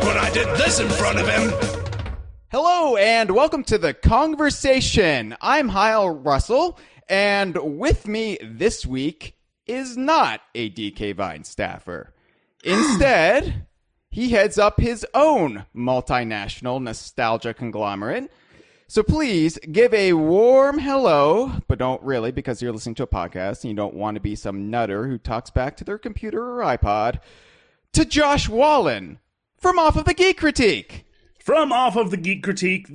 when I did this in front of him. Hello and welcome to the Kongversation. I'm Hyle Russell, and with me this week is not a DK Vine staffer. Instead, he heads up his own multinational nostalgia conglomerate. So please give a warm hello, but don't really because you're listening to a podcast and you don't want to be some nutter who talks back to their computer or iPod, to Josh Wallen from Off of the Geek Critique. From Off of the Geek Critique,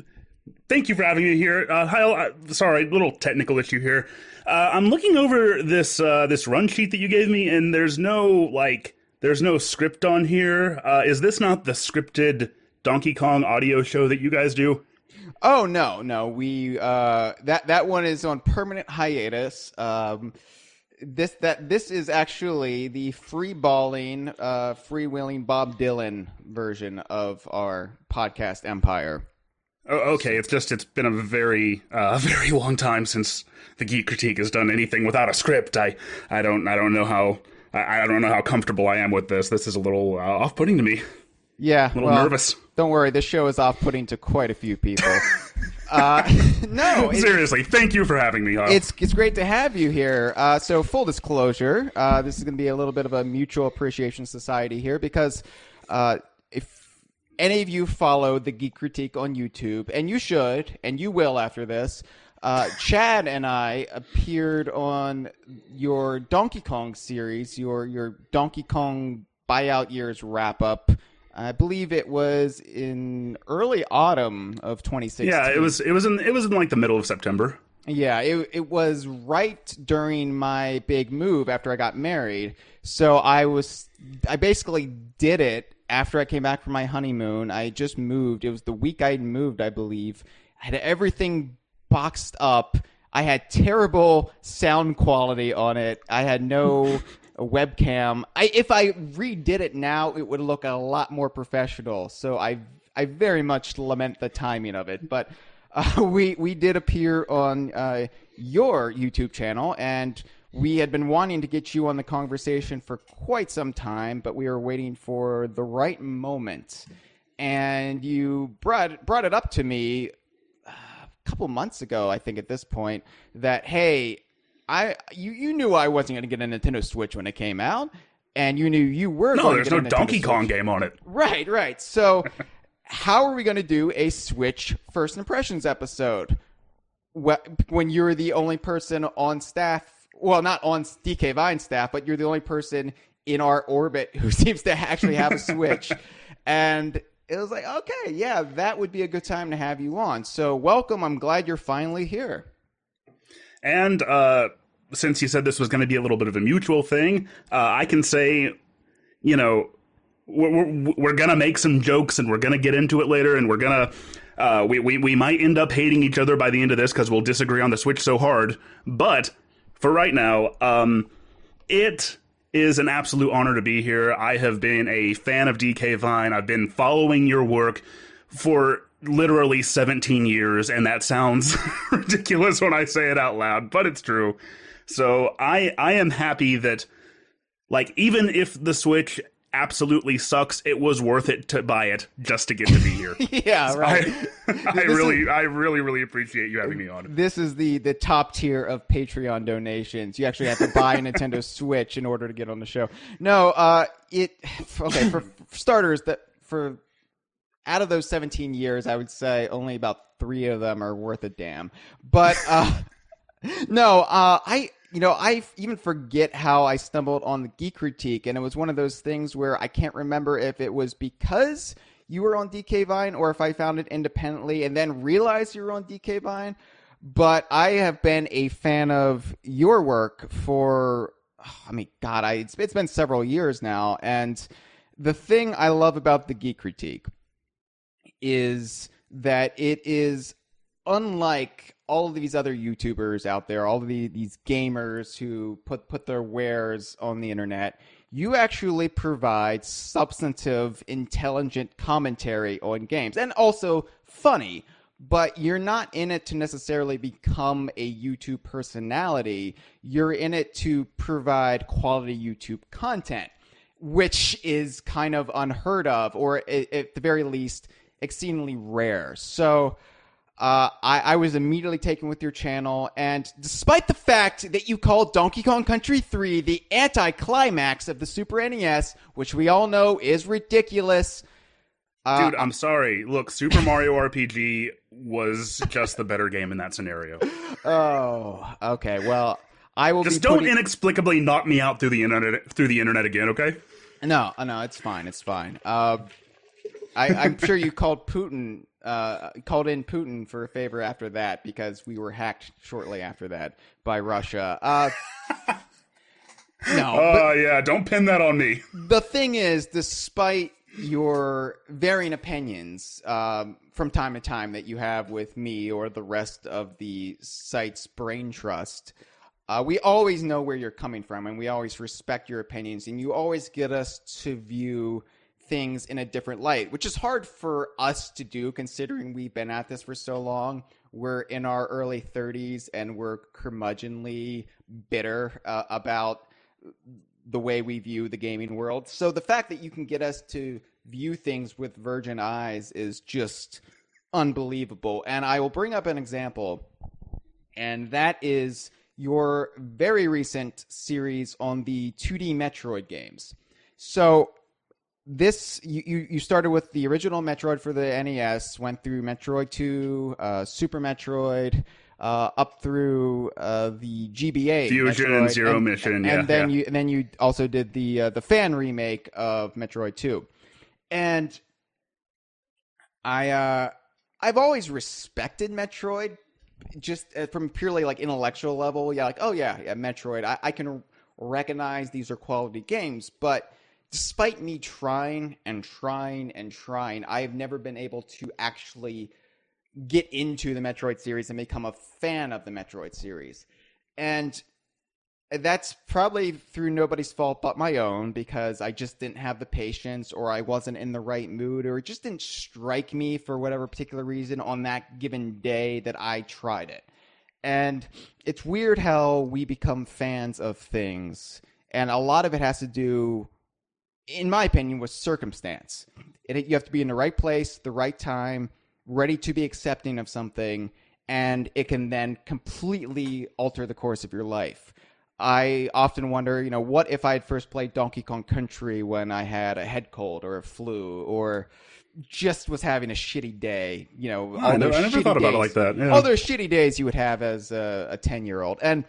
thank you for having me here. Hyle, sorry, little technical issue here. I'm looking over this run sheet that you gave me, and there's no script on here. Is this not the scripted Donkey Kong audio show that you guys do? Oh no, we that one is on permanent hiatus. This is actually the freeballing, freewheeling Bob Dylan version of our podcast empire. Oh, okay. It's been a very long time since the Geek Critique has done anything without a script. I don't know how comfortable I am with this. This is a little off-putting to me. Yeah, a little nervous. Don't worry, this show is off-putting to quite a few people. No, seriously, thank you for having me. It's great to have you here. So full disclosure, this is going to be a little bit of a mutual appreciation society here because if any of you follow the Geek Critique on YouTube, and you should, and you will after this, Chad and I appeared on your Donkey Kong series, your Donkey Kong buyout years wrap-up. I believe it was in early autumn of 2016. Yeah, it was in like the middle of September. Yeah, it was right during my big move after I got married. So I basically did it after I came back from my honeymoon. I just moved. It was the week I'd moved, I believe. I had everything boxed up. I had terrible sound quality on it. I had no a webcam. If I redid it now, it would look a lot more professional. So I very much lament the timing of it. But we did appear on your YouTube channel, and we had been wanting to get you on the Kongversation for quite some time, but we were waiting for the right moment. And you brought it up to me a couple months ago, I think at this point, that, hey, you knew I wasn't going to get a Nintendo Switch when it came out, and you knew you were going to get a Nintendo Switch. No, there's no Donkey Kong game on it. Right. So how are we going to do a Switch First Impressions episode when you're the only person on staff, well, not on DK Vine staff, but you're the only person in our orbit who seems to actually have a Switch? And it was like, okay, yeah, that would be a good time to have you on. So welcome. I'm glad you're finally here. And since you said this was going to be a little bit of a mutual thing, I can say, you know, we're going to make some jokes and we're going to get into it later, and we're going to we might end up hating each other by the end of this because we'll disagree on the Switch so hard. But for right now, it is an absolute honor to be here. I have been a fan of DK Vine. I've been following your work for literally 17 years, and that sounds ridiculous when I say it out loud, but it's true. So I am happy that, like, even if the Switch absolutely sucks, it was worth it to buy it just to get to be here. Yeah, right. I really appreciate you having me on. This is the top tier of Patreon donations. You actually have to buy a Nintendo Switch in order to get on the show. No, for starters, out of those 17 years, I would say only about 3 of them are worth a damn. But no, I even forget how I stumbled on the Geek Critique, and it was one of those things where I can't remember if it was because you were on DK Vine or if I found it independently and then realized you were on DK Vine. But I have been a fan of your work for, it's been several years now. And the thing I love about the Geek Critique is that it is unlike all of these other YouTubers out there, all of these gamers who put their wares on the internet. You actually provide substantive, intelligent commentary on games, and also funny, but you're not in it to necessarily become a YouTube personality. You're in it to provide quality YouTube content, which is kind of unheard of, or at the very least, exceedingly rare. So I was immediately taken with your channel, and despite the fact that you called Donkey Kong Country 3 the anticlimax of the Super NES, which we all know is ridiculous. Dude, I'm sorry. Look, Super Mario RPG was just the better game in that scenario. Oh, okay. Well, I will just don't inexplicably knock me out through the internet again, okay? No, it's fine. It's fine. I'm sure you called in Putin for a favor after that, because we were hacked shortly after that by Russia. Yeah, don't pin that on me. The thing is, despite your varying opinions from time to time that you have with me or the rest of the site's brain trust, we always know where you're coming from, and we always respect your opinions, and you always get us to view things in a different light, which is hard for us to do considering we've been at this for so long. We're in our early 30s, and we're curmudgeonly bitter about the way we view the gaming world. So the fact that you can get us to view things with virgin eyes is just unbelievable. And I will bring up an example, and that is your very recent series on the 2D Metroid games. So this, you started with the original Metroid for the NES, went through Metroid 2, Super Metroid, up through the GBA Fusion Metroid, and Zero Mission, and then you also did the fan remake of Metroid 2, and I've always respected Metroid, just from purely like intellectual level. Yeah, like, oh yeah, Metroid. I can recognize these are quality games, but despite me trying, I have never been able to actually get into the Metroid series and become a fan of the Metroid series. And that's probably through nobody's fault but my own, because I just didn't have the patience, or I wasn't in the right mood, or it just didn't strike me for whatever particular reason on that given day that I tried it. And it's weird how we become fans of things, and a lot of it has to do, in my opinion, with circumstance. You have to be in the right place, the right time, ready to be accepting of something, and it can then completely alter the course of your life. I often wonder, what if I had first played Donkey Kong Country when I had a head cold or a flu, or just was having a shitty day, I never thought about it like that. Yeah. All those shitty days you would have as a 10-year-old. And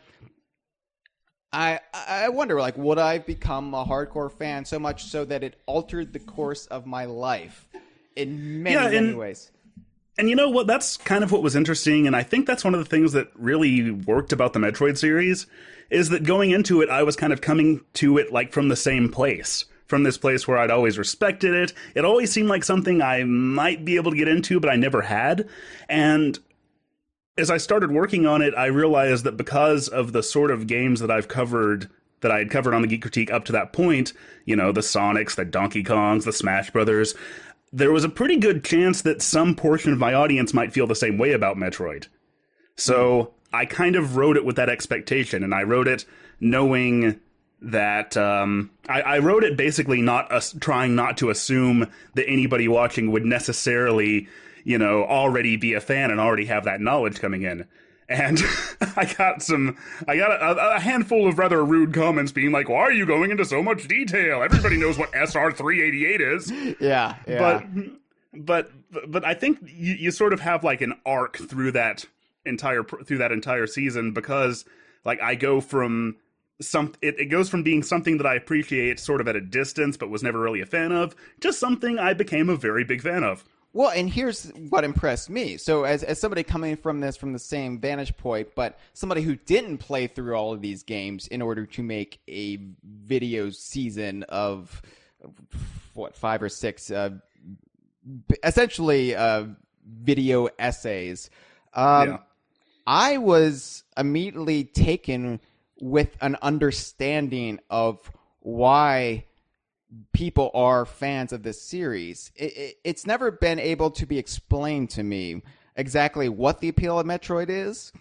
I wonder, would I become a hardcore fan so much so that it altered the course of my life in many ways? And you know what? That's kind of what was interesting, and I think that's one of the things that really worked about the Metroid series, is that going into it, I was kind of coming to it from the same place. From this place where I'd always respected it. It always seemed like something I might be able to get into, but I never had. And as I started working on it, I realized that because of the sort of games that I had covered on the Geek Critique up to that point, the Sonics, the Donkey Kongs, the Smash Brothers, there was a pretty good chance that some portion of my audience might feel the same way about Metroid. So I kind of wrote it with that expectation, and I wrote it knowing that I wrote it basically trying not to assume that anybody watching would necessarily, already be a fan and already have that knowledge coming in. And I got a handful of rather rude comments being like, why are you going into so much detail? Everybody knows what SR388 is. Yeah. But I think you sort of have an arc through that entire season, because I go from it goes from being something that I appreciate sort of at a distance but was never really a fan of, to something I became a very big fan of. Well, and here's what impressed me. So as somebody coming from this from the same vantage point, but somebody who didn't play through all of these games in order to make a video season of, 5 or 6, essentially video essays, I was immediately taken with an understanding of why people are fans of this series. It's never been able to be explained to me exactly what the appeal of Metroid is.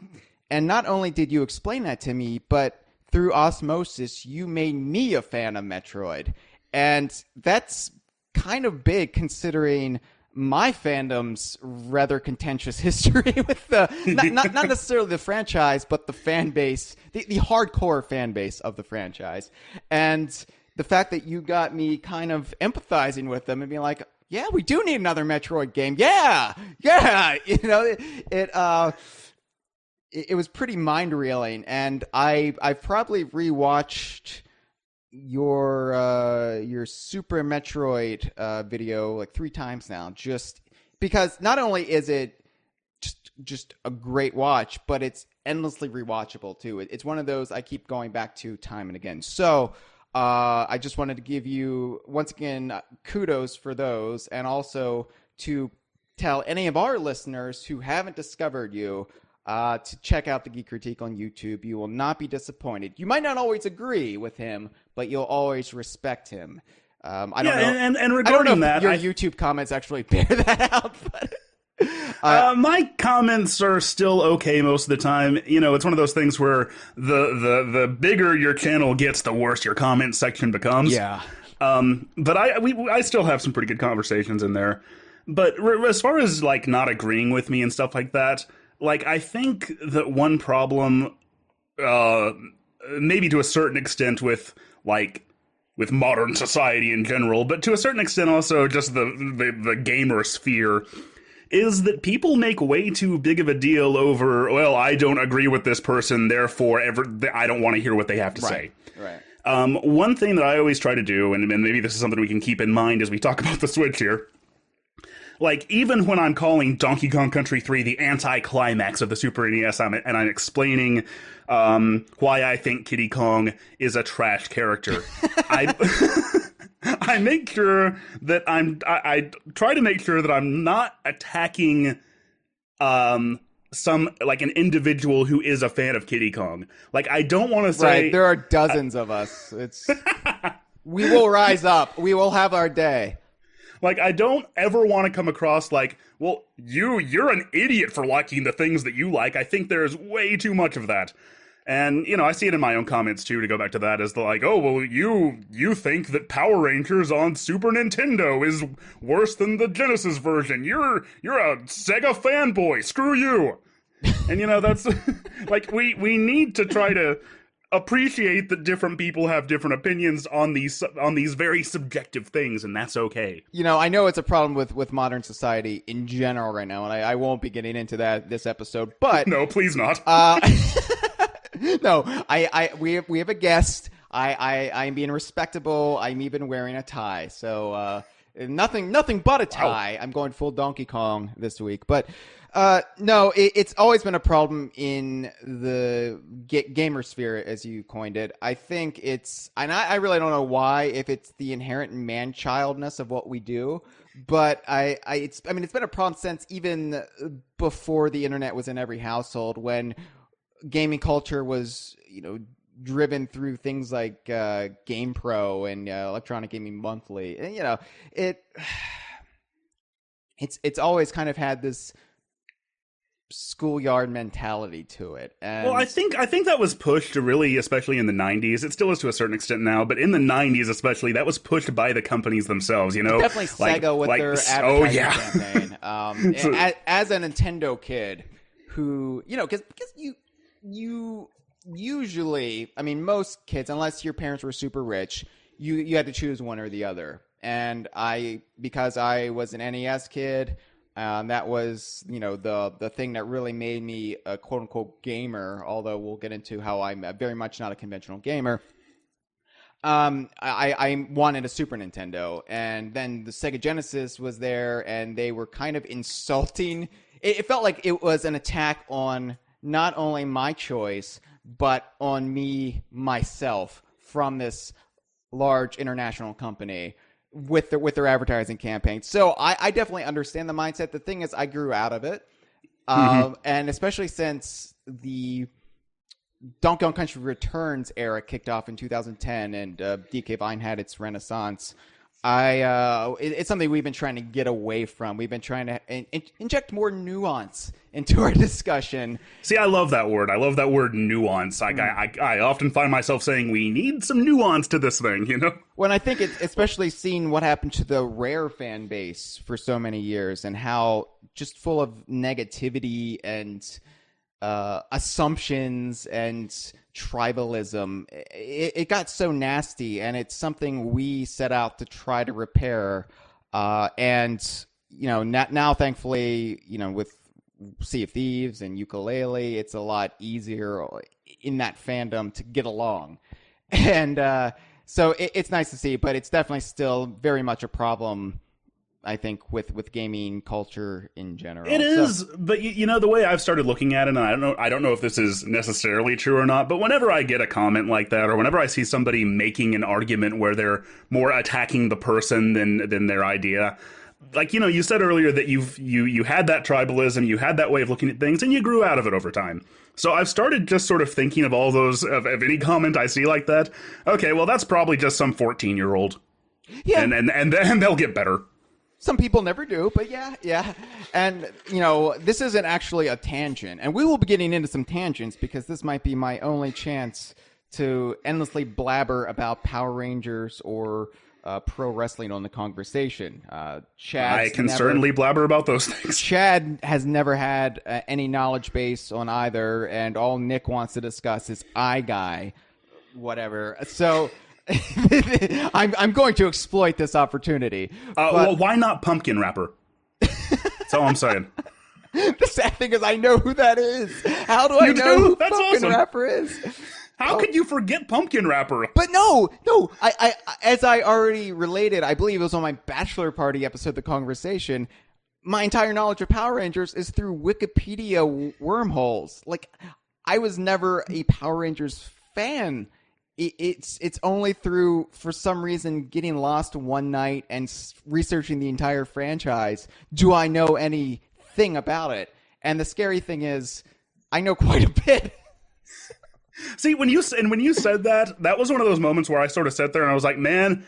And not only did you explain that to me, but through osmosis, you made me a fan of Metroid. And that's kind of big considering my fandom's rather contentious history with the not necessarily the franchise, but the fan base, the hardcore fan base of the franchise. And the fact that you got me kind of empathizing with them and being like, yeah, we do need another Metroid game. Yeah. You know, it was pretty mind reeling. And I've probably rewatched your Super Metroid video like 3 times now, just because not only is it just a great watch, but it's endlessly rewatchable too. It's one of those I keep going back to time and again. So I just wanted to give you once again kudos for those, and also to tell any of our listeners who haven't discovered you to check out the Geek Critique on YouTube. You will not be disappointed. You might not always agree with him, but you'll always respect him. I don't know. And regarding I don't know that, if your YouTube comments actually bear that out. But my comments are still okay most of the time. You know, it's one of those things where the bigger your channel gets, the worse your comment section becomes. Yeah. But I still have some pretty good conversations in there. But as far as like not agreeing with me and stuff like that, like, I think that one problem, maybe to a certain extent with modern society in general, but to a certain extent also just the gamer sphere, is that people make way too big of a deal over, well, I don't agree with this person, therefore I don't want to hear what they have to say. Right. One thing that I always try to do, and maybe this is something we can keep in mind as we talk about the Switch here, like, even when I'm calling Donkey Kong Country 3 the anti-climax of the Super NES, and I'm explaining why I think Kiddy Kong is a trash character, I make sure that I try to make sure that I'm not attacking some, like, an individual who is a fan of Kiddy Kong. Like, I don't want to say... Right, there are dozens of us. We will rise up. We will have our day. Like, I don't ever want to come across like, well, you're an idiot for liking the things that you like. I think there's way too much of that. And, you know, I see it in my own comments, too, to go back to that, as the like, oh, well, you think that Power Rangers on Super Nintendo is worse than the Genesis version. You're a Sega fanboy. Screw you. And, you know, that's, like, we need to try to appreciate that different people have different opinions on these very subjective things, and that's okay. You know, I know it's a problem with modern society in general right now, and I won't be getting into that this episode, but... No, please not. No, we have a guest. I'm being respectable. I'm even wearing a tie, so nothing but a tie. Wow. I'm going full Donkey Kong this week, but... no, it's always been a problem in the gamer sphere, as you coined it. I think it's, and I really don't know why, if it's the inherent man-childness of what we do, but it's been a problem since even before the internet was in every household, when gaming culture was, you know, driven through things like GamePro and Electronic Gaming Monthly, and you know, it's always kind of had this schoolyard mentality to it. And well, I think that was pushed really, especially in the 90s. It still is to a certain extent now, but in the 90s especially, that was pushed by the companies themselves, you know? Definitely Sega with their advertising campaign. As a Nintendo kid who, you know, because you usually, I mean, most kids, unless your parents were super rich, you had to choose one or the other. And because I was an NES kid, that was, you know, the thing that really made me a quote-unquote gamer, although we'll get into how I'm very much not a conventional gamer. I wanted a Super Nintendo, and then the Sega Genesis was there, and they were kind of insulting. It felt like it was an attack on not only my choice, but on me, myself, from this large international company with their advertising campaign. So I definitely understand the mindset. The thing is, I grew out of it. And especially since the Donkey Kong Country Returns era kicked off in 2010 and DK Vine had its renaissance, It's something we've been trying to get away from. We've been trying to inject more nuance into our discussion. See, I love that word. I love that word nuance. I often find myself saying we need some nuance to this thing, you know? When I think it's especially seen what happened to the Rare fan base for so many years and how just full of negativity and assumptions and tribalism. It got so nasty, and it's something we set out to try to repair. And now thankfully, with Sea of Thieves and Ukulele, it's a lot easier in that fandom to get along. And so it's nice to see, but it's definitely still very much a problem, I think, with gaming culture in general. It is, but the way I've started looking at it, and I don't know if this is necessarily true or not, but whenever I get a comment like that, or whenever I see somebody making an argument where they're more attacking the person than their idea, like, you said earlier that you had that tribalism, you had that way of looking at things, and you grew out of it over time. So I've started just sort of thinking of all those, of any comment I see like that. Okay, well, that's probably just some 14-year-old. Yeah. And then they'll get better. Some people never do, but yeah. And, this isn't actually a tangent. And we will be getting into some tangents because this might be my only chance to endlessly blabber about Power Rangers or pro wrestling on the Kongversation. I can certainly blabber about those things. Chad has never had any knowledge base on either, and all Nick wants to discuss is iGuy, whatever. So... I'm going to exploit this opportunity. Well, why not pumpkin wrapper? That's all I'm saying. The sad thing is I know who that is. How do I know who pumpkin wrapper is? How could you forget pumpkin wrapper? But no. I as I already related, I believe it was on my bachelor party episode, The Kongversation. My entire knowledge of Power Rangers is through Wikipedia wormholes. Like, I was never a Power Rangers fan. It's only through, for some reason, getting lost one night and researching the entire franchise do I know anything about it. And the scary thing is, I know quite a bit. See, when you said that was one of those moments where I sort of sat there and I was like, man,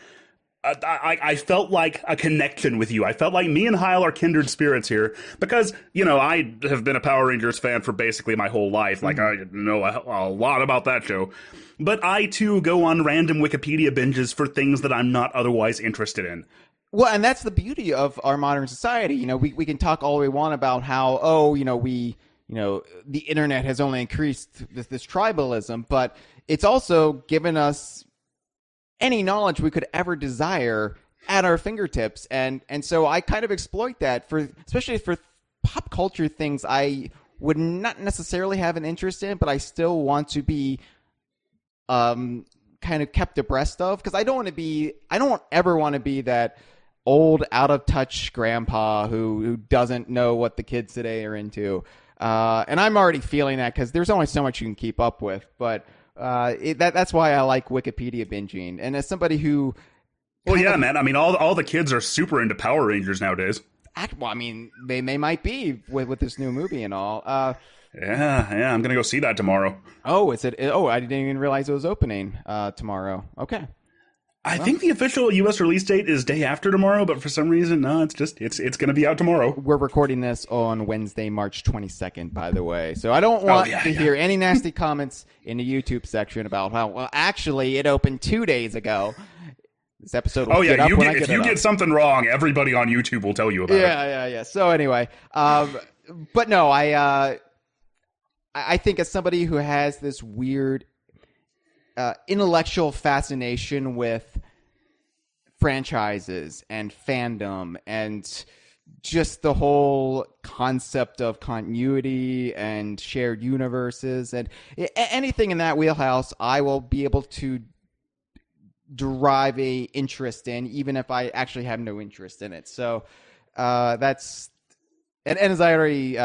I felt like a connection with you. I felt like me and Hyle are kindred spirits here because, I have been a Power Rangers fan for basically my whole life. Like, I know a lot about that show. But I, too, go on random Wikipedia binges for things that I'm not otherwise interested in. Well, and that's the beauty of our modern society. We can talk all we want about how, the internet has only increased this tribalism, but it's also given us any knowledge we could ever desire at our fingertips. And so I kind of exploit that especially for pop culture things I would not necessarily have an interest in, but I still want to be kind of kept abreast of, because I don't ever want to be that old out of touch grandpa who doesn't know what the kids today are into. And I'm already feeling that because there's only so much you can keep up with, but that's why I like Wikipedia binging. And as somebody who... Well, yeah, man. I mean, all the kids are super into Power Rangers nowadays. Well, I mean, they might be with this new movie and all. Yeah, I'm going to go see that tomorrow. Oh, I didn't even realize it was opening tomorrow. Okay. I think the official U.S. release date is day after tomorrow, but for some reason, no, it's going to be out tomorrow. We're recording this on Wednesday, March 22nd, by the way. So I don't want to hear any nasty comments in the YouTube section about how, well, actually, it opened 2 days ago. This episode will get up when I get it up. If you get something wrong, everybody on YouTube will tell you about it. Yeah. So anyway, but no, I think as somebody who has this weird intellectual fascination with franchises and fandom and just the whole concept of continuity and shared universes and anything in that wheelhouse, I will be able to derive a interest in, even if I actually have no interest in it. So that's... And as I already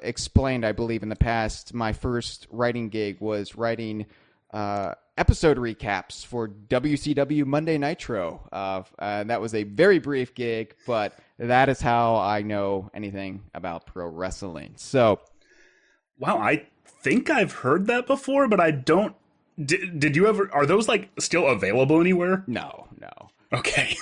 explained, I believe in the past, my first writing gig was writing episode recaps for WCW Monday Nitro. That was a very brief gig, but that is how I know anything about pro wrestling. So, wow, I think I've heard that before, but I don't. Did you ever? Are those like still available anywhere? No. Okay.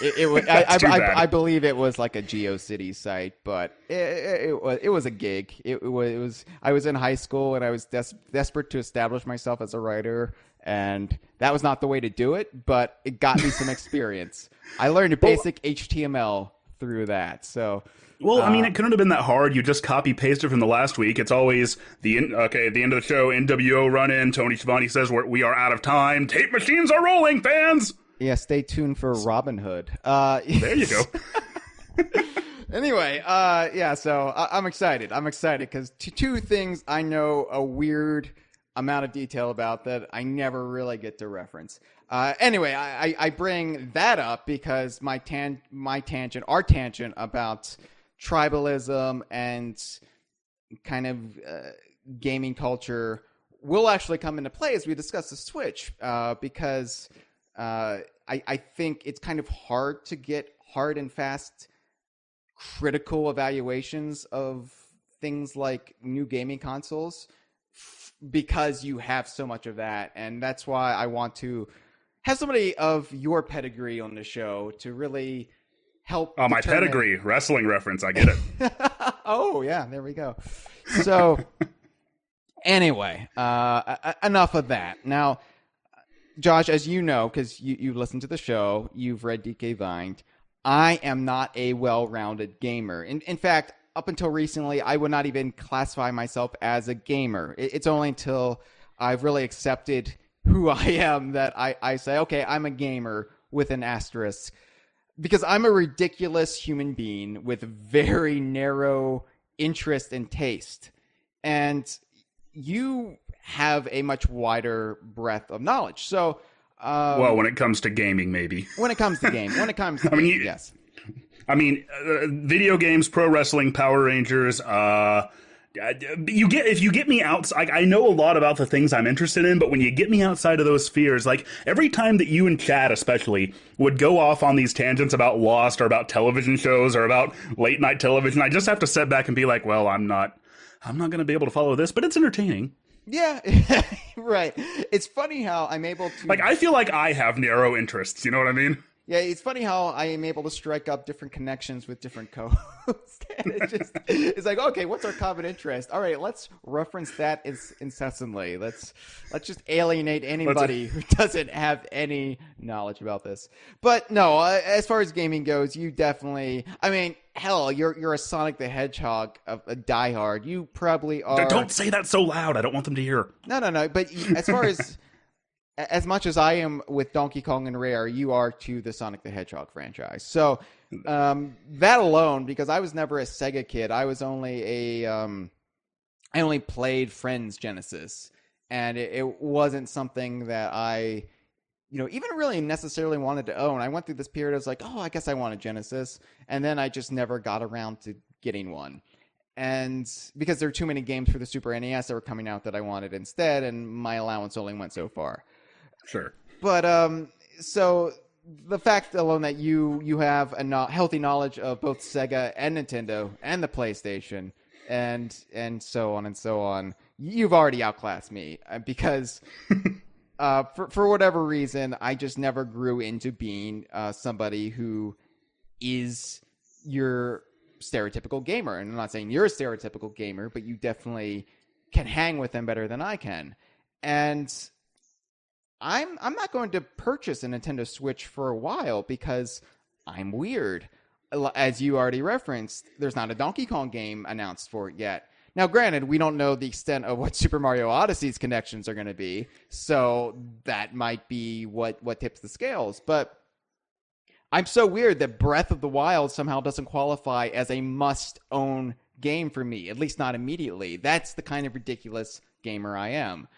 I believe it was like a GeoCities site, but it was a gig. It was I was in high school and I was desperate to establish myself as a writer, and that was not the way to do it, but it got me some experience. I learned basic HTML through that. So well, I mean, it couldn't have been that hard. You just copy paste it from the last week. It's always at the end of the show, NWO run in. Tony Schiavone says we are out of time. Tape machines are rolling, fans. Yeah, stay tuned for Robin Hood. There you go. Anyway, yeah, so I'm excited. I'm excited because two things I know a weird amount of detail about that I never really get to reference. Anyway, I bring that up because our tangent about tribalism and kind of gaming culture will actually come into play as we discuss the Switch, because I think it's kind of hard to get hard and fast critical evaluations of things like new gaming consoles because you have so much of that. And that's why I want to have somebody of your pedigree on the show to really help. Oh, my pedigree, wrestling reference. I get it. Oh, yeah, there we go. So anyway, enough of that. Now, Josh, as you know, because you listened to the show, you've read DK Vined, I am not a well-rounded gamer. In fact, up until recently, I would not even classify myself as a gamer. It's only until I've really accepted who I am that I say, okay, I'm a gamer with an asterisk. Because I'm a ridiculous human being with very narrow interest and taste. And you have a much wider breadth of knowledge. So, well, when it comes to gaming, maybe. When it comes to yes. I mean, video games, pro wrestling, Power Rangers. If you get me out, I know a lot about the things I'm interested in, but when you get me outside of those spheres, like every time that you and Chad especially would go off on these tangents about Lost or about television shows or about late night television, I just have to step back and be like, well, I'm not going to be able to follow this, but it's entertaining. Yeah, right. It's funny how I'm able to... Like, I feel like I have narrow interests, you know what I mean? Yeah, it's funny how I am able to strike up different connections with different co-hosts. It's like, okay, what's our common interest? All right, let's reference that incessantly. Let's just alienate anybody who doesn't have any knowledge about this. But no, as far as gaming goes, you definitely... I mean, hell, you're a Sonic the Hedgehog, a diehard. You probably are... Don't say that so loud. I don't want them to hear. No. But as far as... As much as I am with Donkey Kong and Rare, you are to the Sonic the Hedgehog franchise. So that alone, because I was never a Sega kid, I only played Friends Genesis, and it wasn't something that I, even really necessarily wanted to own. I went through this period. I was like, oh, I guess I want a Genesis, and then I just never got around to getting one. And because there were too many games for the Super NES that were coming out that I wanted instead, and my allowance only went so far. Sure. But so the fact alone that you have a healthy knowledge of both Sega and Nintendo and the PlayStation and so on and so on, you've already outclassed me because for whatever reason, I just never grew into being somebody who is your stereotypical gamer. And I'm not saying you're a stereotypical gamer, but you definitely can hang with them better than I can. And I'm not going to purchase a Nintendo Switch for a while because I'm weird. As you already referenced, there's not a Donkey Kong game announced for it yet. Now, granted, we don't know the extent of what Super Mario Odyssey's connections are going to be, so that might be what tips the scales. But I'm so weird that Breath of the Wild somehow doesn't qualify as a must-own game for me, at least not immediately. That's the kind of ridiculous gamer I am.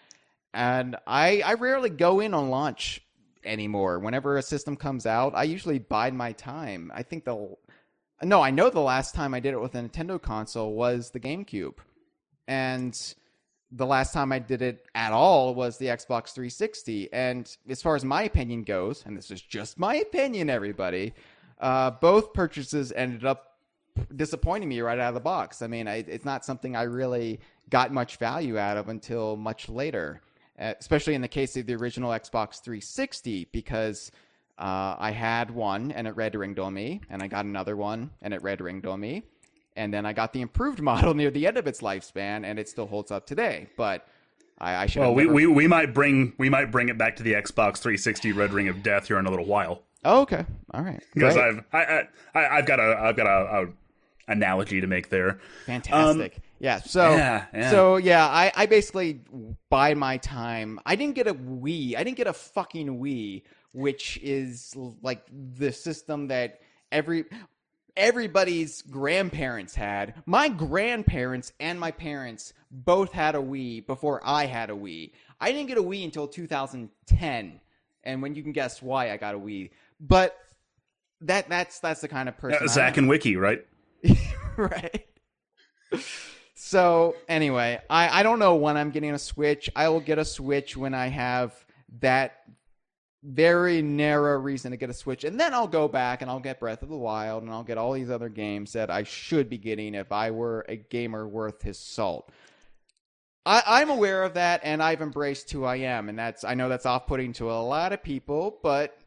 And I rarely go in on launch anymore. Whenever a system comes out, I usually bide my time. I know the last time I did it with a Nintendo console was the GameCube. And the last time I did it at all was the Xbox 360. And as far as my opinion goes, and this is just my opinion, everybody, both purchases ended up disappointing me right out of the box. I mean, it's not something I really got much value out of until much later. Especially in the case of the original Xbox 360, because I had one, and it red ringed on me, and I got another one, and it red ringed on me, and then I got the improved model near the end of its lifespan, and it still holds up today. But I should. Well, have never... we might bring it back to the Xbox 360 Red Ring of Death here in a little while. Oh, okay, all right. Because I've got a analogy to make there. Fantastic. I basically buy my time. I didn't get a Wii. I didn't get a fucking Wii, which is like the system that everybody's grandparents had. My grandparents and my parents both had a Wii before I had a Wii. I didn't get a Wii until 2010, and when you can guess why I got a Wii. But that's the kind of person. Zach and Wiki, right? Right. So anyway, I don't know when I'm getting a Switch. I will get a Switch when I have that very narrow reason to get a Switch, and then I'll go back and I'll get Breath of the Wild and I'll get all these other games that I should be getting if I were a gamer worth his salt. I'm aware of that, and I've embraced who I am, and I know that's off-putting to a lot of people, but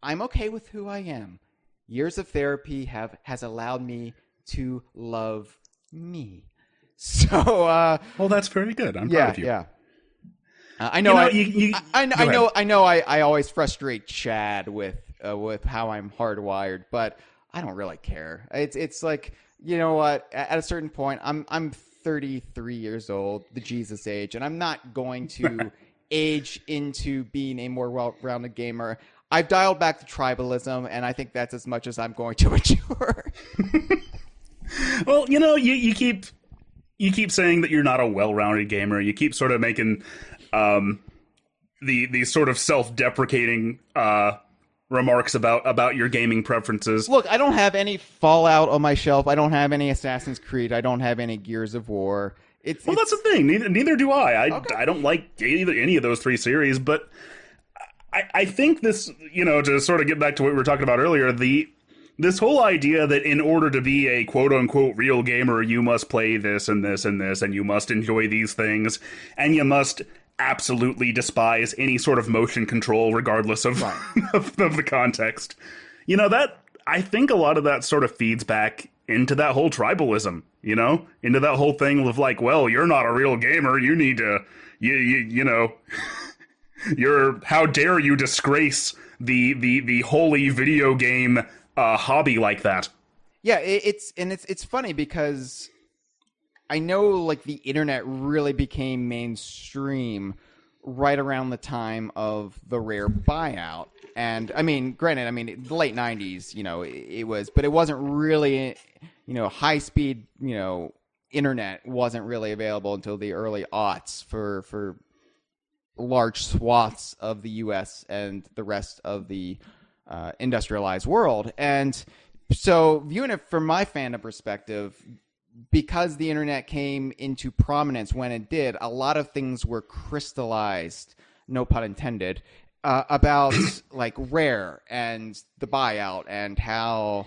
I'm okay with who I am. Years of therapy has allowed me to love me. So, well, that's very good. I'm proud of you. Yeah. I know. I always frustrate Chad with how I'm hardwired, but I don't really care. It's like, you know what? At a certain point, I'm 33 years old, the Jesus age, and I'm not going to age into being a more well-rounded gamer. I've dialed back the tribalism, and I think that's as much as I'm going to endure. Well, you keep saying that you're not a well-rounded gamer. You keep sort of making these sort of self-deprecating remarks about your gaming preferences. Look, I don't have any Fallout on my shelf. I don't have any Assassin's Creed. I don't have any Gears of War. That's the thing. Neither do I. Okay. I don't like any of those three series, but I think this, to sort of get back to what we were talking about earlier, this whole idea that in order to be a quote-unquote real gamer, you must play this and this and this, and you must enjoy these things, and you must absolutely despise any sort of motion control regardless of, of the context. That I think a lot of that sort of feeds back into that whole tribalism, into that whole thing of like, well, you're not a real gamer, you need to, how dare you disgrace the holy video game hobby like that. Yeah, it's funny because I know like the internet really became mainstream right around the time of the Rare buyout. And I mean, granted, the late 90s, it was, but it wasn't really, high speed, internet wasn't really available until the early aughts for large swaths of the US and the rest of the industrialized world. And so viewing it from my fandom perspective, because the internet came into prominence when it did, a lot of things were crystallized, no pun intended, about like Rare and the buyout and how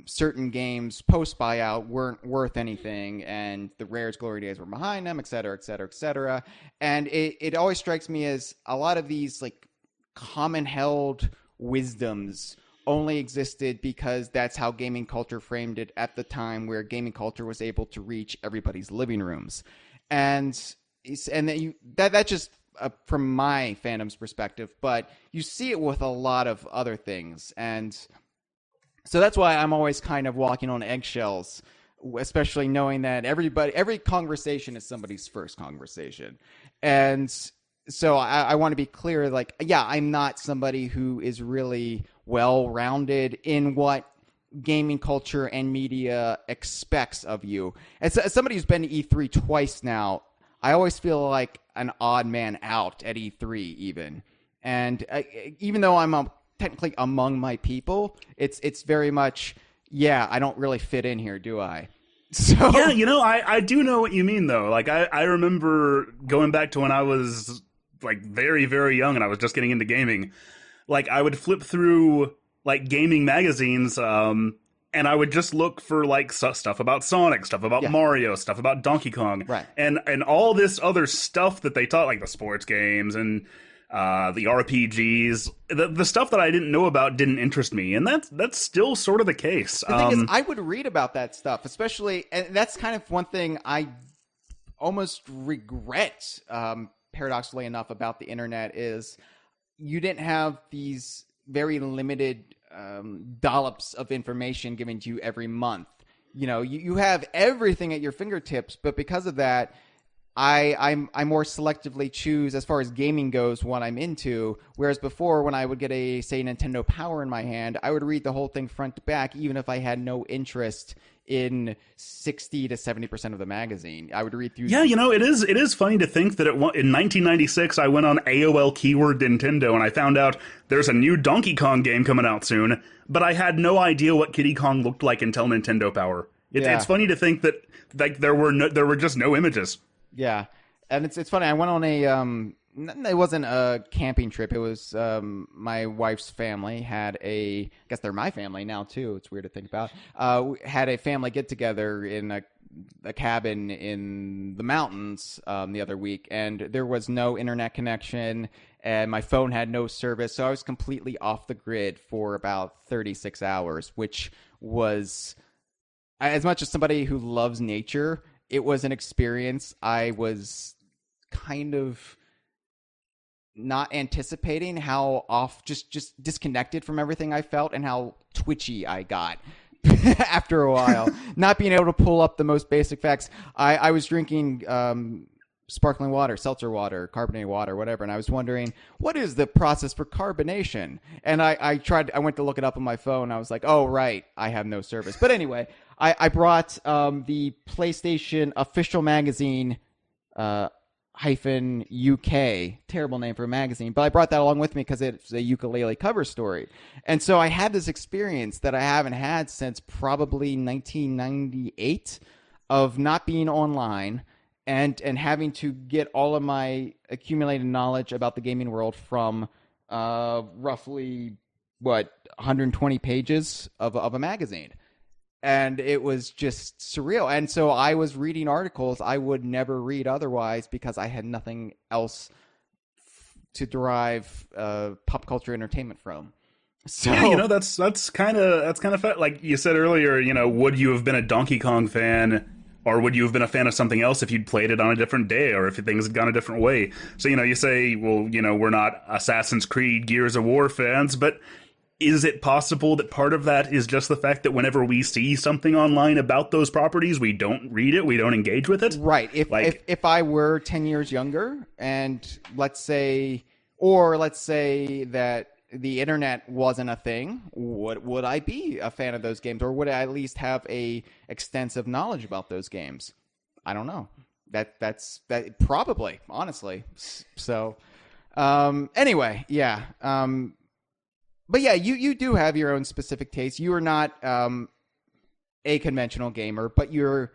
certain games post buyout weren't worth anything and the Rare's glory days were behind them, et cetera, et cetera, et cetera. And it always strikes me as a lot of these like common held wisdoms only existed because that's how gaming culture framed it at the time, where gaming culture was able to reach everybody's living rooms. And that just from my fandom's perspective, but you see it with a lot of other things. And so that's why I'm always kind of walking on eggshells, especially knowing that every conversation is somebody's first conversation. And so I want to be clear, like, yeah, I'm not somebody who is really well-rounded in what gaming culture and media expects of you. As somebody who's been to E3 twice now, I always feel like an odd man out at E3 even. And even though I'm technically among my people, it's very much, yeah, I don't really fit in here, do I? So yeah, I do know what you mean, though. Like, I remember going back to when I was like very, very young and I was just getting into gaming. Like, I would flip through like gaming magazines, and I would just look for like stuff about Sonic, stuff about Mario, stuff about Donkey Kong, right, and all this other stuff that they taught, like the sports games and the RPGs, the stuff that I didn't know about didn't interest me, and that's still sort of the case. The thing is, I would read about that stuff, especially, and that's kind of one thing I almost regret, paradoxically enough, about the internet is you didn't have these very limited dollops of information given to you every month. You know, you have everything at your fingertips, but because of that, I more selectively choose, as far as gaming goes, what I'm into. Whereas before, when I would get a, say, Nintendo Power in my hand, I would read the whole thing front to back, even if I had no interest in 60 to 70% of the magazine. I would read through. Yeah, you know, it is funny to think that in 1996 I went on AOL keyword Nintendo and I found out there's a new Donkey Kong game coming out soon, but I had no idea what Kiddy Kong looked like until Nintendo Power. It's funny to think that like there were just no images. Yeah, and it's funny. I went on a it wasn't a camping trip. It was my wife's family had I guess they're my family now too. It's weird to think about. Had a family get together in a cabin in the mountains the other week, and there was no internet connection, and my phone had no service, so I was completely off the grid for about 36 hours, which was, as much as somebody who loves nature, it was an experience I was kind of not anticipating how just disconnected from everything I felt and how twitchy I got after a while. Not being able to pull up the most basic facts. I was drinking sparkling water, seltzer water, carbonated water, whatever, and I was wondering, what is the process for carbonation? And I went to look it up on my phone. I was like, oh, right, I have no service. But anyway, I brought the PlayStation official magazine hyphen UK, terrible name for a magazine, but I brought that along with me because it's a ukulele cover story. And so I had this experience that I haven't had since probably 1998 of not being online and having to get all of my accumulated knowledge about the gaming world from roughly 120 pages of a magazine. And it was just surreal. And so I was reading articles I would never read otherwise because I had nothing else to derive pop culture entertainment from. So yeah, you know, that's kind of like you said earlier. You know, would you have been a Donkey Kong fan, or would you have been a fan of something else if you'd played it on a different day, or if things had gone a different way? So you know, you say, well, you know, we're not Assassin's Creed, Gears of War fans, but is it possible that part of that is just the fact that whenever we see something online about those properties, we don't read it, we don't engage with it? Right. If I were 10 years younger, and let's say that the internet wasn't a thing, would I be a fan of those games, or would I at least have a extensive knowledge about those games? I don't know. That's probably, honestly. So anyway, yeah. But yeah, you do have your own specific taste. You are not a conventional gamer, but you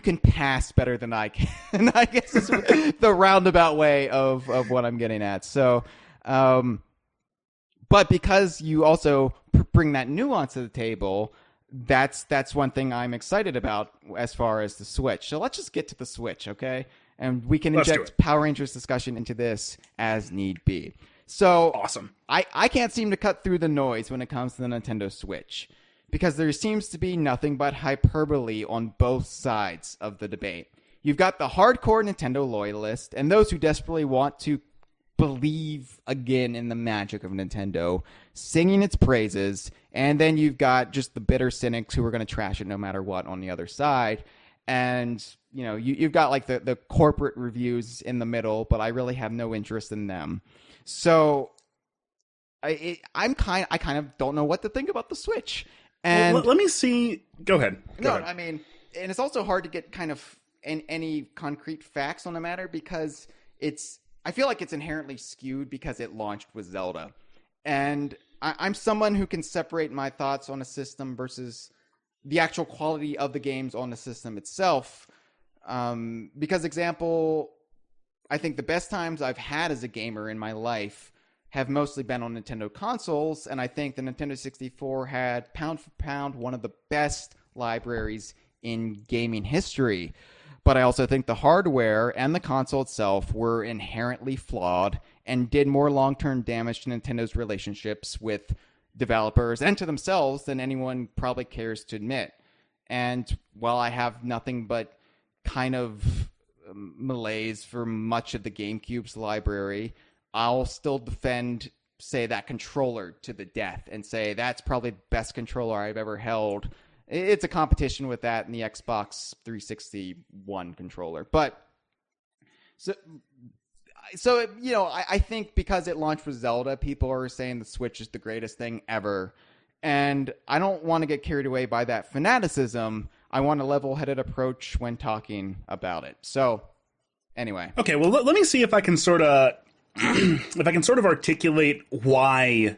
can pass better than I can. I guess is the roundabout way of what I'm getting at. So, but because you also bring that nuance to the table, that's one thing I'm excited about as far as the Switch. So let's just get to the Switch, okay? And we can inject Power Rangers discussion into this as need be. So awesome. I can't seem to cut through the noise when it comes to the Nintendo Switch, because there seems to be nothing but hyperbole on both sides of the debate. You've got the hardcore Nintendo loyalists and those who desperately want to believe again in the magic of Nintendo, singing its praises, and then you've got just the bitter cynics who are going to trash it no matter what on the other side. And you know, you've got like the corporate reviews in the middle, but I really have no interest in them. So I kind of don't know what to think about the Switch. And well, let me see. Go ahead. Go ahead. I mean, and it's also hard to get kind of any concrete facts on the matter because I feel like it's inherently skewed because it launched with Zelda. And I'm someone who can separate my thoughts on a system versus the actual quality of the games on the system itself. Because example, I think the best times I've had as a gamer in my life have mostly been on Nintendo consoles, and I think the Nintendo 64 had, pound for pound, one of the best libraries in gaming history. But I also think the hardware and the console itself were inherently flawed and did more long-term damage to Nintendo's relationships with developers and to themselves than anyone probably cares to admit. And while I have nothing but kind of malaise for much of the GameCube's library, I'll still defend, say, that controller to the death and say that's probably the best controller I've ever held. It's a competition with that and the Xbox 360 One controller. But so I think because it launched with Zelda, people are saying the Switch is the greatest thing ever. And I don't want to get carried away by that fanaticism. I want a level-headed approach when talking about it. So, anyway. Okay, well, let me see if I can sort of articulate why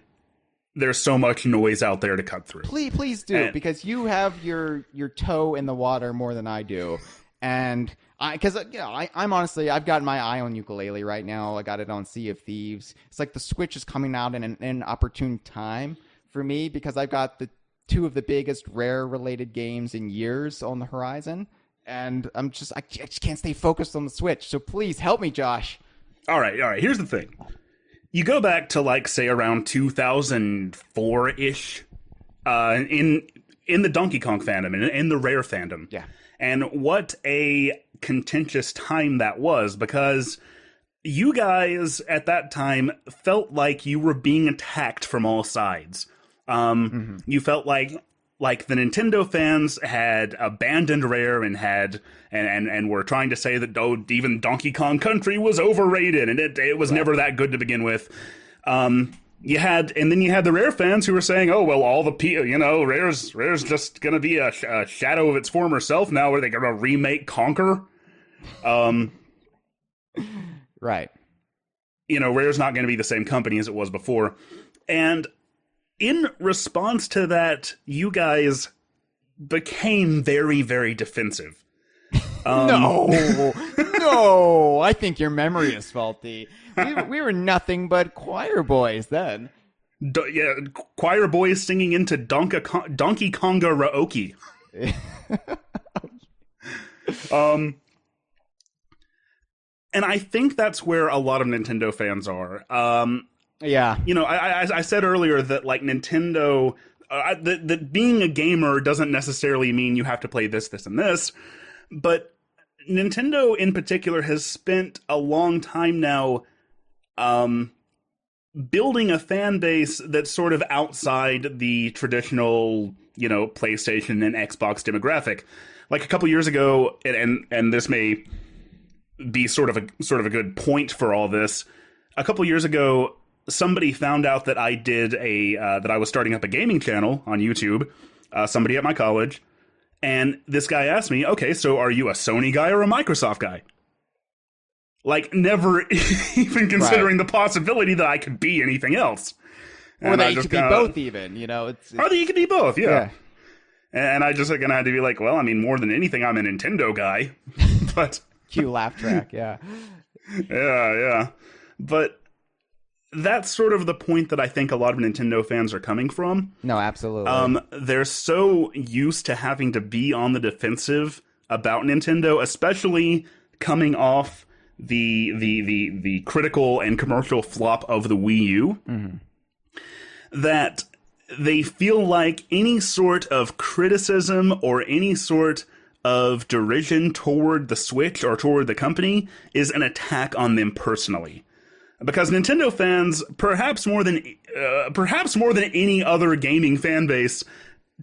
there's so much noise out there to cut through. Please do, because you have your toe in the water more than I do. And I'm honestly, I've got my eye on ukulele right now. I got it on Sea of Thieves. It's like the Switch is coming out in an opportune time for me because I've got the two of the biggest Rare-related games in years on the horizon. And I just can't stay focused on the Switch. So please help me, Josh. All right. Here's the thing. You go back to, like, say, around 2004-ish, in the Donkey Kong fandom, in the Rare fandom. Yeah. And what a contentious time that was, because you guys at that time felt like you were being attacked from all sides. You felt like the Nintendo fans had abandoned Rare and were trying to say that even Donkey Kong Country was overrated and it was never that good to begin with. You had the Rare fans who were saying, oh well, all the Rare's just gonna be a shadow of its former self now. Where they gonna remake Conker? Right. Rare's not gonna be the same company as it was before, and in response to that, you guys became very, very defensive. No, I think your memory is faulty. We were nothing but choir boys then. Choir boys singing into Donkey Konga Raoki. And I think that's where a lot of Nintendo fans are. Yeah. I said earlier that, like, Nintendo, that being a gamer doesn't necessarily mean you have to play this, and this, but Nintendo in particular has spent a long time now building a fan base that's sort of outside the traditional, PlayStation and Xbox demographic. Like a couple years ago, and this may be sort of a good point for all this. A couple years ago, somebody found out that I was starting up a gaming channel on YouTube, somebody at my college, and this guy asked me, okay, so are you a Sony guy or a Microsoft guy? Like, never even considering the possibility that I could be anything else. Or that you could be both even, Or that you could be both, yeah. And I just had to be like, well, I mean, more than anything, I'm a Nintendo guy. But cue laugh track, yeah. Yeah. But that's sort of the point that I think a lot of Nintendo fans are coming from. No, absolutely. They're so used to having to be on the defensive about Nintendo, especially coming off the critical and commercial flop of the Wii U, that they feel like any sort of criticism or any sort of derision toward the Switch or toward the company is an attack on them personally. Because Nintendo fans, perhaps more than any other gaming fan base,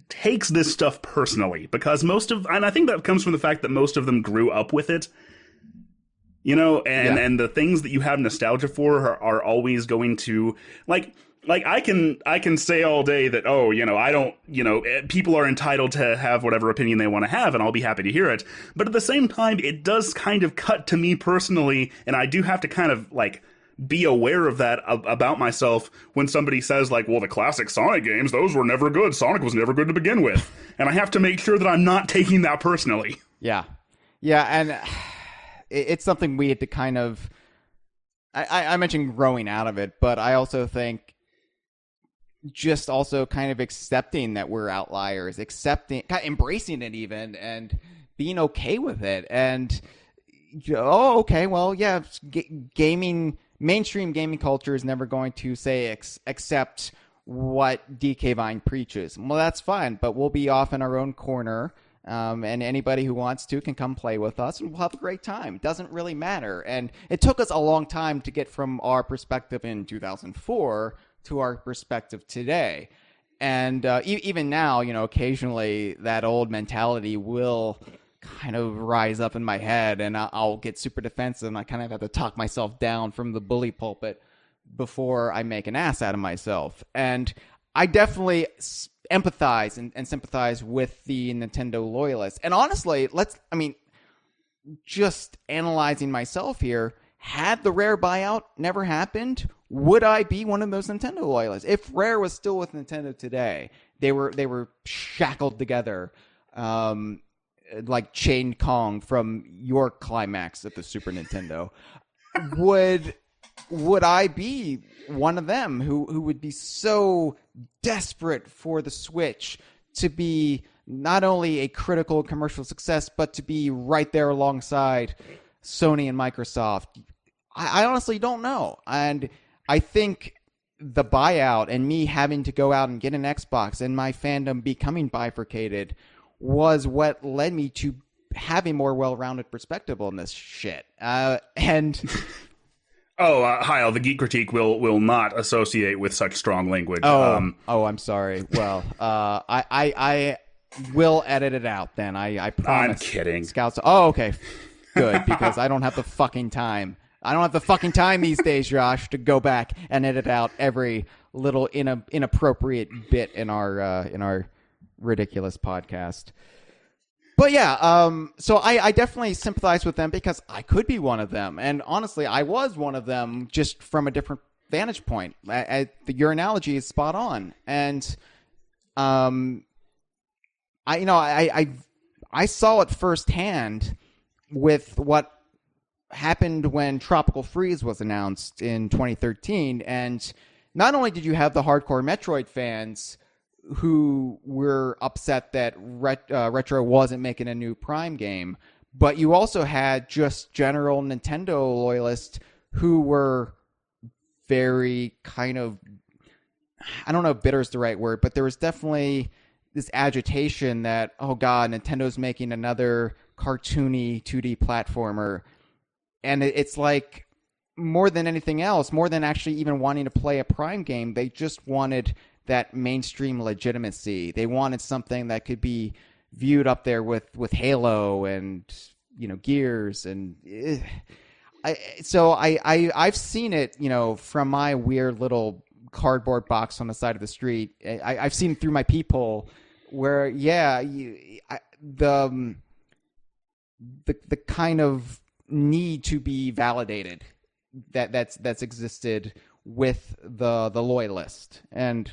takes this stuff personally. Because and I think that comes from the fact that most of them grew up with it. And the things that you have nostalgia for are always going to, like I can say all day that, I don't, people are entitled to have whatever opinion they want to have, and I'll be happy to hear it. But at the same time, it does kind of cut to me personally, and I do have to kind of, like, be aware of that about myself when somebody says, like, well, the classic Sonic games, those were never good. Sonic was never good to begin with. And I have to make sure that I'm not taking that personally. Yeah. Yeah, and it's something we had to kind of... I mentioned growing out of it, but I also think just also kind of accepting that we're outliers, embracing it even, and being okay with it. And, oh, okay, well, yeah, mainstream gaming culture is never going to say accept what DK Vine preaches. Well, that's fine, but we'll be off in our own corner. And anybody who wants to can come play with us, and we'll have a great time. It doesn't really matter. And it took us a long time to get from our perspective in 2004 to our perspective today. And even now, occasionally that old mentality will kind of rise up in my head, and I'll get super defensive, and I kind of have to talk myself down from the bully pulpit before I make an ass out of myself. And I definitely empathize and sympathize with the Nintendo loyalists. And honestly, just analyzing myself here, had the Rare buyout never happened, would I be one of those Nintendo loyalists? If Rare was still with Nintendo today, they were shackled together, like Chain Kong from your climax at the Super Nintendo. Would I be one of them who would be so desperate for the Switch to be not only a critical commercial success, but to be right there alongside Sony and Microsoft? I honestly don't know. And I think the buyout and me having to go out and get an Xbox and my fandom becoming bifurcated was what led me to have a more well-rounded perspective on this shit. And... Hyle, the Geek critique will not associate with such strong language. I'm sorry. Well, I will edit it out then. I promise. I'm kidding. Scouts. Oh, okay. Good, because I don't have the fucking time. I don't have the fucking time these days, Josh, to go back and edit out every little inappropriate bit in our ridiculous podcast. But yeah, so I definitely sympathize with them because I could be one of them. And honestly, I was one of them just from a different vantage point. Your analogy is spot on. And I saw it firsthand with what happened when Tropical Freeze was announced in 2013. And not only did you have the hardcore Metroid fans who were upset that Retro wasn't making a new Prime game, but you also had just general Nintendo loyalists who were very kind of, I don't know if bitter is the right word, but there was definitely this agitation that, oh God, Nintendo's making another cartoony 2D platformer. And it's like, more than anything else, more than actually even wanting to play a Prime game, they just wanted that mainstream legitimacy. They wanted something that could be viewed up there with Halo and Gears, and I've seen it from my weird little cardboard box on the side of the street. I've seen it through my peephole where the kind of need to be validated that's existed with the loyalist. And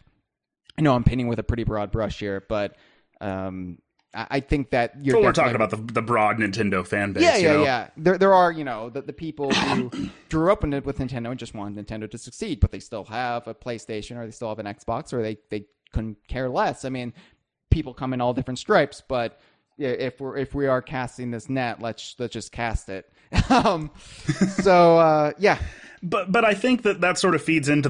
I know I'm painting with a pretty broad brush here, but I think that we're talking about the broad Nintendo fan base. Yeah. There are the people who grew up with Nintendo and just want Nintendo to succeed, but they still have a PlayStation or they still have an Xbox, or they couldn't care less. I mean, people come in all different stripes, but if we are casting this net, let's just cast it. Yeah. But I think that sort of feeds into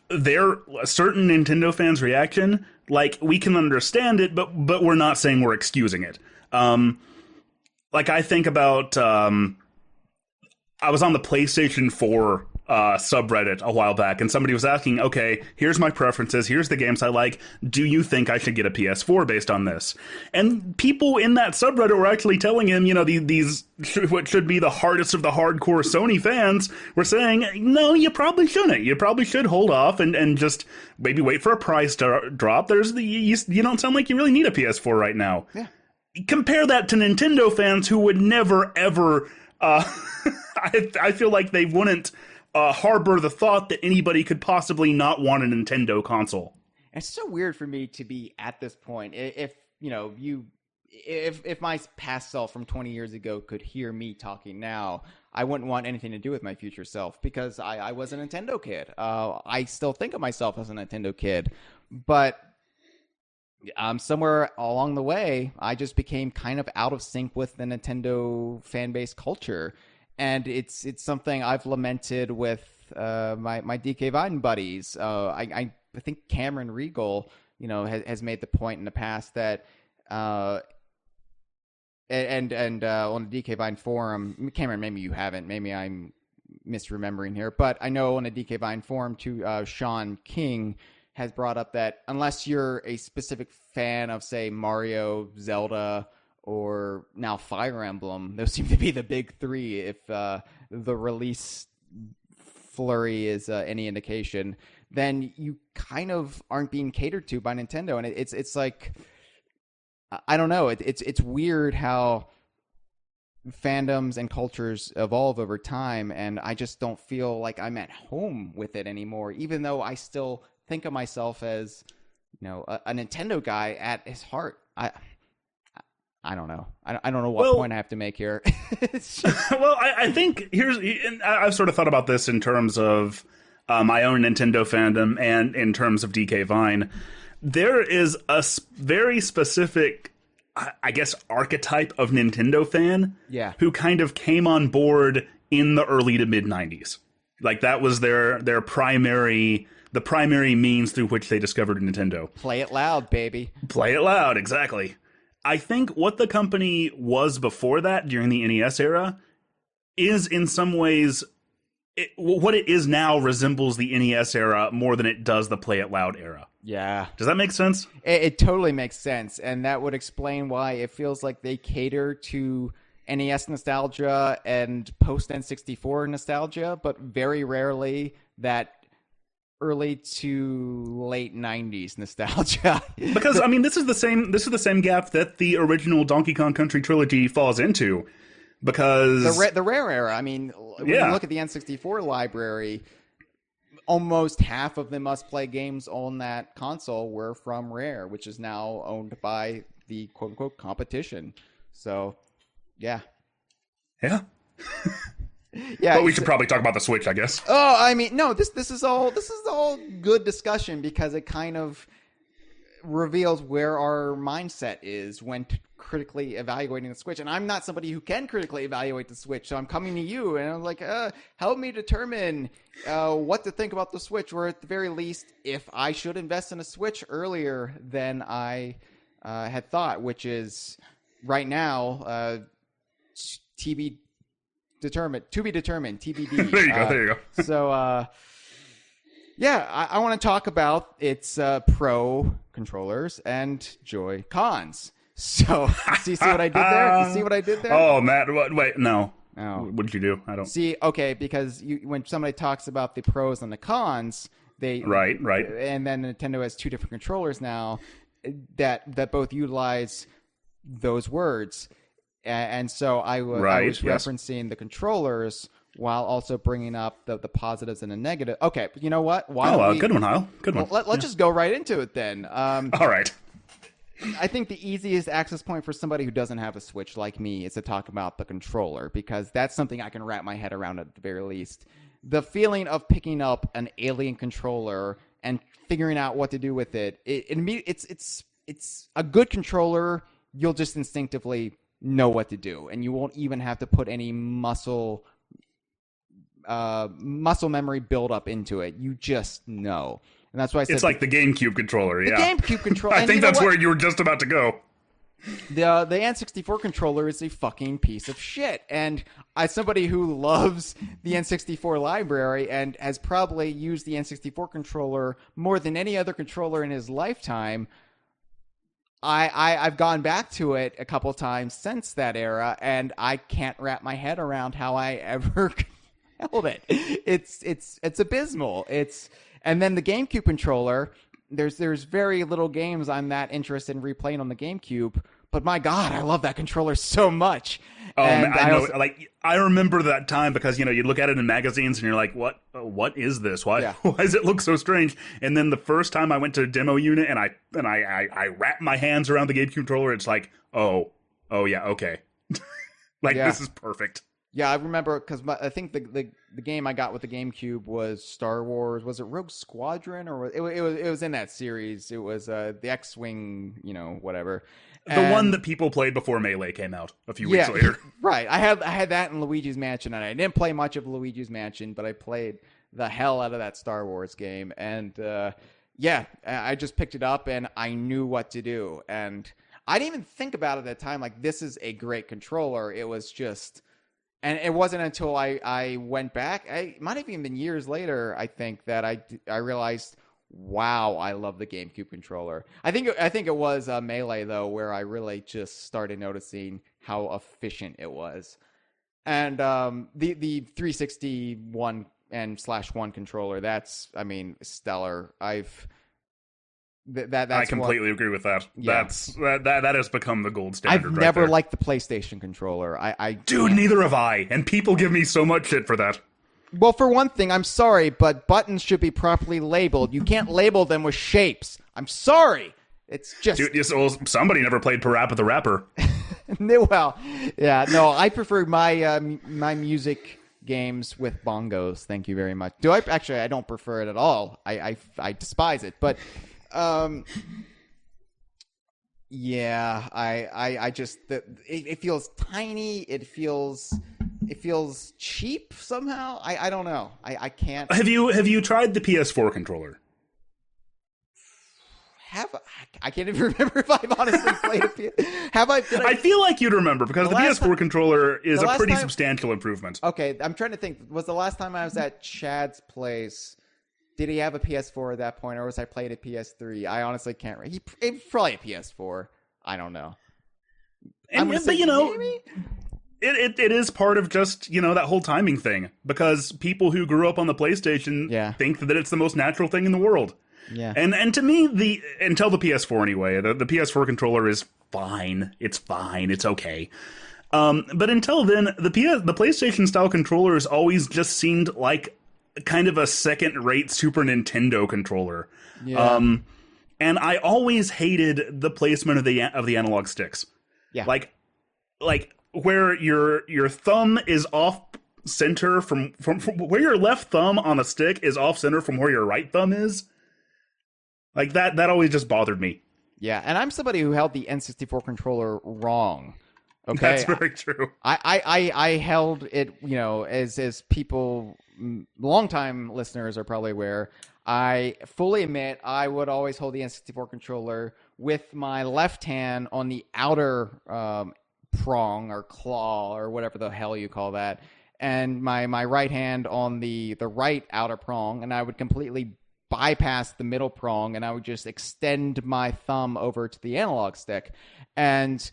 their certain Nintendo fans' reaction. Like, we can understand it, but we're not saying we're excusing it. I think about I was on the PlayStation 4 subreddit a while back, and somebody was asking, okay, here's my preferences, here's the games I like, do you think I should get a PS4 based on this? And people in that subreddit were actually telling him, these what should be the hardest of the hardcore Sony fans were saying, no, you probably shouldn't. You probably should hold off and just maybe wait for a price drop. You don't sound like you really need a PS4 right now. Yeah. Compare that to Nintendo fans who would never, ever... I feel like they wouldn't harbor the thought that anybody could possibly not want a Nintendo console. It's so weird for me to be at this point. If my past self from 20 years ago could hear me talking now, I wouldn't want anything to do with my future self, because I was a Nintendo kid. I still think of myself as a Nintendo kid, but Somewhere along the way, I just became kind of out of sync with the Nintendo fan base culture, and it's something I've lamented with my DK Vine buddies. I think Cameron Regal, has made the point in the past that and on the DK Vine forum, Cameron, maybe you haven't, maybe I'm misremembering here, but I know on the DK Vine forum too, Sean King has brought up that unless you're a specific fan of, say, Mario, Zelda, or now Fire Emblem, those seem to be the big three if the release flurry is any indication, then you kind of aren't being catered to by Nintendo. And it's like, I don't know, it's weird how fandoms and cultures evolve over time, and I just don't feel like I'm at home with it anymore, even though I still think of myself as, a Nintendo guy at his heart. I don't know. I don't know what point I have to make here. Well, I think I've sort of thought about this in terms of my own Nintendo fandom and in terms of DK Vine. There is a very specific, I guess, archetype of Nintendo fan who kind of came on board in the early to mid 90s. Like that was their primary means through which they discovered Nintendo. Play it loud, baby. Play it loud, exactly. I think what the company was before that, during the NES era, is in some ways, what it is now resembles the NES era more than it does the Play It Loud era. Yeah. Does that make sense? It totally makes sense, and that would explain why it feels like they cater to NES nostalgia and post N64 nostalgia, but very rarely that early to late 90s nostalgia. Because I mean, this is the same gap that the original Donkey Kong Country trilogy falls into. Because the Rare era, I mean, when you look at the N64 library, almost half of the must-play games on that console were from Rare, which is now owned by the quote-unquote competition. So, yeah. Yeah. Yeah, but we should probably talk about the Switch, I guess. Oh, I mean, no, this is all good discussion because it kind of reveals where our mindset is when critically evaluating the Switch. And I'm not somebody who can critically evaluate the Switch, so I'm coming to you and I'm like, help me determine what to think about the Switch, or at the very least, if I should invest in a Switch earlier than I had thought, which is right now to be determined, TBD. There you go. So, I want to talk about its Pro controllers and Joy Cons. So, see what I did there? You see what I did there? Oh, Matt, wait, no. Oh. What did you do? I don't see. Okay, because when somebody talks about the pros and the cons, they right, and then Nintendo has two different controllers now that both utilize those words. And so I was referencing the controllers while also bringing up the positives and the negative. Okay, but you know what? Good one, Hyle. Good one. Let's just go right into it then. All right. I think the easiest access point for somebody who doesn't have a Switch like me is to talk about the controller, because that's something I can wrap my head around at the very least. The feeling of picking up an alien controller and figuring out what to do with it. It's a good controller. You'll just instinctively know what to do, and you won't even have to put any muscle memory build up into it. You just know. And that's why I said it's like the GameCube controller. The GameCube controller. I think that's where you were just about to go. The N64 controller is a fucking piece of shit. And as somebody who loves the N64 library and has probably used the N64 controller more than any other controller in his lifetime, I've gone back to it a couple times since that era, and I can't wrap my head around how I ever held it. It's abysmal. And then the GameCube controller, there's very little games I'm that interested in replaying on the GameCube, but my God, I love that controller so much. Oh, man, I know. I remember that time because you'd look at it in magazines and you're like, what is this? Why does it look so strange? And then the first time I went to a demo unit and I wrapped my hands around the GameCube controller, it's like, oh yeah, okay. This is perfect. Yeah, I remember because I think the game I got with the GameCube was Star Wars. Was it Rogue Squadron or it was in that series? It was the X-wing, whatever. The one And that people played before Melee came out a few weeks later. Right. I had that in Luigi's Mansion, and I didn't play much of Luigi's Mansion, but I played the hell out of that Star Wars game. And yeah, I just picked it up and I knew what to do. And I didn't even think about it at the time, like, this is a great controller. It was just, and it wasn't until I went back, it might have even been years later, I think, that I realized, wow, I love the GameCube controller. I think it was Melee, though, where I really just started noticing how efficient it was. And the 361 and /1 controller, that's, I mean, stellar. That's I completely agree with that. Yeah. That has become the gold standard. I've right never there. liked the PlayStation controller. Dude, neither have I, and people give me so much shit for that. Well, for one thing, I'm sorry, but buttons should be properly labeled. You can't label them with shapes. I'm sorry. It's just... Dude, well, somebody never played Parappa the Rapper. Well, yeah, no, I prefer my my music games with bongos. Thank you very much. I don't prefer it at all. I despise it. But yeah, I just it feels tiny. It feels cheap somehow. I don't know. I can't. Have you tried the PS4 controller? I can't even remember if I've honestly played a PS. I feel like you'd remember because the PS4 controller is a pretty time, substantial improvement. Okay, I'm trying to think. Was the last time I was at Chad's place? Did he have a PS4 at that point, or was I playing a PS3? I honestly can't remember. He probably a PS4. I don't know. And but maybe? It is part of just, that whole timing thing, because people who grew up on the PlayStation think that it's the most natural thing in the world. Yeah. And to me, until the PS4 anyway, the PS4 controller is fine. It's fine. It's okay. But until then, the PlayStation style controllers always just seemed like kind of a second-rate Super Nintendo controller. Yeah. And I always hated the placement of the analog sticks. Yeah. Like where your thumb is off center from where your left thumb on a stick is off center from where your right thumb is. Like that always just bothered me. Yeah, and I'm somebody who held the N64 controller wrong. Okay, that's very true. I held it, as people, longtime listeners are probably aware. I fully admit I would always hold the N64 controller with my left hand on the outer prong or claw or whatever the hell you call that, and my right hand on the right outer prong, and I would completely bypass the middle prong, and I would just extend my thumb over to the analog stick. And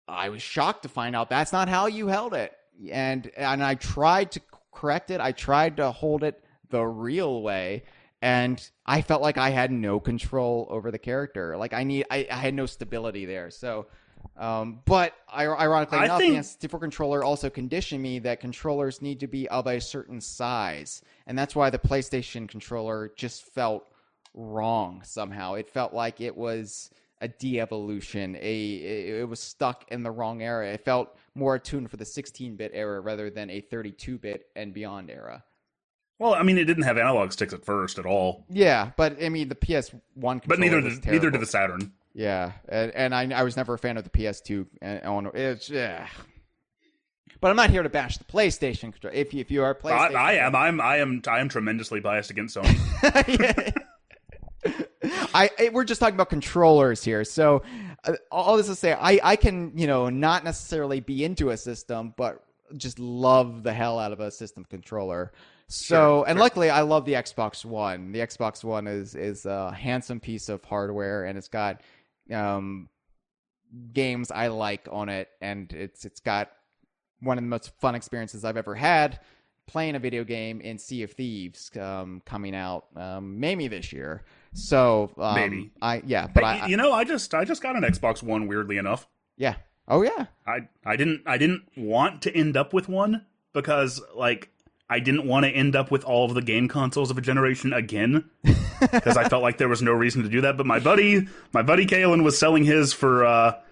I was shocked to find out that's not how you held it. And I tried to correct it. I tried to hold it the real way, and I felt like I had no control over the character. Like I had no stability there. So but ironically enough, the N64 controller also conditioned me that controllers need to be of a certain size. And that's why the PlayStation controller just felt wrong somehow. It felt like it was a de-evolution. It was stuck in the wrong era. It felt more attuned for the 16-bit era rather than a 32-bit and beyond era. Well, I mean, it didn't have analog sticks at first at all. Yeah, but I mean, the PS1 controller but neither did the Saturn. Yeah, and I was never a fan of the PS2. It's But I'm not here to bash the PlayStation controller. If you are a PlayStation, I am tremendously biased against Sony. We're just talking about controllers here. So all this to say, I can not necessarily be into a system, but just love the hell out of a system controller. So sure. Luckily, I love the Xbox One. The Xbox One is a handsome piece of hardware, and it's got games I like on it, and it's got one of the most fun experiences I've ever had playing a video game in Sea of Thieves coming out maybe this year. So maybe I just got an Xbox One, weirdly enough. Yeah. Oh yeah. I didn't want to end up with one because I didn't want to end up with all of the game consoles of a generation again, because I felt like there was no reason to do that. But my buddy Kalen was selling his for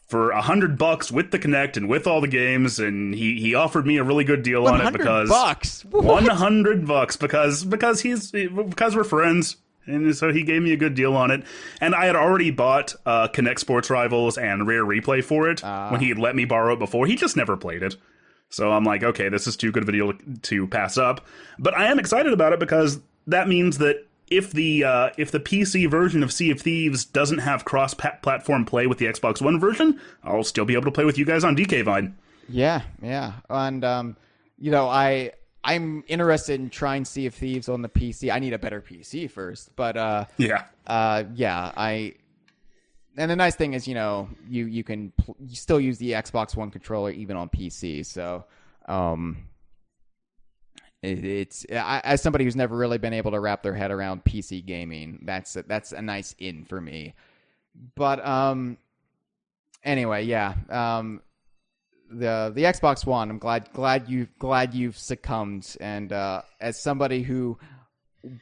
for $100 with the Kinect and with all the games, and he offered me a really good deal on it because $100. $100 because we're friends. And so he gave me a good deal on it. And I had already bought Kinect Sports Rivals and Rare Replay for it when he had let me borrow it before. He just never played it. So I'm like, okay, this is too good of a deal to pass up. But I am excited about it because that means that if the PC version of Sea of Thieves doesn't have cross-platform play with the Xbox One version, I'll still be able to play with you guys on DK Vine. Yeah. And, I'm interested in trying Sea of Thieves on the PC. I need a better PC first, but and the nice thing is, you can you still use the Xbox One controller even on PC. So, as somebody who's never really been able to wrap their head around PC gaming, that's a nice in for me. But anyway, yeah. The Xbox One, I'm glad you've succumbed, and as somebody who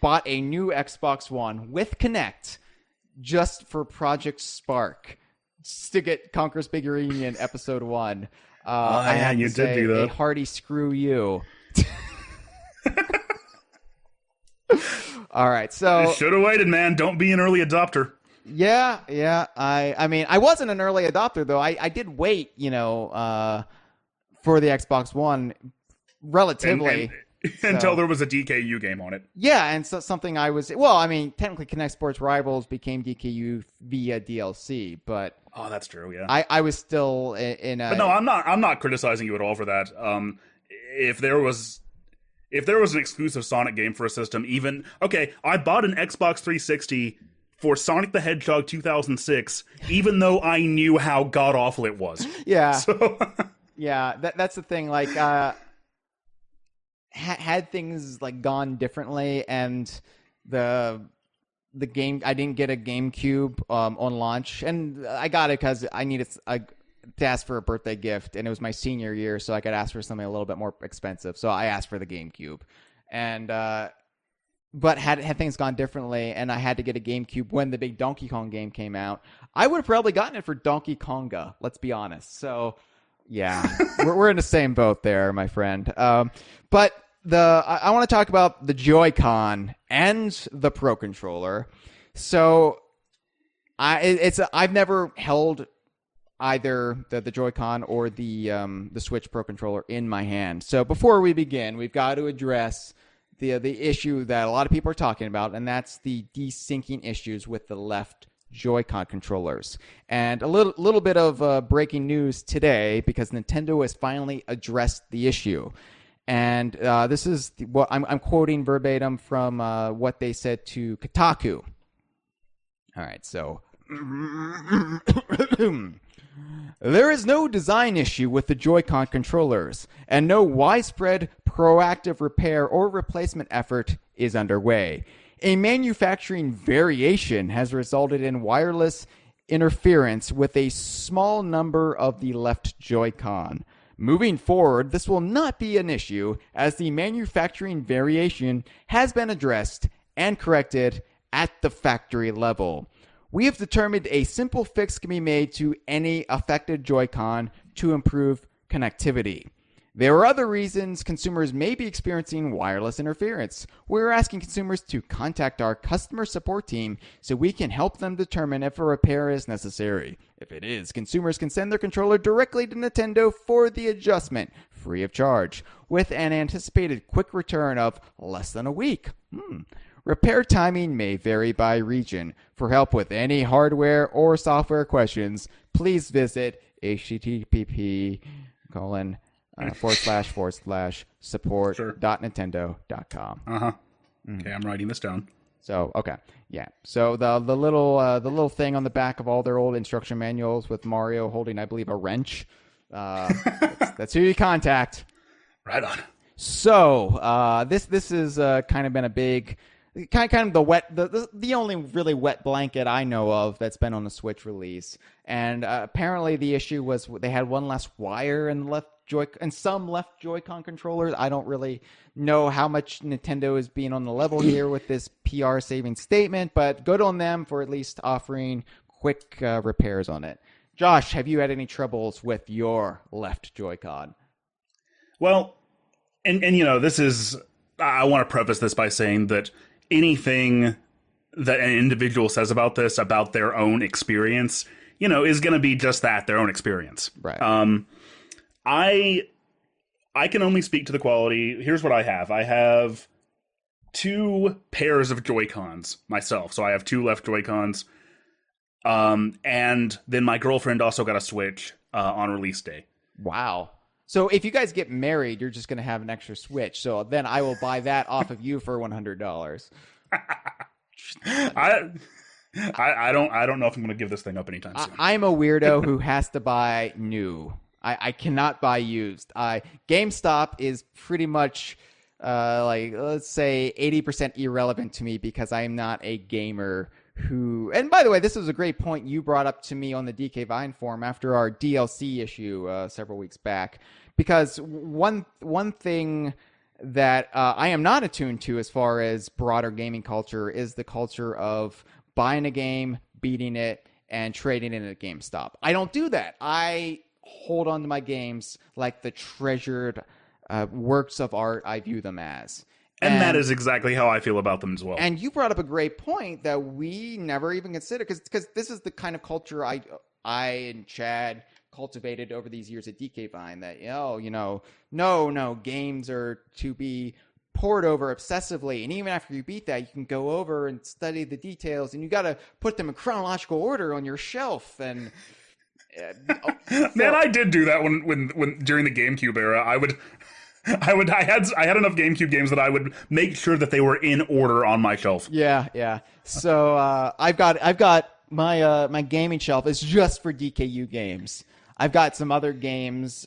bought a new Xbox One with Kinect just for Project Spark to get Conquer's Big Reunion Episode 1, I have to say do that. A hearty screw you. All right, so should have waited, man. Don't be an early adopter. Yeah. I mean, I wasn't an early adopter though. I did wait, for the Xbox One, relatively until there was a DKU game on it. Yeah, and so something I was. Well, I mean, technically, Kinect Sports Rivals became DKU via DLC, but that's true. Yeah, I was still in a. But no, I'm not criticizing you at all for that. If there was an exclusive Sonic game for a system, I bought an Xbox 360. For Sonic the Hedgehog 2006, even though I knew how god-awful it was. Yeah. So yeah, that's the thing. Like, had things, like, gone differently, and the game... I didn't get a GameCube on launch, and I got it because I needed to ask for a birthday gift, and it was my senior year, so I could ask for something a little bit more expensive. So I asked for the GameCube. And... but had things gone differently and I had to get a GameCube when the big Donkey Kong game came out, I would have probably gotten it for Donkey Konga, let's be honest. So, yeah, we're in the same boat there, my friend. But I want to talk about the Joy-Con and the Pro Controller. So, I've never held either the Joy-Con or the Switch Pro Controller in my hand. So, before we begin, we've got to address the issue that a lot of people are talking about, and that's the desyncing issues with the left Joy-Con controllers. And a little bit of breaking news today, because Nintendo has finally addressed the issue. And this is what I'm quoting verbatim from what they said to Kotaku. All right, so there is no design issue with the Joy-Con controllers, and no widespread proactive repair or replacement effort is underway. A manufacturing variation has resulted in wireless interference with a small number of the left Joy-Con. Moving forward, this will not be an issue, as the manufacturing variation has been addressed and corrected at the factory level. We have determined a simple fix can be made to any affected Joy-Con to improve connectivity. There are other reasons consumers may be experiencing wireless interference. We're asking consumers to contact our customer support team so we can help them determine if a repair is necessary. If it is, consumers can send their controller directly to Nintendo for the adjustment, free of charge, with an anticipated quick return of less than a week. Repair timing may vary by region. For help with any hardware or software questions, please visit http://support.nintendo.com. Okay, I'm writing this down. So, okay. Yeah. So the little thing on the back of all their old instruction manuals with Mario holding, I believe, a wrench. That's who you contact. Right on. So, this is kind of been a big... Kind of the only really wet blanket I know of that's been on the Switch release. And apparently the issue was they had one less wire in the some left Joy-Con controllers. I don't really know how much Nintendo is being on the level here with this PR saving statement, but good on them for at least offering quick repairs on it. Josh, have you had any troubles with your left Joy-Con? Well, and this is, I want to preface this by saying that anything that an individual says about this, about their own experience, is going to be just that, their own experience. Right. I can only speak to the quality. Here's what I have. I have 2 pairs of Joy-Cons myself. So I have 2 left Joy-Cons. And then my girlfriend also got a Switch on release day. Wow. So if you guys get married, you're just going to have an extra Switch. So then I will buy that off of you for $100. I don't know if I'm going to give this thing up anytime soon. I'm a weirdo who has to buy new. I cannot buy used. GameStop is pretty much let's say 80% irrelevant to me because I am not a gamer who, and by the way, this was a great point you brought up to me on the DK Vine forum after our DLC issue several weeks back, because one thing that I am not attuned to as far as broader gaming culture is the culture of buying a game, beating it, and trading it at GameStop. I don't do that. I hold on to my games like the treasured works of art I view them as. And that is exactly how I feel about them as well. And you brought up a great point that we never even consider, because this is the kind of culture I and Chad cultivated over these years at DK Vine, that, no, games are to be poured over obsessively. And even after you beat that, you can go over and study the details, and you got to put them in chronological order on your shelf. And man, I did do that when during the GameCube era. I had enough GameCube games that I would make sure that they were in order on my shelf. Yeah. So I've got my gaming shelf is just for DKU games. I've got some other games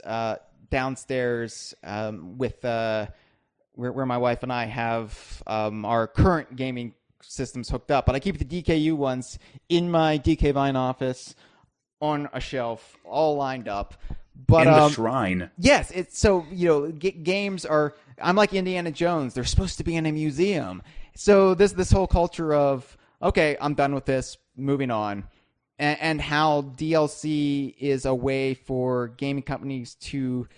downstairs with where my wife and I have our current gaming systems hooked up, but I keep the DKU ones in my DK Vine office on a shelf, all lined up. But, in the shrine. Yes, it's so games are. I'm like Indiana Jones. They're supposed to be in a museum. So this whole culture of, okay, I'm done with this, moving on, and how DLC is a way for gaming companies to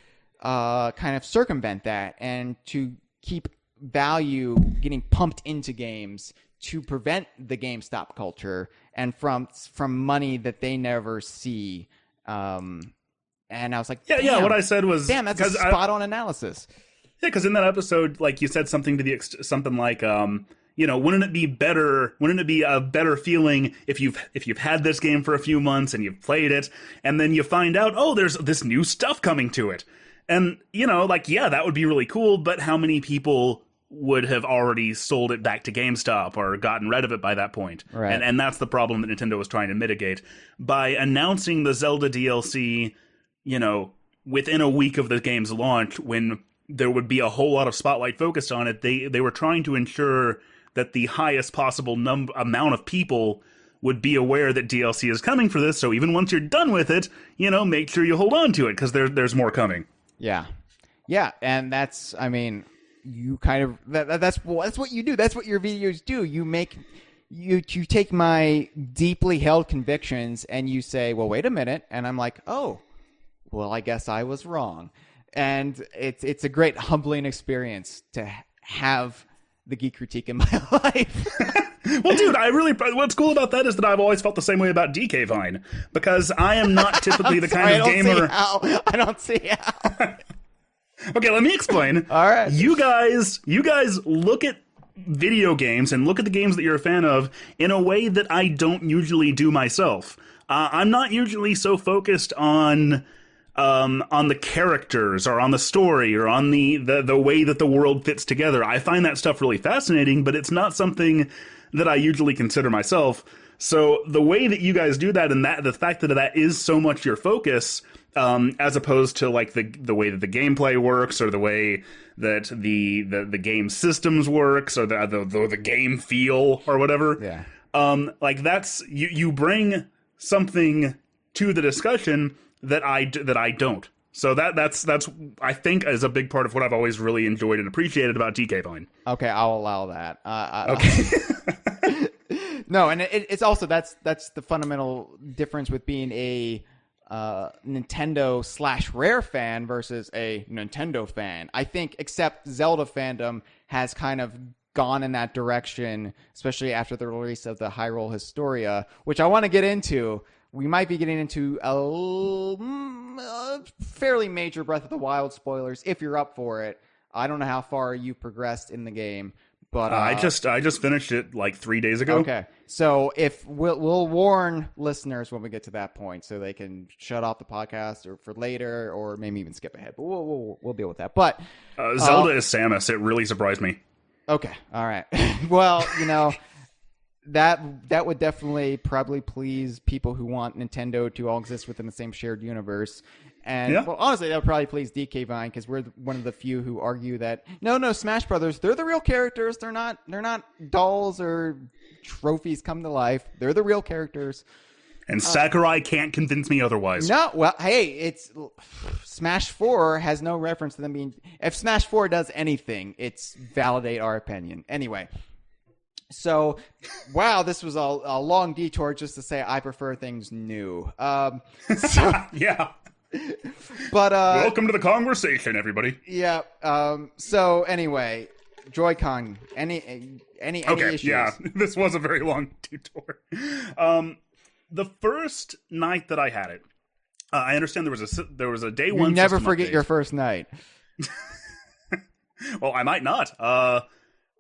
kind of circumvent that and to keep value getting pumped into games to prevent the GameStop culture and from money that they never see. And I was like, yeah. What I said was, damn, that's a spot-on analysis. Yeah, because in that episode, like you said something to something like, wouldn't it be better? Wouldn't it be a better feeling if you've had this game for a few months and you've played it, and then you find out, oh, there's this new stuff coming to it, and that would be really cool. But how many people would have already sold it back to GameStop or gotten rid of it by that point? Right. And that's the problem that Nintendo was trying to mitigate by announcing the Zelda DLC. Within a week of the game's launch, when there would be a whole lot of spotlight focused on it, they were trying to ensure that the highest possible amount of people would be aware that DLC is coming for this. So even once you're done with it, make sure you hold on to it because there's more coming. Yeah, and that's, you kind of that's what you do. That's what your videos do. You take my deeply held convictions and you say, well, wait a minute, and I'm like, oh. Well, I guess I was wrong. And it's a great humbling experience to have the Geek critique in my life. Well, dude, what's cool about that is that I've always felt the same way about DK Vine, because I am not typically the kind of gamer. I don't see how. Okay, let me explain. All right. You guys look at video games and look at the games that you're a fan of in a way that I don't usually do myself. I'm not usually so focused on the characters or on the story or on the way that the world fits together. I find that stuff really fascinating, but it's not something that I usually consider myself. So the way that you guys do that, and the fact that is so much your focus, as opposed to like the way that the gameplay works or the way that the game systems works or the game feel or whatever. Yeah. That's you bring something to the discussion that I don't. So that's I think is a big part of what I've always really enjoyed and appreciated about DK Vine. Okay, I'll allow that. Okay. No, and it's also that's the fundamental difference with being a Nintendo / Rare fan versus a Nintendo fan. I think, except Zelda fandom has kind of gone in that direction, especially after the release of the Hyrule Historia, which I want to get into. We might be getting into a fairly major Breath of the Wild spoilers if you're up for it. I don't know how far you progressed in the game, but I just finished it like 3 days ago. Okay, so if we'll warn listeners when we get to that point, so they can shut off the podcast or for later, or maybe even skip ahead. But we'll deal with that. But Zelda is Samus. It really surprised me. Okay, all right. Well, that would definitely probably please people who want Nintendo to all exist within the same shared universe. And well, honestly, that would probably please DK Vine, because we're one of the few who argue that no, Smash Brothers, they're the real characters. They're not dolls or trophies come to life. They're the real characters. And Sakurai can't convince me otherwise. No, well, hey, it's Smash 4 has no reference to them being. If Smash 4 does anything, it's validate our opinion. Anyway. So, wow, this was a long detour just to say I prefer things new. Yeah. But welcome to the Kongversation, everybody. Yeah. So anyway, Joy-Con. Any issues? Yeah. This was a very long detour. The first night that I had it, I understand there was a day one. You never forget your first night. Well, I might not.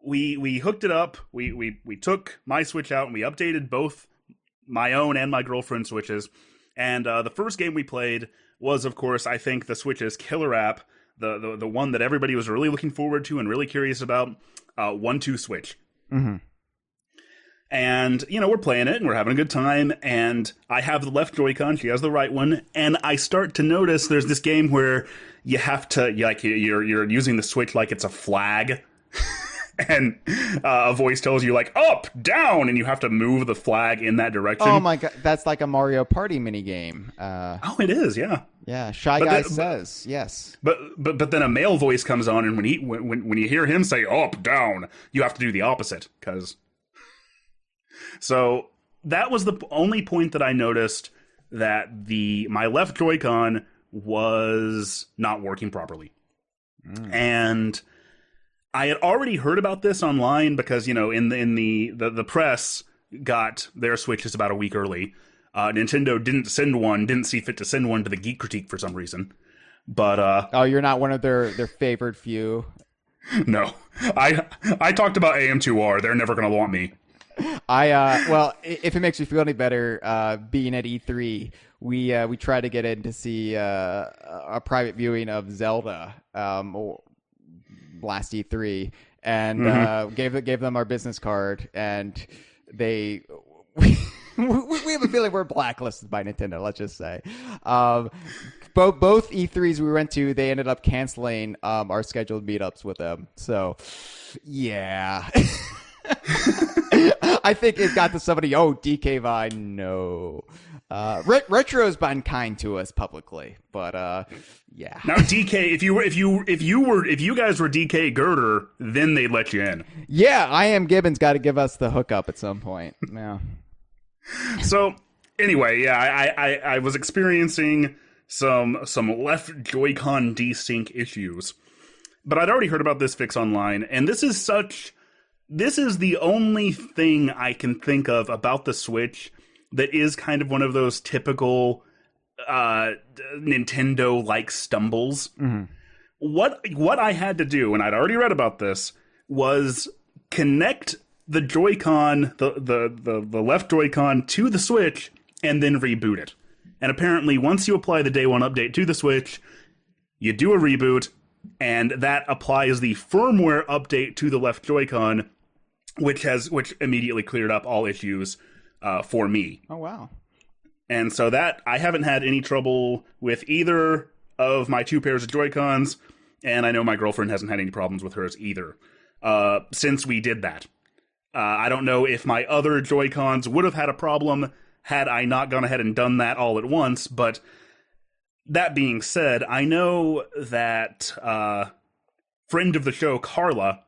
We hooked it up. We took my Switch out and we updated both my own and my girlfriend's Switches. And the first game we played was, of course, I think the Switch's killer app, the one that everybody was really looking forward to and really curious about, 1-2 Switch. Mm-hmm. And, we're playing it and we're having a good time. And I have the left Joy-Con, she has the right one. And I start to notice there's this game where you have to, you're using the Switch like it's a flag. And a voice tells you, like, up, down, and you have to move the flag in that direction. Oh my god, that's like a Mario Party minigame. Oh, it is, yeah. Yeah, Shy Guy says, yes. But then a male voice comes on, and when you hear him say, up, down, you have to do the opposite, because... So, that was the only point that I noticed that my left Joy-Con was not working properly. And... I had already heard about this online because, in the press got their Switches about a week early. Nintendo didn't see fit to send one to the Geek Critique for some reason. But oh, you're not one of their favored few. No, I talked about AM2R. They're never going to want me. Well, if it makes you feel any better, being at E3, we tried to get in to see a private viewing of Zelda. Last E3, and gave them our business card, and we have a feeling we're blacklisted by Nintendo. Let's just say, both E3s we went to, they ended up canceling our scheduled meetups with them. So, yeah. I think it got to somebody. Oh, DK Vine, no. Retro's been kind to us publicly, but yeah. Now DK, if you guys were DK Girder, then they'd let you in. Yeah, I Am Gibbons got to give us the hookup at some point. Yeah. So anyway, yeah, I was experiencing some left Joy-Con desync issues, but I'd already heard about this fix online, and this is the only thing I can think of about the Switch that is kind of one of those typical Nintendo-like stumbles. Mm-hmm. What I had to do, and I'd already read about this, was connect the Joy-Con, the left Joy-Con to the Switch, and then reboot it. And apparently, once you apply the Day 1 update to the Switch, you do a reboot, and that applies the firmware update to the left Joy-Con, which immediately cleared up all issues for me. Oh, wow. And so that, I haven't had any trouble with either of my two pairs of Joy-Cons, and I know my girlfriend hasn't had any problems with hers either, since we did that. I don't know if my other Joy-Cons would have had a problem had I not gone ahead and done that all at once, but that being said, I know that friend of the show, Carla,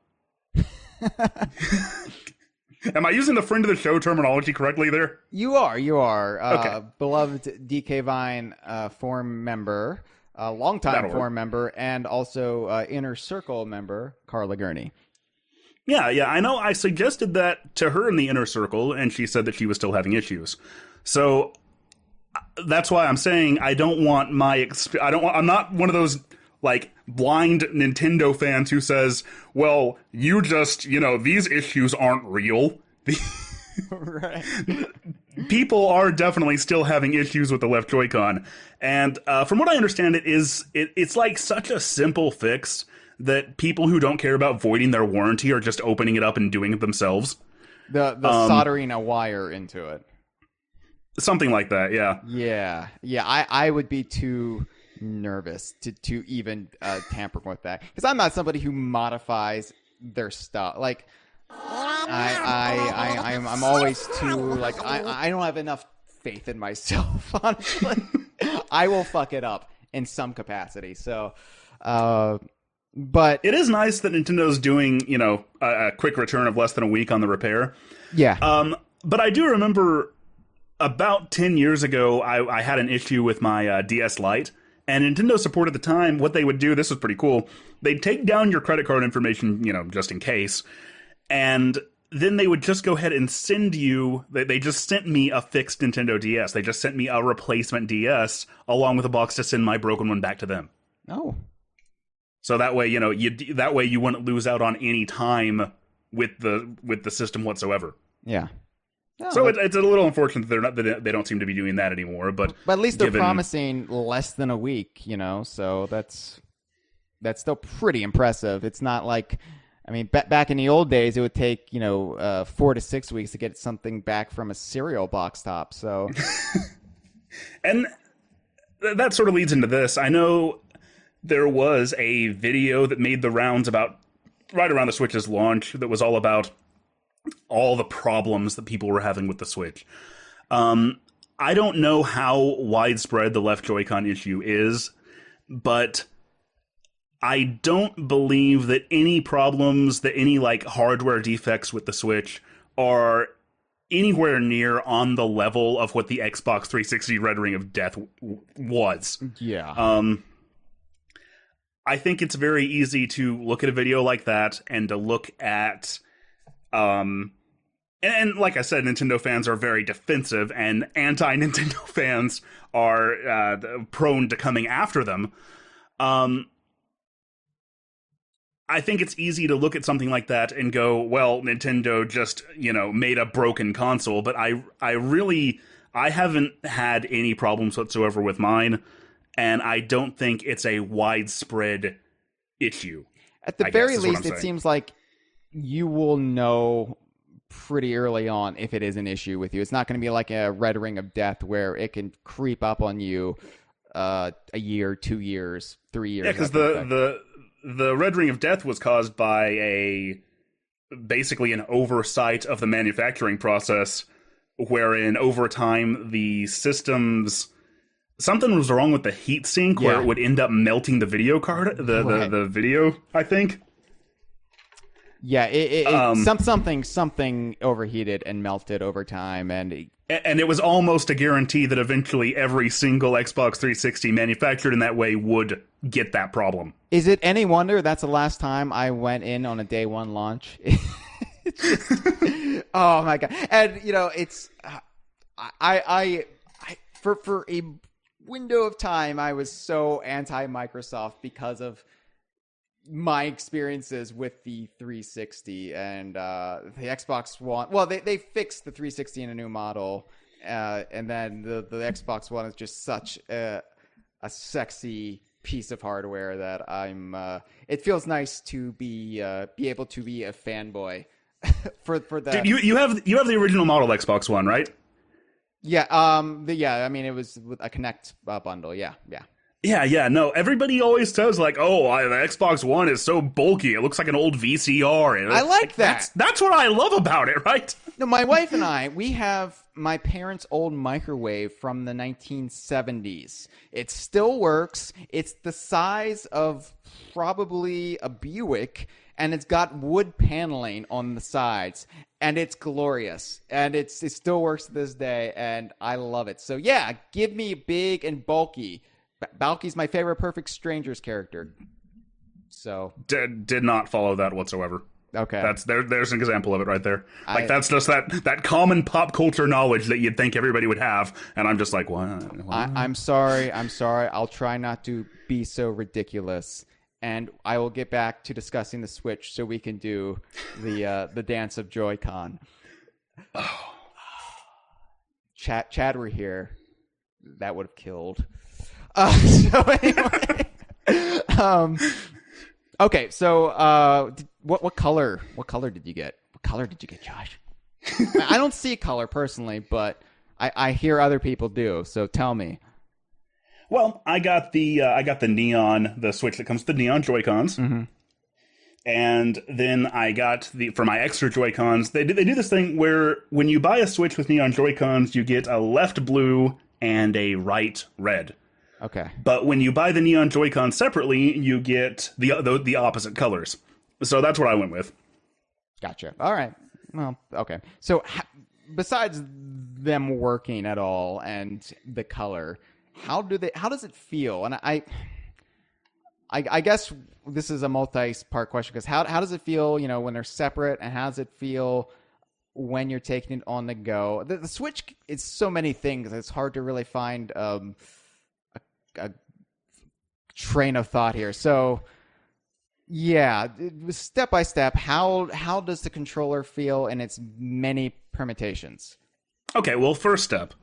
Am I using the friend of the show terminology correctly there? You are. Okay. Beloved DK Vine forum member, longtime That'll work. forum member, and also Inner Circle member, Carla Gurney. Yeah, I know. I suggested that to her in the inner circle, and she said that she was still having issues. So that's why I'm saying I don't want I'm not one of those like blind Nintendo fans who says, well, you just, these issues aren't real. Right. People are definitely still having issues with the left Joy-Con. And from what I understand, it's like such a simple fix that people who don't care about voiding their warranty are just opening it up and doing it themselves. The soldering a wire into it. Something like that, yeah. Yeah. I would be too nervous to even tamper with that, because I'm not somebody who modifies their stuff. Like I'm always too like I don't have enough faith in myself. Honestly, I will fuck it up in some capacity. So, but it is nice that Nintendo's doing a quick return of less than a week on the repair. Yeah. But I do remember about 10 years ago, I had an issue with my DS Lite. And Nintendo support at the time, what they would do, this was pretty cool, they'd take down your credit card information, just in case, and then they would just go ahead and send you, they just sent me a fixed Nintendo DS. They just sent me a replacement DS, along with a box to send my broken one back to them. Oh. So that way, that way you wouldn't lose out on any time with the system whatsoever. Yeah. No, so it's a little unfortunate that they don't seem to be doing that anymore, but at least they're promising less than a week, so that's still pretty impressive. It's not like, I mean, back in the old days, it would take 4 to 6 weeks to get something back from a cereal box top. So, and that sort of leads into this. I know there was a video that made the rounds about right around the Switch's launch that was all about all the problems that people were having with the Switch. I don't know how widespread the left Joy-Con issue is, but I don't believe that any problems, that any hardware defects with the Switch are anywhere near on the level of what the Xbox 360 Red Ring of Death was. Yeah. I think it's very easy to look at a video like that and to look at and like I said, Nintendo fans are very defensive, and anti-Nintendo fans are prone to coming after them. I think it's easy to look at something like that and go, well, Nintendo just, made a broken console, but I haven't had any problems whatsoever with mine, and I don't think it's a widespread issue. At the very least, it seems like you will know pretty early on if it is an issue with you. It's not going to be like a Red Ring of Death where it can creep up on you a year, 2 years, 3 years. Yeah, because the Red Ring of Death was caused by basically an oversight of the manufacturing process, wherein over time the systems, something was wrong with the heatsink where it would end up melting the video card, the video, I think. Yeah, something overheated and melted over time, and it was almost a guarantee that eventually every single Xbox 360 manufactured in that way would get that problem. Is it any wonder that's the last time I went in on a day one launch? Oh my god! And it's I for a window of time I was so anti-Microsoft because of my experiences with the 360 and the Xbox One. Well, they fixed the 360 in a new model, and then the Xbox One is just such a sexy piece of hardware that I'm. It feels nice to be able to be a fanboy for that. Dude, you have the original model Xbox One, right? Yeah. I mean, it was with a Connect bundle. Yeah. Yeah, no, everybody always says, the Xbox One is so bulky, it looks like an old VCR. And I like that. That's what I love about it, right? No, my wife and I, we have my parents' old microwave from the 1970s. It still works. It's the size of probably a Buick, and it's got wood paneling on the sides, and it's glorious, and it still works to this day, and I love it. So yeah, give me big and bulky. Balky's my favorite Perfect Strangers character. So did not follow that whatsoever. Okay, there's an example of it right there. Like that's just that common pop culture knowledge that you'd think everybody would have, and I'm just like, what? I'm sorry. I'll try not to be so ridiculous, and I will get back to discussing the Switch so we can do the dance of Joy-Con. Oh. Chad were here, that would have killed. So anyway, okay. So what color did you get? What color did you get, Josh? I don't see color personally, but I hear other people do. So tell me. Well, I got the neon, the Switch that comes with the neon Joy-Cons. Mm-hmm. And then I got for my extra Joy-Cons, they do this thing where when you buy a Switch with neon Joy-Cons, you get a left blue and a right red. Okay. But when you buy the neon Joy-Con separately, you get the opposite colors. So that's what I went with. Gotcha. All right. Well, okay. So besides them working at all and the color, how does it feel? And I guess this is a multi-part question, because how does it feel, when they're separate, and how does it feel when you're taking it on the go? The Switch is so many things. It's hard to really find a train of thought here. So yeah, step by step, how does the controller feel in its many permutations? Okay, well, first step,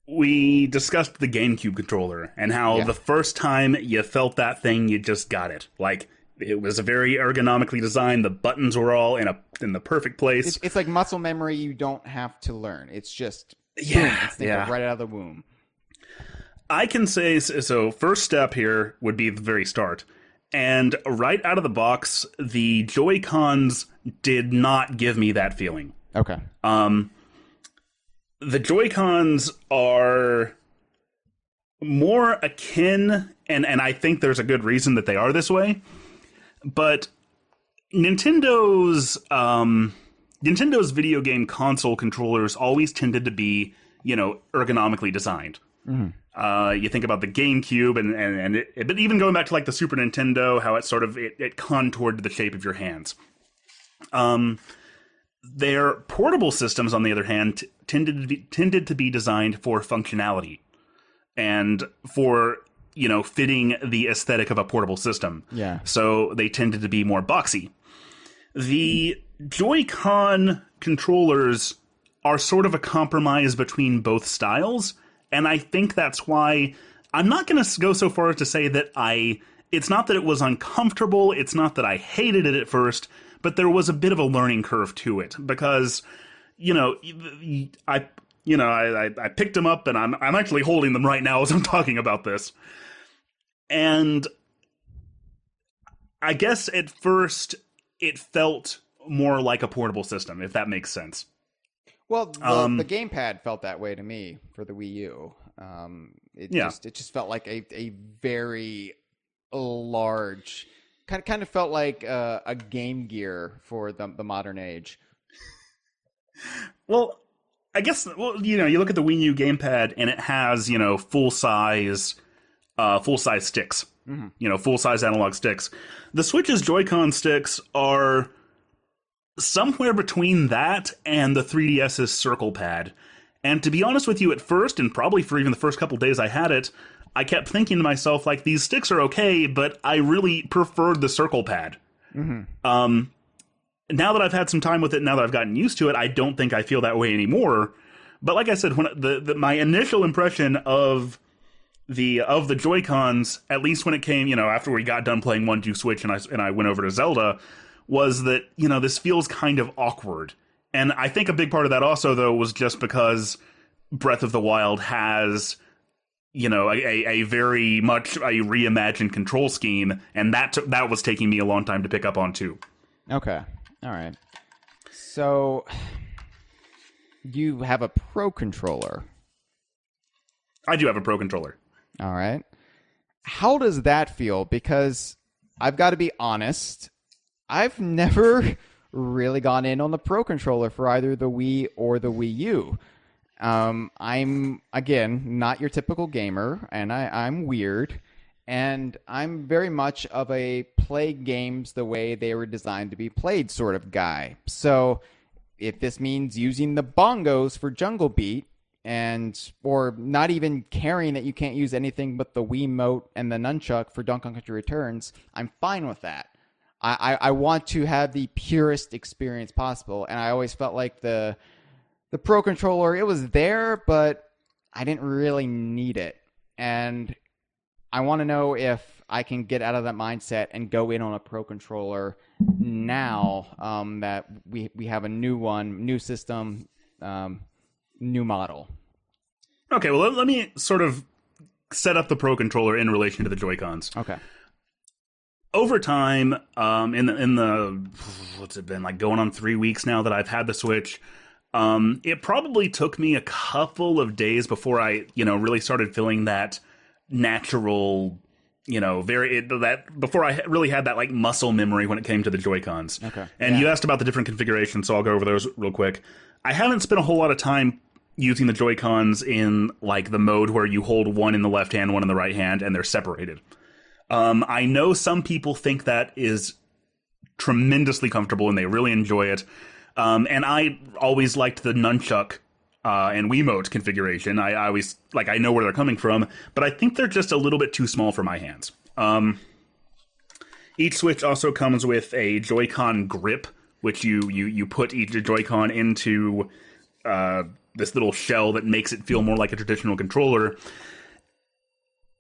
we discussed the GameCube controller and how the first time you felt that thing, you just got it. Like, it was very ergonomically designed. The buttons were all in the perfect place. It's like muscle memory you don't have to learn. It's just boom, it's right out of the womb. I can say, so first step here would be the very start. And right out of the box, the Joy-Cons did not give me that feeling. Okay. The Joy-Cons are more akin, and I think there's a good reason that they are this way, but Nintendo's video game console controllers always tended to be, ergonomically designed. Mm-hmm. You think about the GameCube but even going back to like the Super Nintendo, how it sort of it contoured to the shape of your hands. Their portable systems, on the other hand, tended to be designed for functionality and for fitting the aesthetic of a portable system. Yeah. So they tended to be more boxy. The Joy-Con controllers are sort of a compromise between both styles. And I think that's why I'm not going to go so far as to say that it's not that it was uncomfortable. It's not that I hated it at first, but there was a bit of a learning curve to it because, I picked them up and I'm actually holding them right now as I'm talking about this. And I guess at first it felt more like a portable system, if that makes sense. Well, the gamepad felt that way to me for the Wii U. It just felt like a very large, kind of felt like a Game Gear for the modern age. Well, I guess you look at the Wii U gamepad and it has full size sticks, mm-hmm. Full size analog sticks. The Switch's Joy-Con sticks are somewhere between that and the 3DS's circle pad. And to be honest with you, at first, and probably for even the first couple days I had it, I kept thinking to myself, like, these sticks are okay, but I really preferred the circle pad. Mm-hmm. Now that I've had some time with it, now that I've gotten used to it, I don't think I feel that way anymore. But like I said, when my initial impression of the Joy-Cons, at least when it came, after we got done playing 1-2 Switch and I went over to Zelda, was that, this feels kind of awkward. And I think a big part of that also, though, was just because Breath of the Wild has, a very much a reimagined control scheme, and that was taking me a long time to pick up on, too. Okay. All right. So, you have a Pro Controller. I do have a Pro Controller. All right. How does that feel? Because I've got to be honest, I've never really gone in on the Pro Controller for either the Wii or the Wii U. I'm, again, not your typical gamer, and I'm weird, and I'm very much of a play games the way they were designed to be played sort of guy. So if this means using the bongos for Jungle Beat, and or not even caring that you can't use anything but the Wiimote and the nunchuck for Donkey Kong Country Returns, I'm fine with that. I want to have the purest experience possible, and I always felt like the Pro Controller, it was there, but I didn't really need it. And I want to know if I can get out of that mindset and go in on a Pro Controller now that we have a new one, new system, new model. Okay, well, let me sort of set up the Pro Controller in relation to the Joy-Cons. Okay. Over time, in the what's it been, like going on 3 weeks now that I've had the Switch, it probably took me a couple of days before I, really started feeling that natural, before I really had that like muscle memory when it came to the Joy-Cons. Okay. And you asked about the different configurations, so I'll go over those real quick. I haven't spent a whole lot of time using the Joy-Cons in like the mode where you hold one in the left hand, one in the right hand, and they're separated. I know some people think that is tremendously comfortable and they really enjoy it. And I always liked the nunchuck and Wiimote configuration. I always, I know where they're coming from, but I think they're just a little bit too small for my hands. Each Switch also comes with a Joy-Con grip, which you put each Joy-Con into this little shell that makes it feel more like a traditional controller.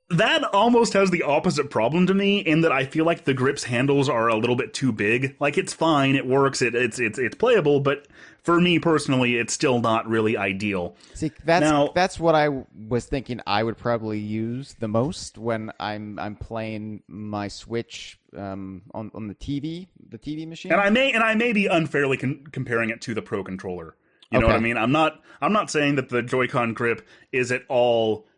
That almost has the opposite problem to me in that I feel like the grip's handles are a little bit too big. Like, it's fine, it works, it's playable, but for me personally, it's still not really ideal. See, that's what I was thinking I would probably use the most when I'm playing my Switch on the TV machine. And I may be unfairly comparing it to the Pro Controller. You know what I mean? I'm not saying that the Joy-Con grip is at all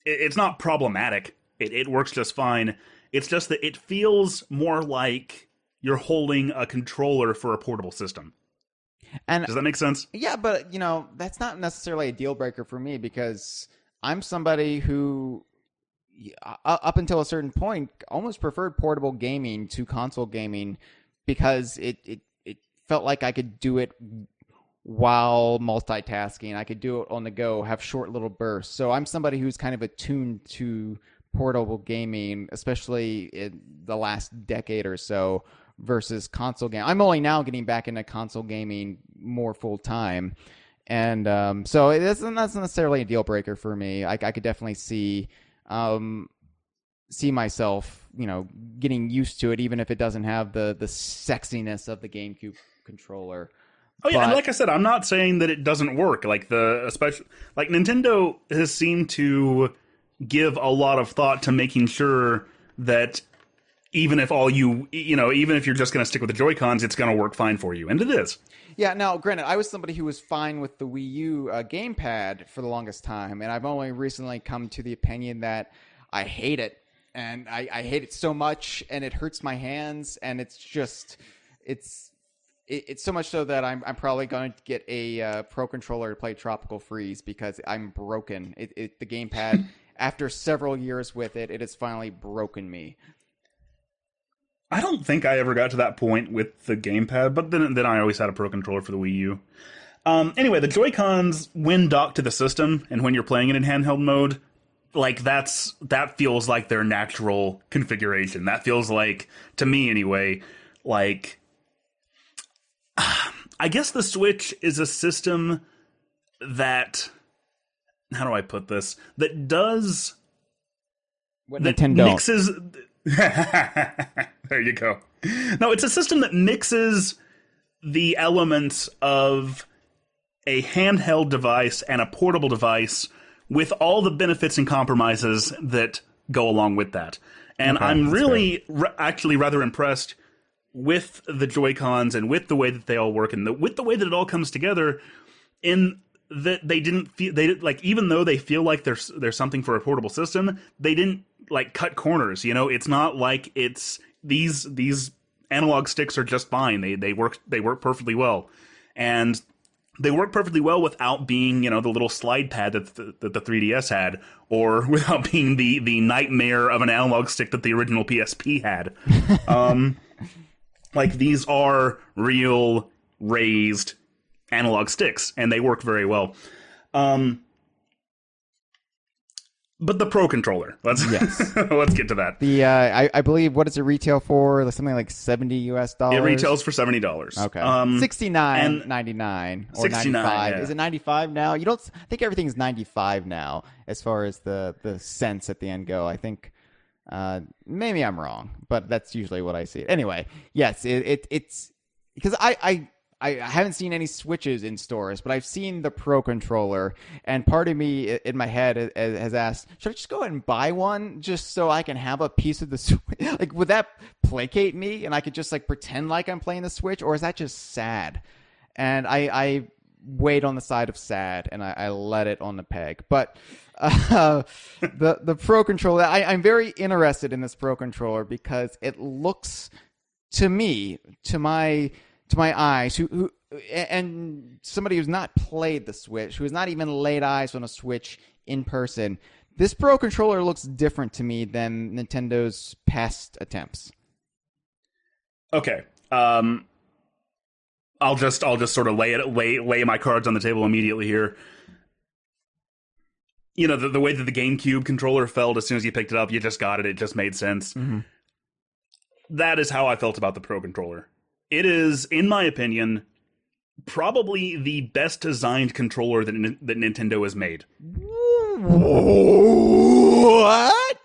it's not problematic. It works just fine. It's just that it feels more like you're holding a controller for a portable system. And does that make sense? Yeah, but that's not necessarily a deal breaker for me because I'm somebody who, up until a certain point, almost preferred portable gaming to console gaming because it felt like I could do it while multitasking. I could do it on the go, have short little bursts. So I'm somebody who's kind of attuned to portable gaming, especially in the last decade or so, versus console game. I'm only now getting back into console gaming more full time. And so that's not necessarily a deal breaker for me. I could definitely see myself, getting used to it, even if it doesn't have the sexiness of the GameCube controller. Oh yeah, and like I said, I'm not saying that it doesn't work. Nintendo has seemed to give a lot of thought to making sure that even if even if you're just going to stick with the Joy-Cons, it's going to work fine for you, and it is. Yeah. Now, granted, I was somebody who was fine with the Wii U gamepad for the longest time, and I've only recently come to the opinion that I hate it, and I hate it so much, and it hurts my hands, and it's so much so that I'm probably going to get a Pro Controller to play Tropical Freeze because I'm broken. The gamepad, after several years with it has finally broken me. I don't think I ever got to that point with the gamepad, but then I always had a Pro Controller for the Wii U. Anyway, the Joy-Cons, when docked to the system, and when you're playing it in handheld mode, that feels like their natural configuration. That feels like, to me anyway, I guess the Switch is a system that, how do I put this? That does what Nintendo mixes. There you go. No, it's a system that mixes the elements of a handheld device and a portable device with all the benefits and compromises that go along with that. And I'm really actually rather impressed with the Joy-Cons and with the way that they all work and with the way that it all comes together, in that they didn't feel, even though they feel like there's something for a portable system, they didn't cut corners. It's not like it's these analog sticks are just fine. They work perfectly well, and they work perfectly well without being, the little slide pad that the 3DS had, or without being the nightmare of an analog stick that the original PSP had. Like, these are real raised analog sticks, and they work very well. But the Pro Controller, let's get to that. The I believe, what does it retail for? Something like $70. It retails for $70. Okay, $69.99 or $95. Yeah. Is it $95 now? I think everything's $95 now as far as the cents at the end go. I think maybe I'm wrong, but that's usually what I see. Anyway, yes, it's because I haven't seen any Switches in stores, but I've seen the Pro Controller, and part of me in my head has asked, should I just go ahead and buy one just so I can have a piece of the Switch? Like, would that placate me and I could just pretend like I'm playing the Switch, or is that just sad? And I weighed on the side of sad, and I let it on the peg. But the Pro Controller, I'm very interested in this Pro Controller because it looks, to me, to my eyes, who and somebody who's not played the Switch, who has not even laid eyes on a Switch in person, this Pro Controller looks different to me than Nintendo's past attempts. Okay, I'll just sort of lay my cards on the table immediately here. The way that the GameCube controller felt as soon as you picked it up, you just got it. It just made sense. Mm-hmm. That is how I felt about the Pro Controller. It is, in my opinion, probably the best designed controller that Nintendo has made. What?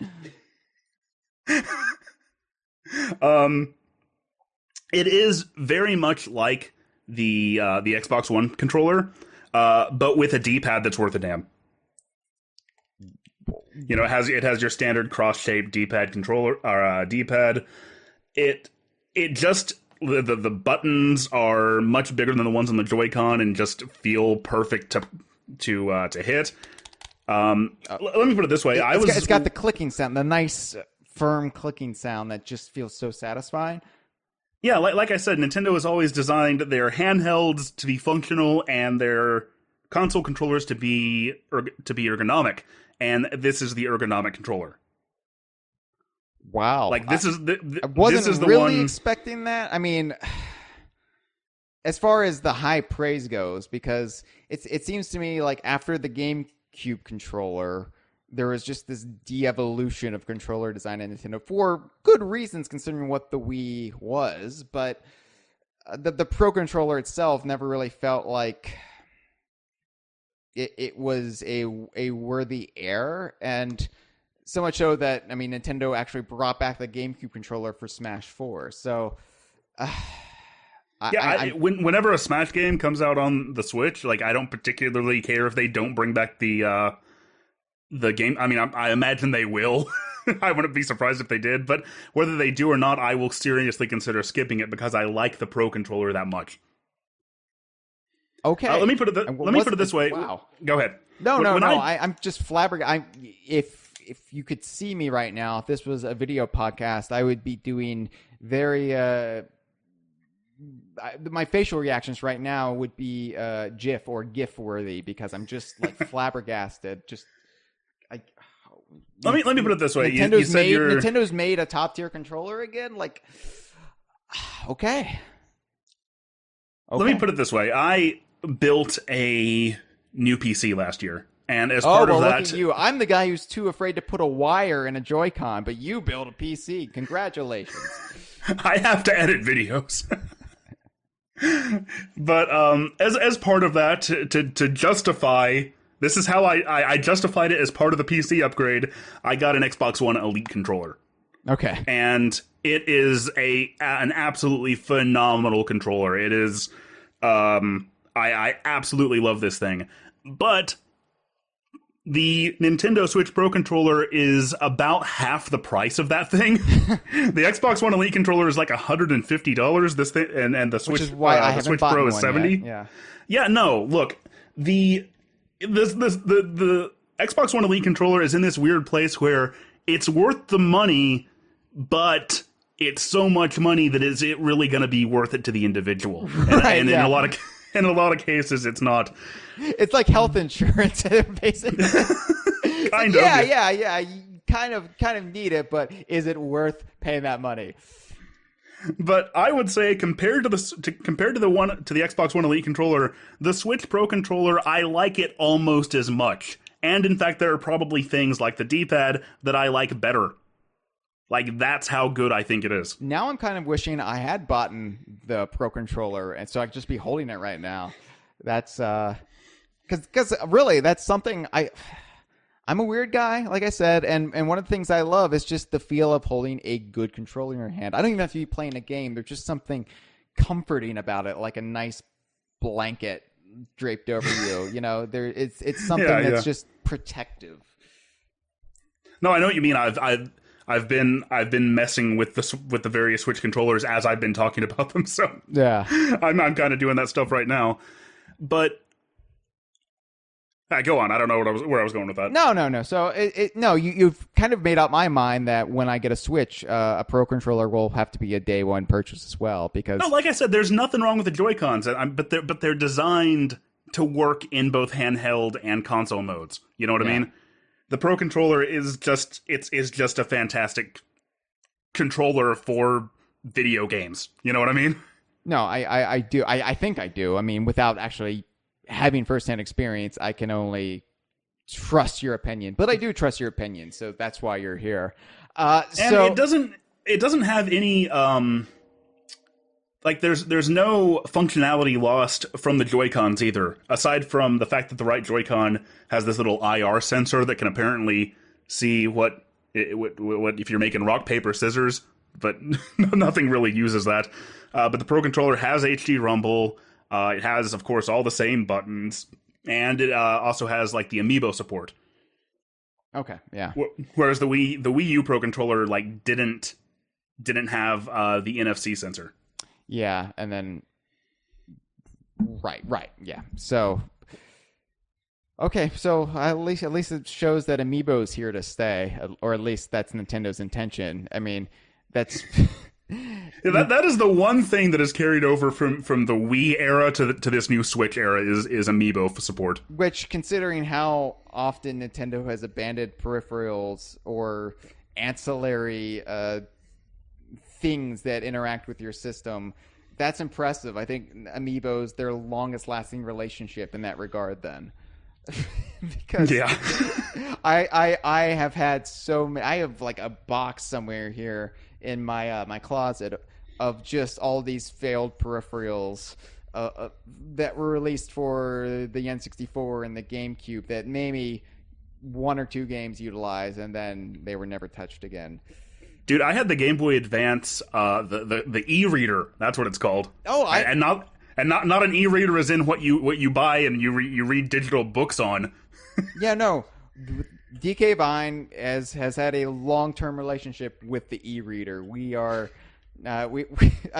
It is very much like the Xbox One controller, but with a D-pad that's worth a damn. It has your standard cross-shaped D-pad controller or D-pad. It just the buttons are much bigger than the ones on the Joy-Con and just feel perfect to hit. Let me put it this way: it's got the clicking sound, the nice firm clicking sound that just feels so satisfying. Yeah, like I said, Nintendo has always designed their handhelds to be functional and their console controllers to be ergonomic, and this is the ergonomic controller. Wow! Like, this is the I wasn't this is the really one... expecting that. I mean, as far as the high praise goes, because it seems to me like after the GameCube controller, there was just this de-evolution of controller design at Nintendo for good reasons, considering what the Wii was. But the Pro Controller itself never really felt like it was a worthy heir, and so much so that, Nintendo actually brought back the GameCube controller for Smash 4. So, whenever a Smash game comes out on the Switch, I don't particularly care if they don't bring back the game. I imagine they will. I wouldn't be surprised if they did. But whether they do or not, I will seriously consider skipping it because I like the Pro Controller that much. Okay. Let me put it this way. Wow. Go ahead. No. I'm just flabbergasted. If you could see me right now, if this was a video podcast, I would be doing very my facial reactions right now would be GIF or GIF worthy, because I'm just flabbergasted. Let me put it this way. Nintendo's made a top tier controller again. Okay. Let me put it this way. I built a new PC last year. And as part of that, look at you. I'm the guy who's too afraid to put a wire in a Joy-Con, but you built a PC. Congratulations. I have to edit videos. But as part of that, to justify, this is how I justified it as part of the PC upgrade. I got an Xbox One Elite controller. Okay. And it is an absolutely phenomenal controller. It is, I absolutely love this thing. But the Nintendo Switch Pro Controller is about half the price of that thing. The Xbox One Elite controller is like $150. This thing, and the Switch, which is why I the Switch Pro is $70. Yeah. Yeah. No. Look, the Xbox One Elite controller is in this weird place where it's worth the money, but it's so much money that is it really going to be worth it to the individual? Right, And yeah. in a lot of cases, it's not. It's like health insurance, basically. Kind of. Yeah. You kind of need it, but is it worth paying that money? But I would say compared to the Xbox One Elite controller, the Switch Pro controller, I like it almost as much. And in fact, there are probably things like the D-pad that I like better. Like, that's how good I think it is. Now I'm kind of wishing I had bought the Pro controller, and so I could just be holding it right now. That's because really that's something I'm a weird guy, like I said, and one of the things I love is just the feel of holding a good controller in your hand. I don't even have to be playing a game. There's just something comforting about it, like a nice blanket draped over you. You know, it's something that's just protective. No, I know what you mean. I've been messing with the various Switch controllers as I've been talking about them. So yeah, I'm kind of doing that stuff right now. But go on. I don't know where I was going with that. No. So you've kind of made up my mind that when I get a Switch, a Pro controller will have to be a day one purchase as well. Because no, like I said, there's nothing wrong with the Joy-Cons, but they're designed to work in both handheld and console modes. You know what I mean? The Pro controller is just a fantastic controller for video games. You know what I mean? No, I do. I think I do. I mean, without actually having firsthand experience, I can only trust your opinion. But I do trust your opinion, so that's why you're here. And it doesn't have any like there's no functionality lost from the Joy-Cons either, aside from the fact that the right Joy-Con has this little IR sensor that can apparently see what if you're making rock paper scissors, but nothing really uses that. But the Pro controller has HD rumble. It has, of course, all the same buttons, and it also has like the amiibo support. Okay, yeah. Whereas the Wii U Pro controller didn't have the NFC sensor. Yeah, and then right, yeah. So okay, so at least it shows that Amiibo's here to stay, or at least that's Nintendo's intention. I mean, that's that is the one thing that is carried over from the Wii era to this new Switch era is Amiibo support. Which, considering how often Nintendo has abandoned peripherals or ancillary things that interact with your system, that's impressive. I think Amiibo's their longest lasting relationship in that regard then. Because yeah. I have had so many. I have like a box somewhere here in my my closet of just all these failed peripherals that were released for the N64 and the GameCube that maybe one or two games utilized, and then they were never touched again. Dude, I had the Game Boy Advance, the e-reader. That's what it's called. Oh, and not an e-reader as in what you buy and you read digital books on. Yeah, no. DK Vine has had a long-term relationship with the e-reader. We are I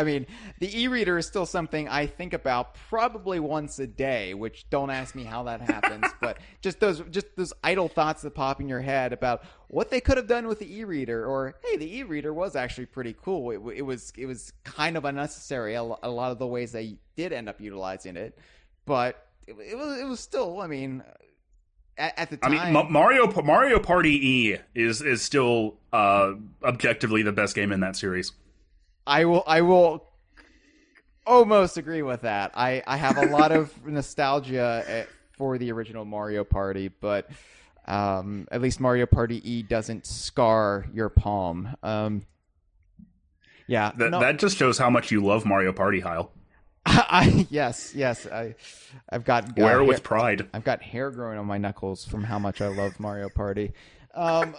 mean, the e-reader is still something I think about probably once a day, which don't ask me how that happens, but just those idle thoughts that pop in your head about what they could have done with the e-reader, or hey, the e-reader was actually pretty cool. It was kind of unnecessary a lot of the ways they did end up utilizing it, but it was still, I mean, at the time. I mean, Mario Party E is still objectively the best game in that series. I will almost agree with that. I have a lot of nostalgia for the original Mario Party, but at least Mario Party E doesn't scar your palm. Yeah, that just shows how much you love Mario Party, Hyle. Yes. I've got wear with pride. I've got hair growing on my knuckles from how much I love Mario Party. I've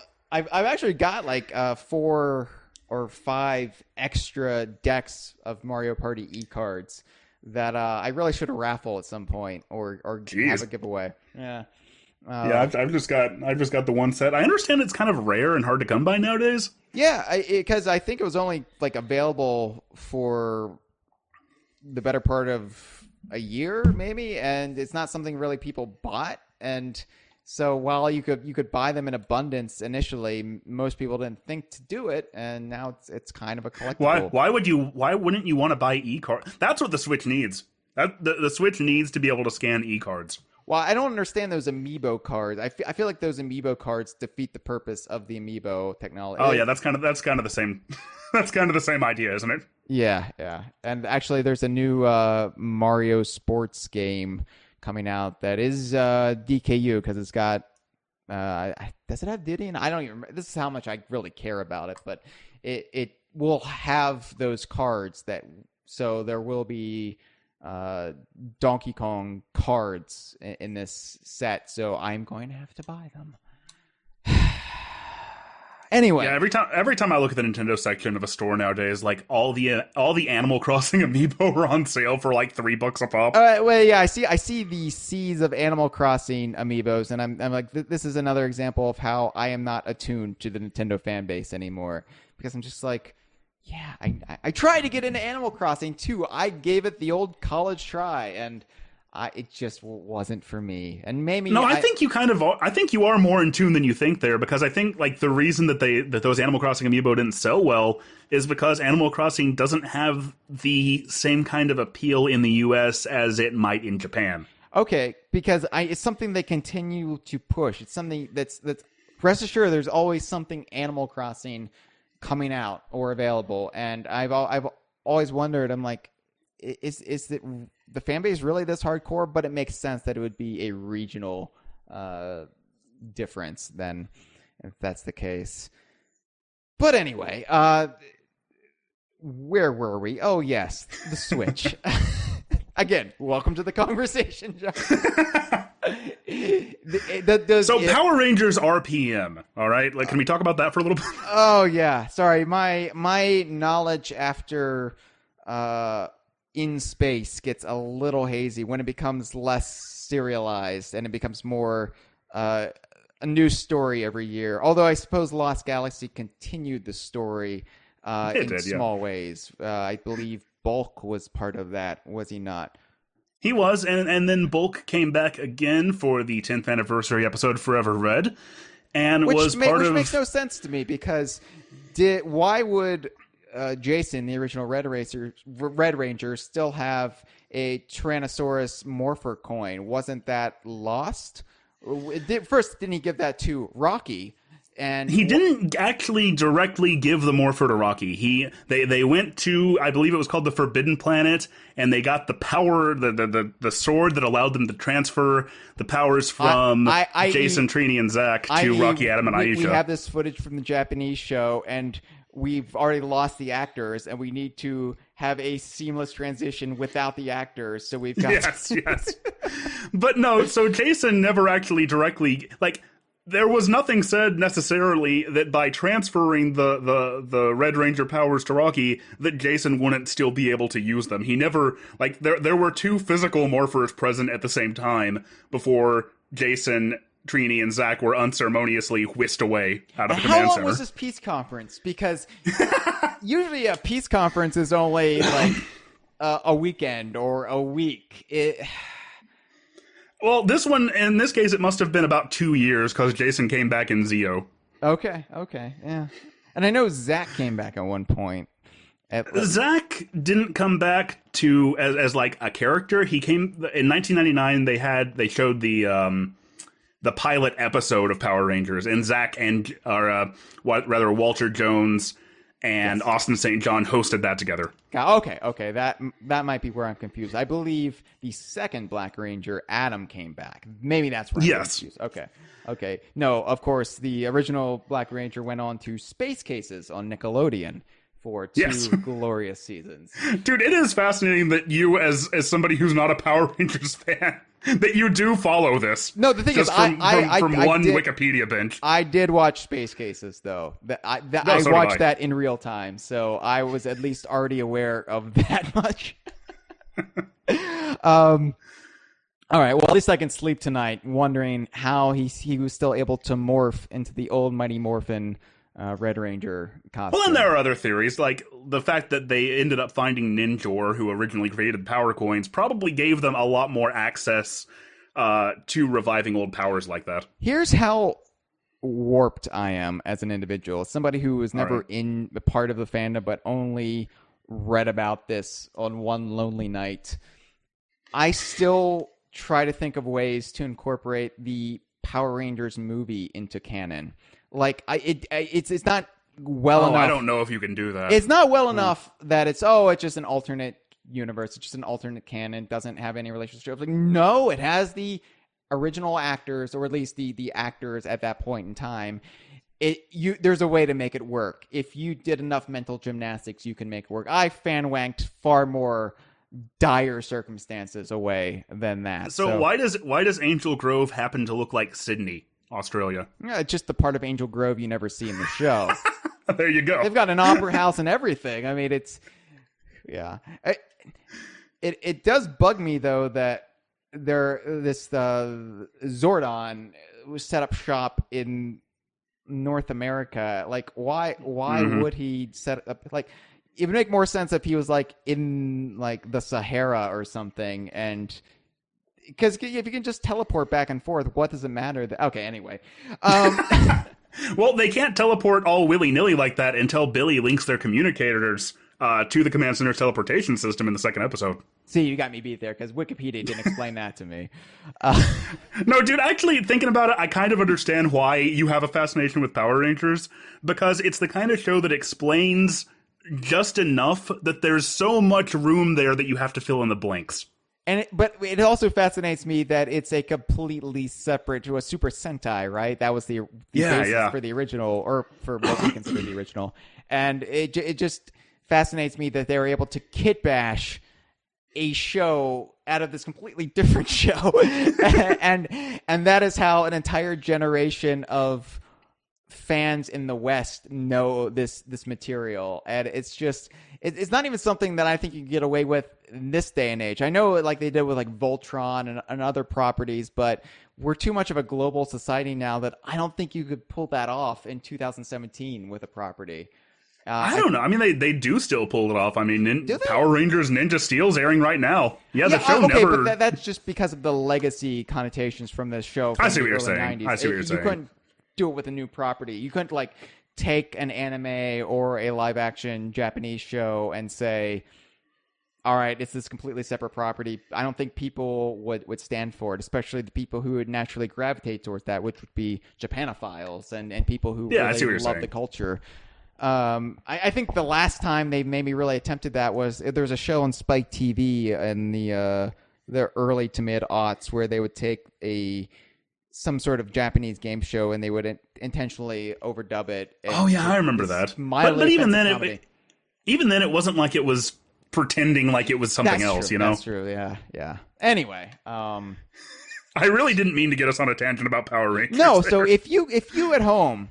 actually got like 4 or 5 extra decks of Mario Party E cards that I really should have raffle at some point or have a giveaway. Yeah. Yeah, I've just got the one set. I understand it's kind of rare and hard to come by nowadays. Yeah, because I think it was only like available for the better part of a year, maybe, and it's not something really people bought. And So while you could buy them in abundance initially, most people didn't think to do it, and now it's kind of a collectible. Why wouldn't you want to buy e-card? That's what the Switch needs. The Switch needs to be able to scan e-cards. Well, I don't understand those amiibo cards. I feel like those amiibo cards defeat the purpose of the amiibo technology. Oh yeah, that's kind of the same. That's kind of the same idea, isn't it? Yeah. And actually, there's a new Mario sports game coming out that is DKU because it's got. Does it have Diddy? And I don't even remember. This is how much I really care about it, but it will have those cards so there will be Donkey Kong cards in this set, so I'm going to have to buy them. Anyway, yeah. Every time I look at the Nintendo section of a store nowadays, like all the Animal Crossing amiibo are on sale for like $3 a pop. Well, yeah, I see the seas of Animal Crossing amiibos, and I'm like, this is another example of how I am not attuned to the Nintendo fan base anymore, because I'm just like, yeah, I tried to get into Animal Crossing too. I gave it the old college try, and it just wasn't for me. And maybe I think you kind of are. I think you are more in tune than you think there, because I think like the reason that those Animal Crossing amiibo didn't sell well is because Animal Crossing doesn't have the same kind of appeal in the US as it might in Japan. Okay, because it's something they continue to push. It's something that's rest assured there's always something Animal Crossing coming out or available, and I've always wondered. I'm like, is the fan base really this hardcore? But it makes sense that it would be a regional difference then, if that's the case. But anyway, where were we? Oh yes, the Switch. Again, welcome to the conversation, John. Power Rangers RPM, all right? Like, can we talk about that for a little bit? Oh yeah, sorry. My knowledge after In Space gets a little hazy when it becomes less serialized and it becomes more a new story every year. Although I suppose Lost Galaxy continued the story in small ways. I believe Bulk was part of that, was he not? He was, and then Bulk came back again for the 10th anniversary episode Forever Red, and which makes no sense to me, because why would Jason, the original Red Ranger, still have a Tyrannosaurus Morpher coin? Wasn't that lost? First, didn't he give that to Rocky? And he didn't actually directly give the Morpher to Rocky. They went to, I believe it was called the Forbidden Planet, and they got the power, the sword that allowed them to transfer the powers from Jason, Trini, and Zack to Rocky, Adam, and Aisha. We have this footage from the Japanese show, and we've already lost the actors, and we need to have a seamless transition without the actors. So we've got yes. But no, so Jason never actually directly, like, there was nothing said necessarily that by transferring the Red Ranger powers to Rocky that Jason wouldn't still be able to use them. He never, like, there were two physical morphers present at the same time before Jason, Trini, and Zack were unceremoniously whisked away out of the command center. How long was this peace conference? Because usually a peace conference is only like a weekend or a week. Well, this one, in this case, it must have been about 2 years, because Jason came back in Zeo. Okay, yeah. And I know Zack came back at one point. Zack didn't come back as like a character. He came in 1999. They showed the pilot episode of Power Rangers, and Zack and Walter Jones and Austin St. John hosted that together. Okay. That might be where I'm confused. I believe the second Black Ranger, Adam, came back. Maybe that's where I'm confused. Okay. No, of course, the original Black Ranger went on to Space Cases on Nickelodeon for two glorious seasons. Dude, it is fascinating that you, as somebody who's not a Power Rangers fan, that you do follow this. No, the thing is, from one Wikipedia bench. I did watch Space Cases, though. I watched that in real time, so I was at least already aware of that much. All right, well, at least I can sleep tonight wondering how he was still able to morph into the old Mighty Morphin Red Ranger costume. Well, and there are other theories, like the fact that they ended up finding Ninjor, who originally created power coins, probably gave them a lot more access to reviving old powers like that. Here's how warped I am as an individual. Somebody who was never in a part of the fandom, but only read about this on one lonely night. I still try to think of ways to incorporate the Power Rangers movie into canon. Like, it's not well enough. I don't know if you can do that. It's not well enough that it's just an alternate universe. It's just an alternate canon. Doesn't have any relationship. Like, no, it has the original actors, or at least the actors at that point in time. There's a way to make it work. If you did enough mental gymnastics, you can make it work. I fan-wanked far more dire circumstances away than that. So why does Angel Grove happen to look like Sydney, Australia? Yeah, just the part of Angel Grove you never see in the show. There you go. They've got an opera house and everything. I mean, it does bug me though that this Zordon was set up shop in North America. Like, why would he set up, like, it would make more sense if he was like in like the Sahara or something, and because if you can just teleport back and forth, what does it matter? Okay, anyway. Well, they can't teleport all willy-nilly like that until Billy links their communicators to the Command Center's teleportation system in the second episode. See, you got me beat there, because Wikipedia didn't explain that to me. No, dude, actually, thinking about it, I kind of understand why you have a fascination with Power Rangers, because it's the kind of show that explains just enough that there's so much room there that you have to fill in the blanks. But it also fascinates me that it's a completely separate to a Super Sentai, right? That was the basis for the original, or for what we consider the original. And it just fascinates me that they were able to kit bash a show out of this completely different show. and that is how an entire generation of fans in the West know this material. And it's not even something that I think you can get away with in this day and age. I know, like they did with like Voltron and other properties, but we're too much of a global society now that I don't think you could pull that off in 2017 with a property. I don't know. I mean, they do still pull it off. I mean, Power Rangers Ninja Steel's airing right now. Yeah, the show never... but that's just because of the legacy connotations from this show from I see the what you're early saying. 90s. I see what you're saying. You couldn't do it with a new property. You couldn't, like, take an anime or a live-action Japanese show and say, all right, it's this completely separate property. I don't think people would stand for it, especially the people who would naturally gravitate towards that, which would be Japanophiles and people who really love the culture. I think the last time they maybe really attempted that was there was a show on Spike TV in the early to mid aughts where they would take some sort of Japanese game show and they would intentionally overdub it. Oh yeah, I remember that. But even then, it wasn't like it was pretending like it was something else. You know, that's true. Yeah. Anyway, I really didn't mean to get us on a tangent about Power Rangers. No, so if you at home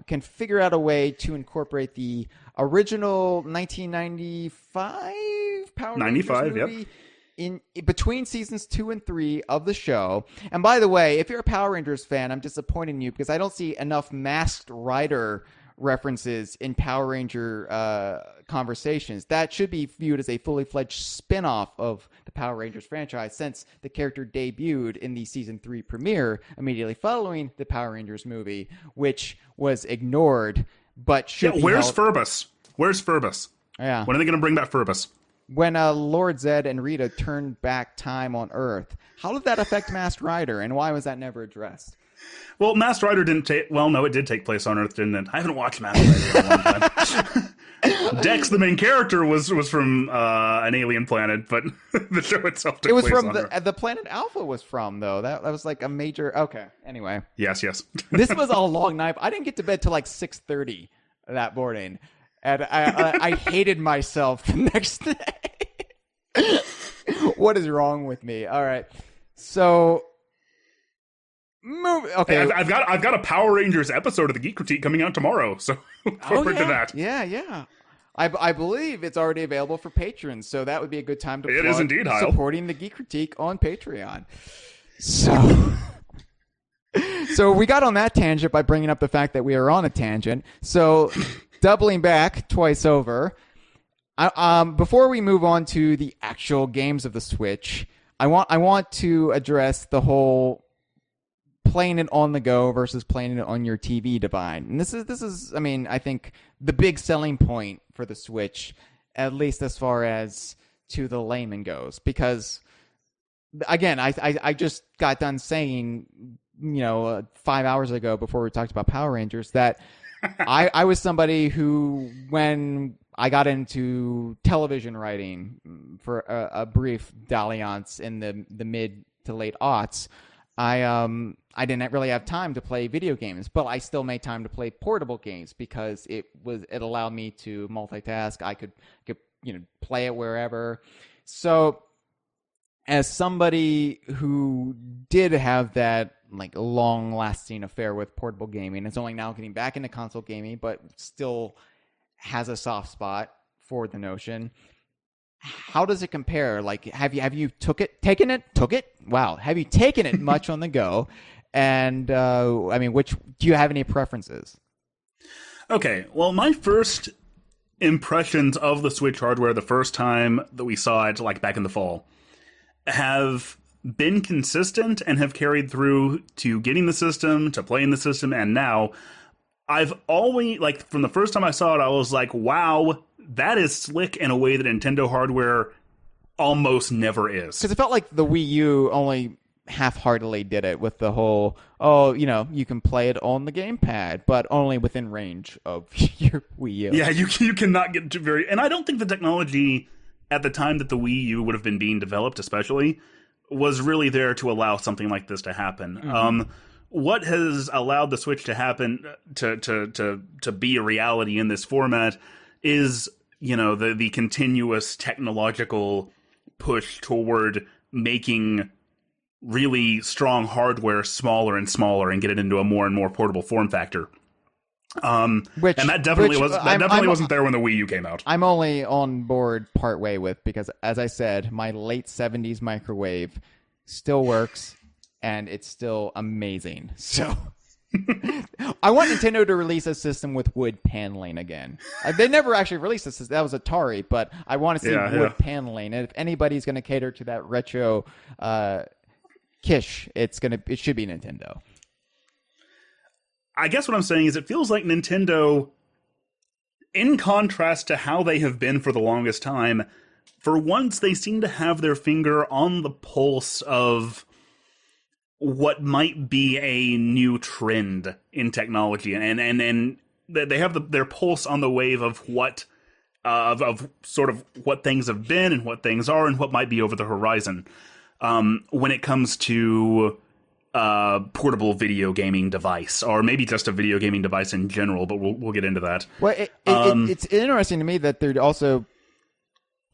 can figure out a way to incorporate the original 1995 Power Rangers movie in between seasons 2 and 3 of the show. And by the way, if you're a Power Rangers fan, I'm disappointed in you because I don't see enough Masked Rider references in Power Ranger conversations. That should be viewed as a fully fledged spin-off of the Power Rangers franchise, since the character debuted in the season 3 premiere immediately following the Power Rangers movie, which was ignored, but should be where's Furbus? Where's Furbus? Yeah. When are they going to bring back Furbus? When Lord Zed and Rita turned back time on Earth, how did that affect Masked Rider, and why was that never addressed? Well, Masked Rider didn't take... Well, no, it did take place on Earth, didn't it? I haven't watched Masked Rider in a long time. Dex, the main character, was from an alien planet, but the show itself took place on Earth. It was from the planet Alpha was from, though. That was like a major... Okay, anyway. Yes. This was a long night. I didn't get to bed till like 6:30 that morning, and I hated myself the next day. What is wrong with me? All right, so... Okay, hey, I've got a Power Rangers episode of the Geek Critique coming out tomorrow, so look forward to that. Yeah. I believe it's already available for patrons, so that would be a good time to plug is indeed, Hyle. Supporting the Geek Critique on Patreon. So we got on that tangent by bringing up the fact that we are on a tangent. So doubling back twice over, before we move on to the actual games of the Switch, I want to address the whole playing it on the go versus playing it on your TV divide. And this is I mean, I think the big selling point for the Switch, at least as far as to the layman goes, because again, I just got done saying, 5 hours ago before we talked about Power Rangers that I was somebody who, when I got into television writing for a brief dalliance in the mid to late aughts, I didn't really have time to play video games, but I still made time to play portable games because it allowed me to multitask. I could play it wherever. So as somebody who did have that like long-lasting affair with portable gaming, it's only now getting back into console gaming, but still has a soft spot for the notion. How does it compare? Like, have you taken it? Wow. Have you taken it much on the go? And I mean, do you have any preferences? Okay. Well, my first impressions of the Switch hardware the first time that we saw it, like back in the fall, have been consistent and have carried through to getting the system, to playing the system, and now I've always, like, from the first time I saw it, I was like, wow, that is slick in a way that Nintendo hardware almost never is. Because it felt like the Wii U only half-heartedly did it with the whole, you can play it on the gamepad, but only within range of your Wii U. Yeah, you cannot get to very... And I don't think the technology at the time that the Wii U would have been being developed, especially, was really there to allow something like this to happen. Mm-hmm. What has allowed the Switch to happen, to be a reality in this format is, the continuous technological push toward making really strong hardware smaller and smaller and get it into a more and more portable form factor. And that definitely wasn't there when the Wii U came out. I'm only on board partway with, because as I said, my late 70s microwave still works and it's still amazing. So I want Nintendo to release a system with wood paneling again. They never actually released a system. That was Atari, but I want to see wood paneling. And if anybody's going to cater to that retro kish, it should be Nintendo. I guess what I'm saying is it feels like Nintendo, in contrast to how they have been for the longest time, for once they seem to have their finger on the pulse of what might be a new trend in technology, and they have their pulse on the wave of what of sort of what things have been and what things are and what might be over the horizon when it comes to portable video gaming device, or maybe just a video gaming device in general, but we'll get into that. Well, it's interesting to me that they're also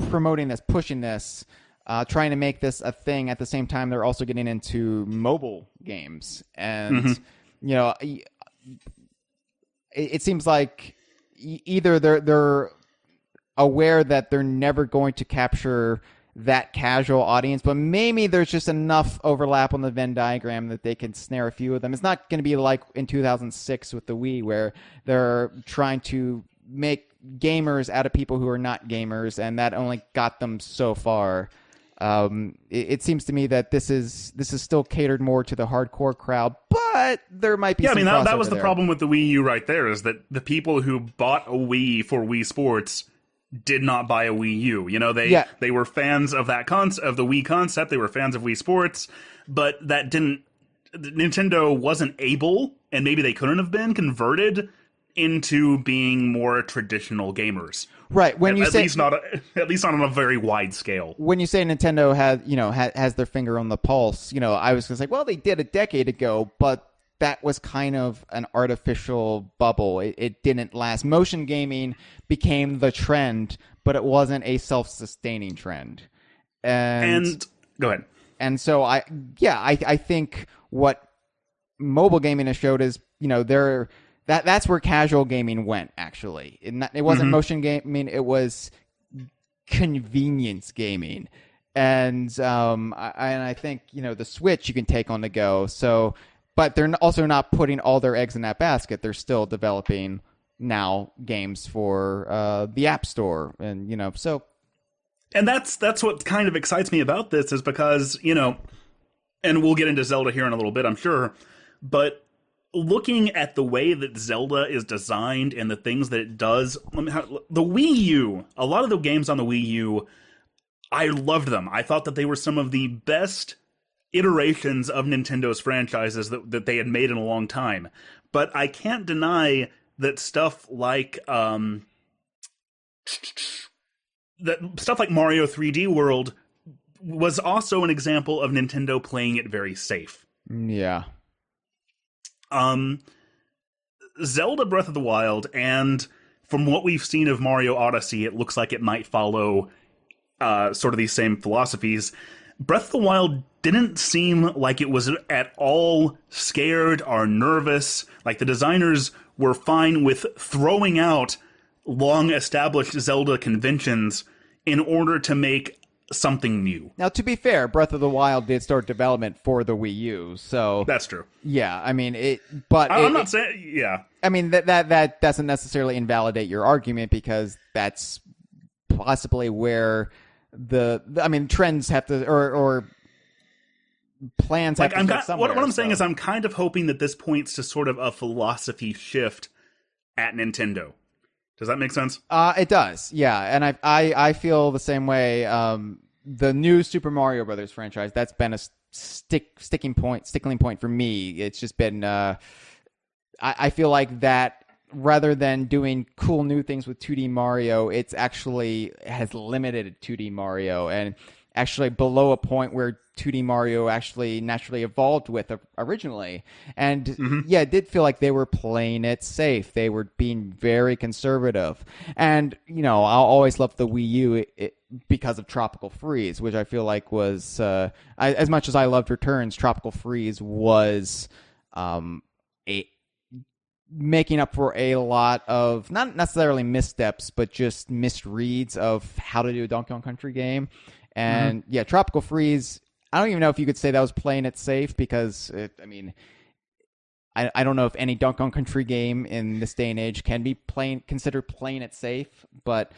promoting this, pushing this, trying to make this a thing. At the same time, they're also getting into mobile games, and it seems like either they're aware that they're never going to capture that casual audience, but maybe there's just enough overlap on the Venn diagram that they can snare a few of them. It's not going to be like in 2006 with the Wii, where they're trying to make gamers out of people who are not gamers, and that only got them so far. It seems to me that this is still catered more to the hardcore crowd, but there might be some crossover that was the there. problem with the Wii U right there, is that the people who bought a Wii for Wii Sports did not buy a Wii U. They were fans of that of the Wii concept. They were fans of Wii Sports, but that didn't. Nintendo wasn't able, and maybe they couldn't have been converted into being more traditional gamers. Right. At least not on a very wide scale. When you say Nintendo has their finger on the pulse, I was going to say, well, they did a decade ago, but that was kind of an artificial bubble. It didn't last. Motion gaming became the trend, but it wasn't a self-sustaining trend. And go ahead. And so I think what mobile gaming has showed is, that's where casual gaming went, actually. It wasn't motion gaming, it was convenience gaming. And I think, the Switch you can take on the go. So, but they're also not putting all their eggs in that basket. They're still developing now games for the App Store, and so And that's what kind of excites me about this, is because, and we'll get into Zelda here in a little bit, I'm sure, but looking at the way that Zelda is designed and the things that it does, the Wii U, a lot of the games on the Wii U, I loved them. I thought that they were some of the best iterations of Nintendo's franchises that they had made in a long time. But I can't deny that stuff like Mario 3D World was also an example of Nintendo playing it very safe. Yeah. Zelda Breath of the Wild, and from what we've seen of Mario Odyssey, it looks like it might follow sort of these same philosophies. Breath of the Wild didn't seem like it was at all scared or nervous. Like, the designers were fine with throwing out long-established Zelda conventions in order to make something new. Now, to be fair, Breath of the Wild did start development for the Wii U, so that's true. Yeah, I mean it, but I'm not saying. Yeah, I mean that doesn't necessarily invalidate your argument, because that's possibly where trends have to or plans have to start somewhere. What I'm saying is, I'm kind of hoping that this points to sort of a philosophy shift at Nintendo. Does that make sense? It does, yeah, and I feel the same way. The new Super Mario Brothers franchise, that's been a stickling point for me. It's just been I feel like that, rather than doing cool new things with 2D Mario, it's actually has limited 2D Mario, and actually below a point where 2D Mario actually naturally evolved with originally. And yeah, it did feel like they were playing it safe. They were being very conservative. And, I'll always love the Wii U because of Tropical Freeze, which I feel like was, as much as I loved Returns, Tropical Freeze was making up for a lot of, not necessarily missteps, but just misreads of how to do a Donkey Kong Country game. And yeah, Tropical Freeze, I don't even know if you could say that was playing it safe, because I don't know if any Donkey Kong Country game in this day and age can be considered playing it safe. But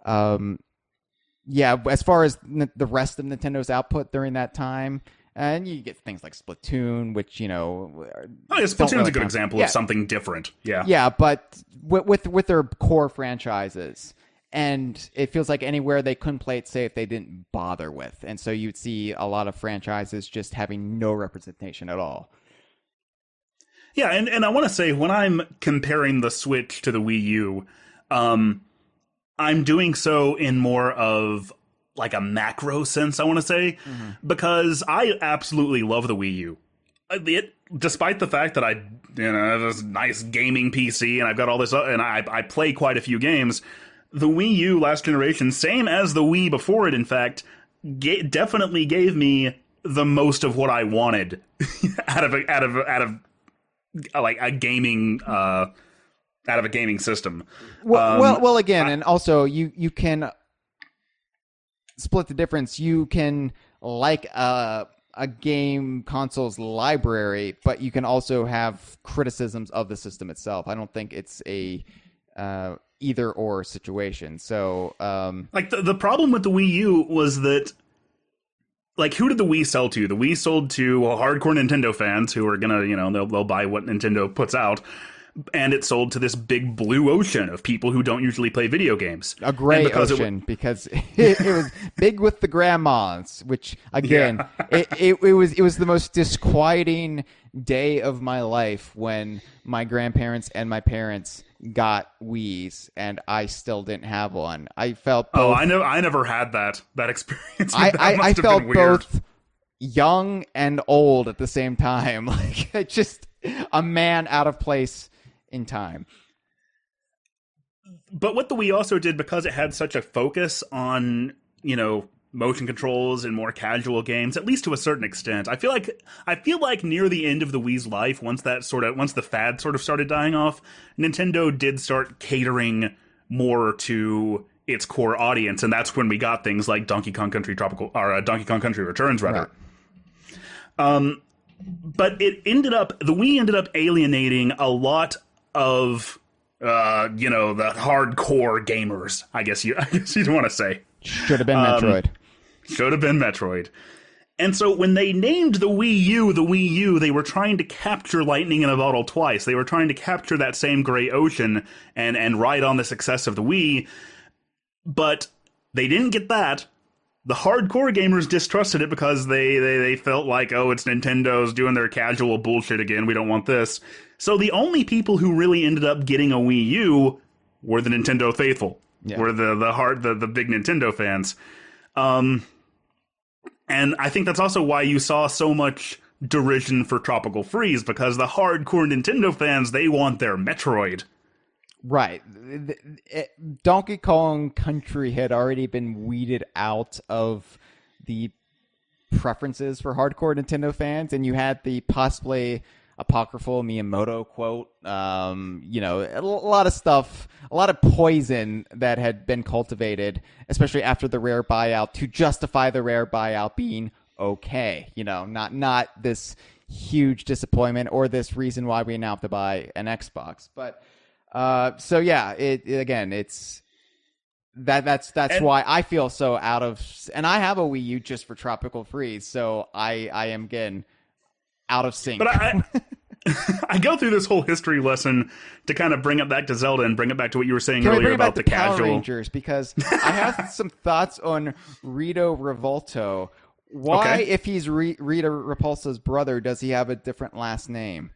yeah, as far as the rest of Nintendo's output during that time, and you get things like Splatoon, which Splatoon's really a good example of something different. Yeah, but with their core franchises. And it feels like anywhere they couldn't play it safe, they didn't bother with. And so you'd see a lot of franchises just having no representation at all. Yeah, and I want to say, when I'm comparing the Switch to the Wii U, I'm doing so in more of like a macro sense, I want to say, because I absolutely love the Wii U. Despite the fact that I have this nice gaming PC and I've got all this, and I play quite a few games, the Wii U last generation, same as the Wii before it, in fact, definitely gave me the most of what I wanted out of a gaming system. Well, again, and also you can split the difference. You can like a game console's library, but you can also have criticisms of the system itself. I don't think it's a either or situation. So like the problem with the Wii U was that, like, who did the Wii sell to? The Wii sold to hardcore Nintendo fans who are gonna, they'll buy what Nintendo puts out, and it sold to this big blue ocean of people who don't usually play video games. A gray ocean, because it was big with the grandmas, which again, it was the most disquieting day of my life when my grandparents and my parents got Wiis and I still didn't have one. I felt both, I never had that experience. I felt both young and old at the same time. Like, just a man out of place in time. But what the Wii also did, because it had such a focus on, motion controls and more casual games, at least to a certain extent. I feel like near the end of the Wii's life, once the fad sort of started dying off, Nintendo did start catering more to its core audience, and that's when we got things like Donkey Kong Country Donkey Kong Country Returns, rather. Right. But the Wii ended up alienating a lot of the hardcore gamers, I guess you'd want to say. Should have been Metroid. Should have been Metroid. And so when they named the Wii U, they were trying to capture lightning in a bottle twice. They were trying to capture that same gray ocean and ride on the success of the Wii. But they didn't get that. The hardcore gamers distrusted it because they felt like, oh, it's Nintendo's doing their casual bullshit again. We don't want this. So the only people who really ended up getting a Wii U were the Nintendo faithful. Yeah. Were the big Nintendo fans. And I think that's also why you saw so much derision for Tropical Freeze, because the hardcore Nintendo fans, they want their Metroid. Right. Donkey Kong Country had already been weeded out of the preferences for hardcore Nintendo fans, and you had the possibly apocryphal Miyamoto quote, a lot of stuff, a lot of poison that had been cultivated, especially after the Rare buyout, to justify the Rare buyout being okay, not this huge disappointment or this reason why we now have to buy an Xbox. But so yeah, it's that's why I feel so out of, and I have a Wii U just for Tropical Freeze, so I am again out of sync. But I go through this whole history lesson to kind of bring it back to Zelda and bring it back to what you were saying earlier about the Power casual Rangers, because I have some thoughts on Rito Revolto. Why, Okay. if he's Rita Repulsa's brother, does he have a different last name?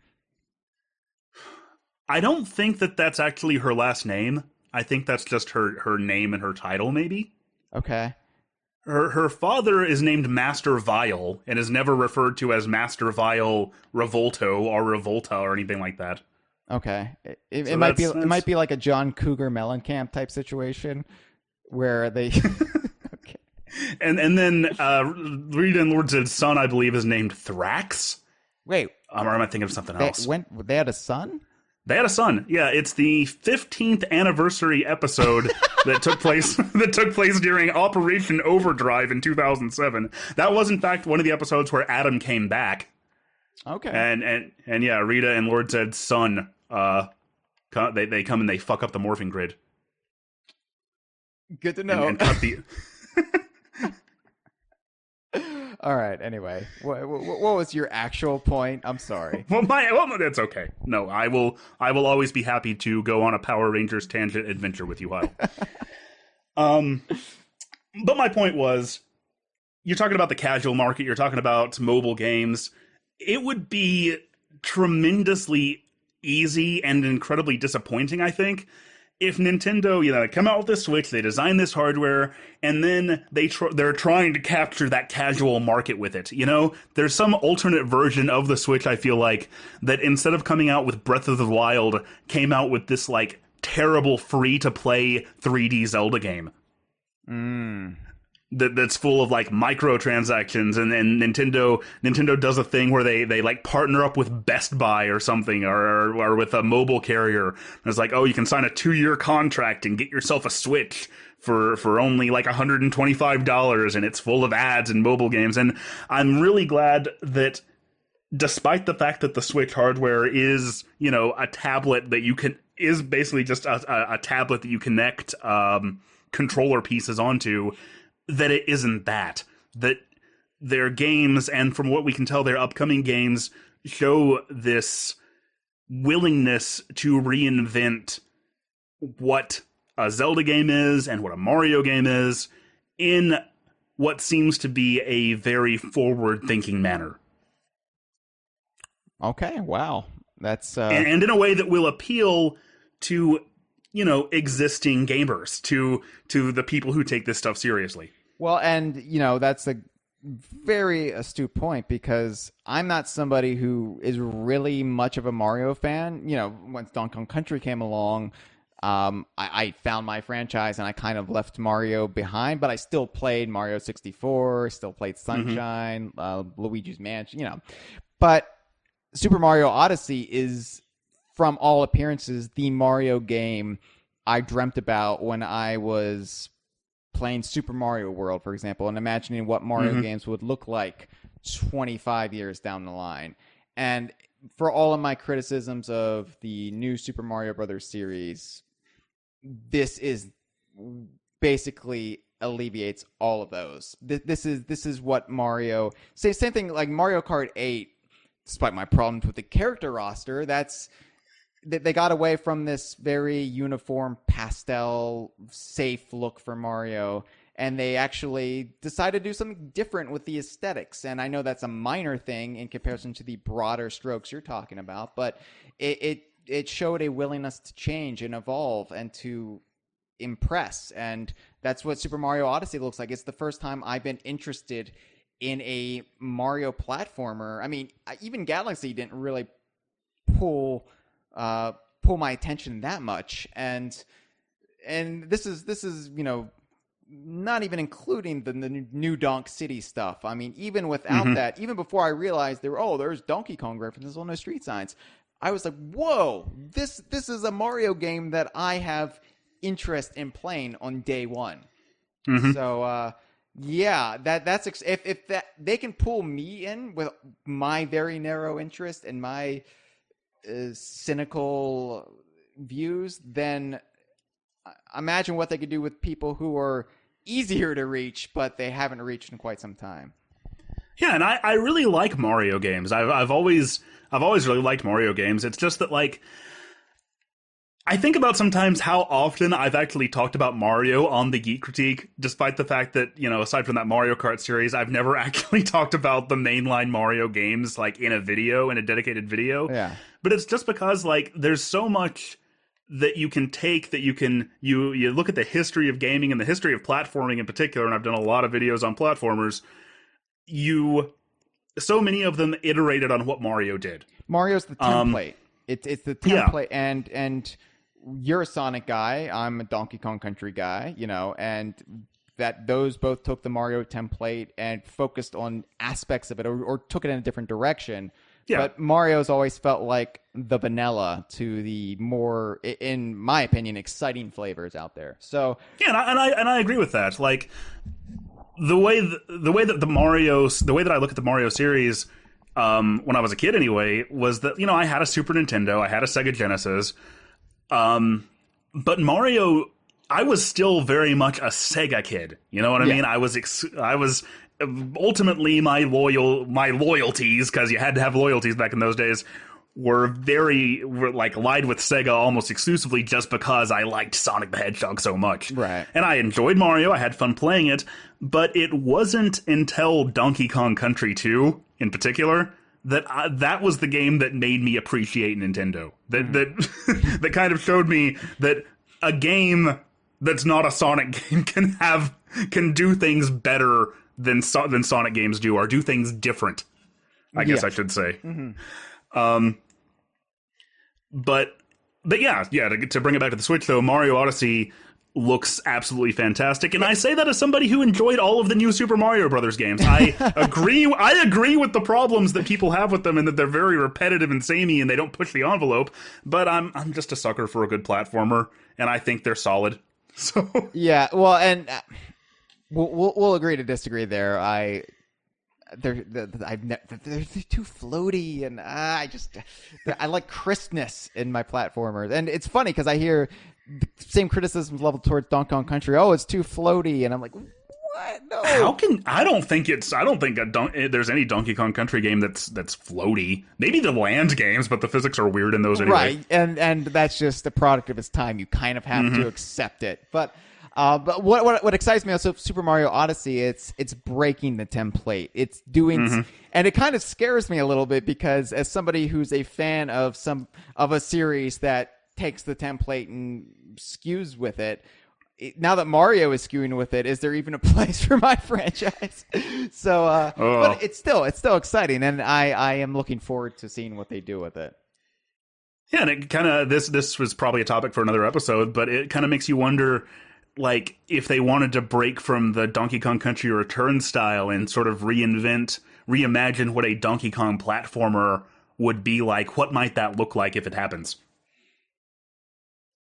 I don't think that that's actually her last name. I think that's just her name and her title, maybe. Okay. Her father is named Master Vile and is never referred to as Master Vile Revolto or Revolta or anything like that. Okay. It So might that's- be like a John Cougar Mellencamp type situation where they okay. And then Rita and Lord Zed's son, I believe, is named Thrax. Wait, Or am I thinking of something else? they had a son? They had a son. Yeah, it's the 15th anniversary episode that took place during Operation Overdrive in 2007. That was in fact one of the episodes where Adam came back. Okay. And yeah, Rita and Lord Zed's son they come and they fuck up the morphing grid. Good to know. And cut the All right. Anyway, what was your actual point? I'm sorry. well, that's okay. No, I will always be happy to go on a Power Rangers tangent adventure with you, Hyle. But my point was, you're talking about the casual market. You're talking about mobile games. It would be tremendously easy and incredibly disappointing, I think, if Nintendo, they come out with this Switch, they design this hardware, and then they're trying to capture that casual market with it. There's some alternate version of the Switch, I feel like, that instead of coming out with Breath of the Wild, came out with this, like, terrible free-to-play 3D Zelda game. That's full of like microtransactions, and Nintendo does a thing where they like partner up with Best Buy or something, or with a mobile carrier. And it's like, oh, you can sign a 2-year contract and get yourself a Switch for only like $125, and it's full of ads and mobile games. And I'm really glad that, despite the fact that the Switch hardware is, a tablet that is basically just a tablet that you connect controller pieces onto, that it isn't that their games, and from what we can tell, their upcoming games show this willingness to reinvent what a Zelda game is and what a Mario game is in what seems to be a very forward-thinking manner. Okay. Wow. That's and in a way that will appeal to existing gamers, to the people who take this stuff seriously. well, and that's a very astute point, because I'm not somebody who is really much of a Mario fan. Once Donkey Kong Country came along, I found my franchise and I kind of left Mario behind, but I still played Mario 64, still played Sunshine, Luigi's Mansion, But Super Mario Odyssey is, from all appearances, the Mario game I dreamt about when I was playing Super Mario World, for example, and imagining what Mario games would look like 25 years down the line. And for all of my criticisms of the new Super Mario Brothers series, this is basically alleviates all of those. This is what Mario. Same thing like Mario Kart 8. Despite my problems with the character roster, they got away from this very uniform pastel safe look for Mario, and they actually decided to do something different with the aesthetics. And I know that's a minor thing in comparison to the broader strokes you're talking about, but it showed a willingness to change and evolve and to impress. And that's what Super Mario Odyssey looks like. It's the first time I've been interested in a Mario platformer. I mean, even Galaxy didn't really pull my attention that much, and this is not even including the new Donk City stuff. I mean, even without that, even before I realized there's Donkey Kong references on those street signs, I was like, whoa, this is a Mario game that I have interest in playing on day one. So yeah, that's if that they can pull me in with my very narrow interest and my cynical views, then imagine what they could do with people who are easier to reach, but they haven't reached in quite some time. Yeah, and I really like Mario games. I've always really liked Mario games. It's just that, like, I think about sometimes how often I've actually talked about Mario on the Geek Critique, despite the fact that, aside from that Mario Kart series, I've never actually talked about the mainline Mario games, like, in a dedicated video. Yeah. But it's just because, like, there's so much that you can take, that you look at the history of gaming and the history of platforming in particular, and I've done a lot of videos on platformers, so many of them iterated on what Mario did. Mario's the template. It's the template, and you're a Sonic guy, I'm a Donkey Kong Country guy, and that those both took the Mario template and focused on aspects of it, or took it in a different direction. Yeah. But Mario's always felt like the vanilla to the more, in my opinion, exciting flavors out there. So yeah, and I agree with that. Like the way that I look at the Mario series, when I was a kid anyway, was that I had a Super Nintendo, I had a Sega Genesis. But Mario, I was still very much a Sega kid. You know what I mean? I was ultimately my loyalties, because you had to have loyalties back in those days, were lied with Sega almost exclusively just because I liked Sonic the Hedgehog so much. Right. And I enjoyed Mario, I had fun playing it, but it wasn't until Donkey Kong Country 2 in particular that was the game that made me appreciate Nintendo. That kind of showed me that a game that's not a Sonic game can do things better than Sonic games do, or do things different, I guess I should say. But yeah, to bring it back to the Switch though, Mario Odyssey looks absolutely fantastic, and I say that as somebody who enjoyed all of the new Super Mario Brothers games. I agree with the problems that people have with them, and that they're very repetitive and samey, and they don't push the envelope. But I'm just a sucker for a good platformer, and I think they're solid. So yeah, well, and we'll agree to disagree there. They're too floaty, and I like crispness in my platformers. And it's funny because I hear the same criticisms leveled towards Donkey Kong Country. Oh, it's too floaty, and I'm like, what? No. I don't think there's any Donkey Kong Country game that's floaty. Maybe the land games, but the physics are weird in those anyway. Right, and that's just a product of its time. You kind of have to accept it, but what excites me also Super Mario Odyssey, it's breaking the template. It's doing, and it kind of scares me a little bit, because as somebody who's a fan of a series that takes the template and skews with it, now that Mario is skewing with it, is there even a place for my franchise? So, but it's still exciting, and I am looking forward to seeing what they do with it. Yeah, and it kind of this was probably a topic for another episode, but it kind of makes you wonder, like, if they wanted to break from the Donkey Kong Country Return style and sort of reimagine what a Donkey Kong platformer would be like, what might that look like if it happens?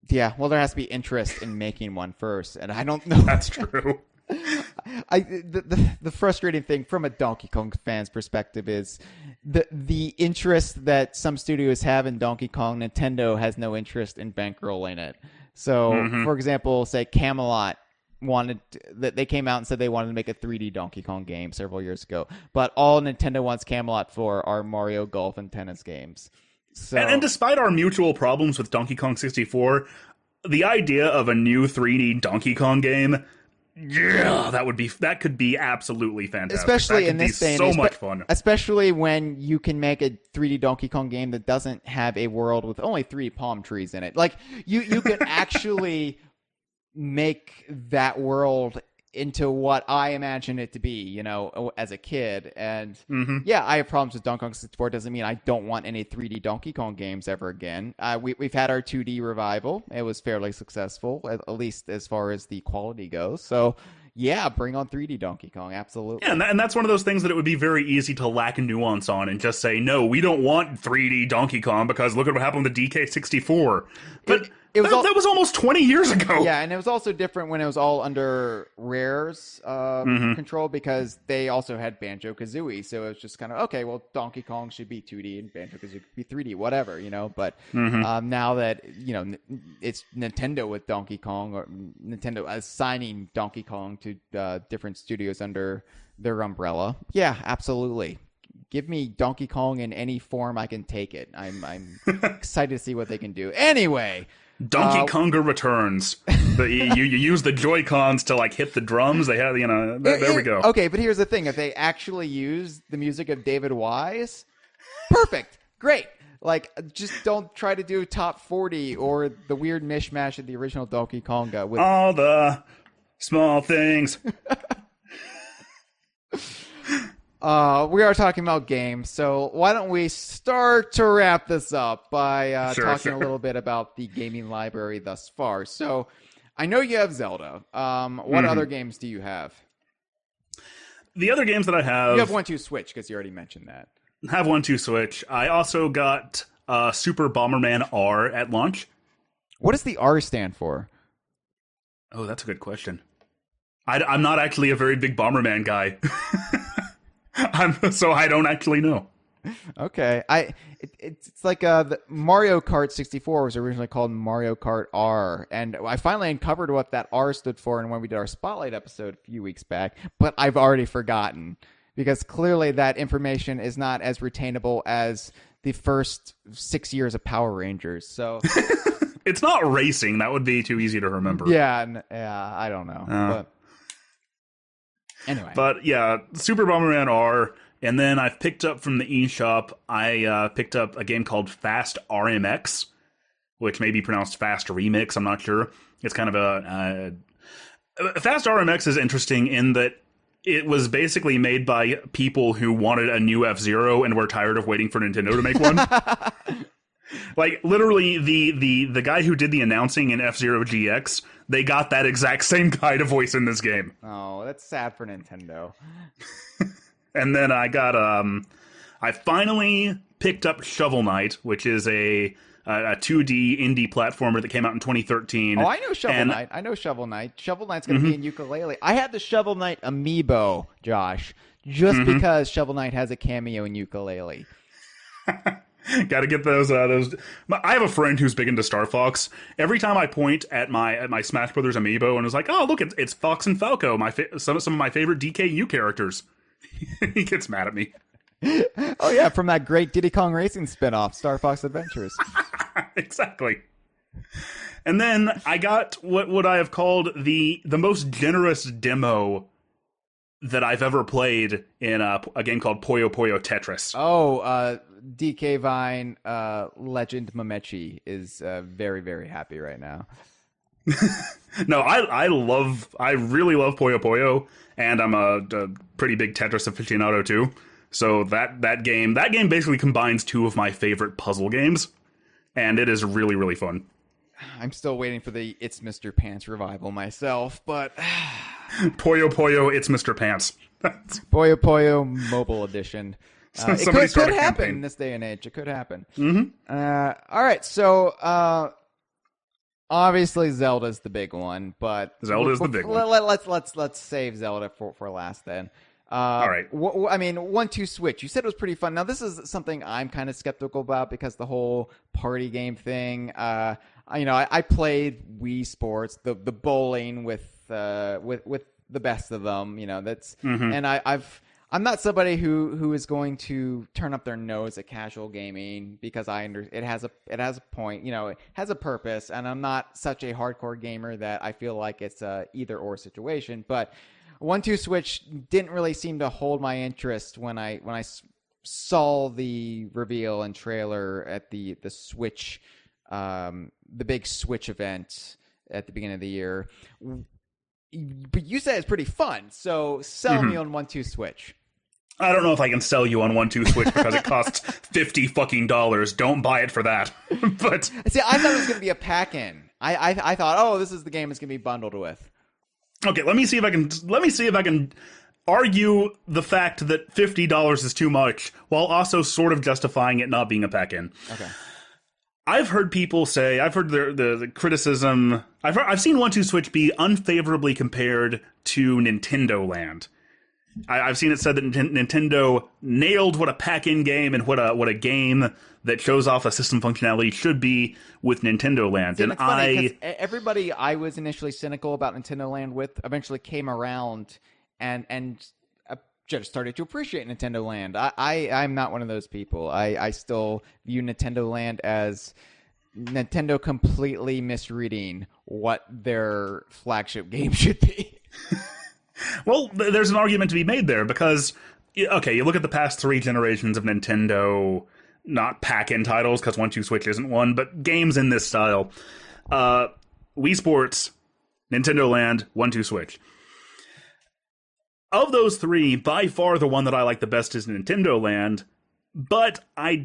Yeah, well, there has to be interest in making one first, and I don't know. That's true. The frustrating thing from a Donkey Kong fan's perspective is the interest that some studios have in Donkey Kong. Nintendo has no interest in bankrolling it. So, for example, say Camelot they came out and said they wanted to make a 3D Donkey Kong game several years ago, but all Nintendo wants Camelot for are Mario Golf and tennis games. So, and despite our mutual problems with Donkey Kong 64, the idea of a new 3D Donkey Kong game, yeah, that could be absolutely fantastic. Especially in this day and age, so much fun. Especially when you can make a 3D Donkey Kong game that doesn't have a world with only 3 palm trees in it. Like you can actually make that world into what I imagine it to be, as a kid. And yeah, I have problems with Donkey Kong 64. Doesn't mean I don't want any 3D Donkey Kong games ever again. We've had our 2D revival. It was fairly successful, at least as far as the quality goes. So yeah, bring on 3D Donkey Kong. Absolutely. Yeah, and that's one of those things that it would be very easy to lack nuance on and just say, no, we don't want 3D Donkey Kong because look at what happened with the DK64. But that was almost 20 years ago. Yeah, and it was also different when it was all under Rare's control because they also had Banjo-Kazooie. So it was just kind of, okay, well, Donkey Kong should be 2D and Banjo-Kazooie could be 3D, whatever, But now that, it's Nintendo with Donkey Kong, or Nintendo assigning Donkey Kong to different studios under their umbrella, yeah, absolutely. Give me Donkey Kong in any form I can take it. I'm excited to see what they can do. Anyway, Donkey Konga returns. You use the Joy-Cons to hit the drums. They have there we go. Okay, but here's the thing: if they actually use the music of David Wise, perfect, great. Just don't try to do top 40 or the weird mishmash of the original Donkey Konga with all the small things. We are talking about games, so why don't we start to wrap this up by talking a little bit about the gaming library thus far. So, I know you have Zelda. What other games do you have? The other games that I have... You have 1-2 Switch, because you already mentioned that. Have 1-2 Switch. I also got Super Bomberman R at launch. What does the R stand for? Oh, that's a good question. I'm not actually a very big Bomberman guy. So I don't actually know. Okay, it's like the Mario Kart 64 was originally called Mario Kart R, and I finally uncovered what that R stood for, and when we did our Spotlight episode a few weeks back, but I've already forgotten because clearly that information is not as retainable as the first 6 years of Power Rangers. So it's not racing; that would be too easy to remember. Yeah, I don't know, but. Anyway. But yeah, Super Bomberman R, and then I've picked up from the eShop, I picked up a game called Fast RMX, which may be pronounced Fast Remix, I'm not sure. It's kind of a... Fast RMX is interesting in that it was basically made by people who wanted a new F-Zero and were tired of waiting for Nintendo to make one. Literally, the guy who did the announcing in F-Zero GX, they got that exact same guy to voice in this game. Oh, that's sad for Nintendo. And then I got I finally picked up Shovel Knight, which is a 2D indie platformer that came out in 2013. Oh, I know Shovel Knight. I know Shovel Knight. Shovel Knight's going to be in Yooka-Laylee. I had the Shovel Knight amiibo, Josh, just because Shovel Knight has a cameo in Yooka-Laylee. Got to get those. I have a friend who's big into Star Fox. Every time I point at my Smash Brothers amiibo and is like, "Oh, look, it's Fox and Falco, some of my favorite DKU characters," he gets mad at me. Oh yeah, from that great Diddy Kong Racing spinoff, Star Fox Adventures. Exactly. And then I got what I have called the most generous demo that I've ever played in a game called Puyo Puyo Tetris. Oh, DK Vine Legend Mamechi is very, very happy right now. No, I really love Puyo Puyo, and I'm a pretty big Tetris aficionado too. So that game basically combines two of my favorite puzzle games, and it is really, really fun. I'm still waiting for the It's Mr. Pants revival myself, but Puyo Puyo, It's Mr. Pants. Puyo Puyo Mobile Edition. It could happen in this day and age. It could happen. All right, so obviously Zelda's the big one, but Zelda's the big one. Let's save Zelda for last then. All right. I mean, 1-2 Switch. You said it was pretty fun. Now, this is something I'm kind of skeptical about because the whole party game thing. I played Wii Sports, the bowling with with the best of them. That's Mm-hmm. and I'm not somebody who is going to turn up their nose at casual gaming because it has a point, it has a purpose, and I'm not such a hardcore gamer that I feel like it's a either or situation. But 1-2 Switch didn't really seem to hold my interest when I saw the reveal and trailer at the Switch, the big Switch event at the beginning of the year. But you said it's pretty fun, so sell me on 1-2 Switch. I don't know if I can sell you on 1-2 Switch because it costs $50 fucking. Don't buy it for that. But see, I thought it was going to be a pack-in. I thought, oh, this is the game it's going to be bundled with. Okay, let me see if I can argue the fact that $50 is too much while also sort of justifying it not being a pack-in. Okay. I've heard people say, I've heard the criticism, I've seen 1-2 Switch be unfavorably compared to Nintendo Land. I've seen it said that Nintendo nailed what a pack-in game and what a game that shows off a system functionality should be with Nintendo Land. See, and it's funny, 'cause everybody I was initially cynical about Nintendo Land with eventually came around and just started to appreciate Nintendo Land. I'm not one of those people. I still view Nintendo Land as Nintendo completely misreading what their flagship game should be. Well, there's an argument to be made there because, okay, you look at the past 3 generations of Nintendo, not pack-in titles, because 1-2 Switch isn't one, but games in this style. Wii Sports, Nintendo Land, 1-2 Switch. Of those 3, by far the one that I like the best is Nintendo Land, but I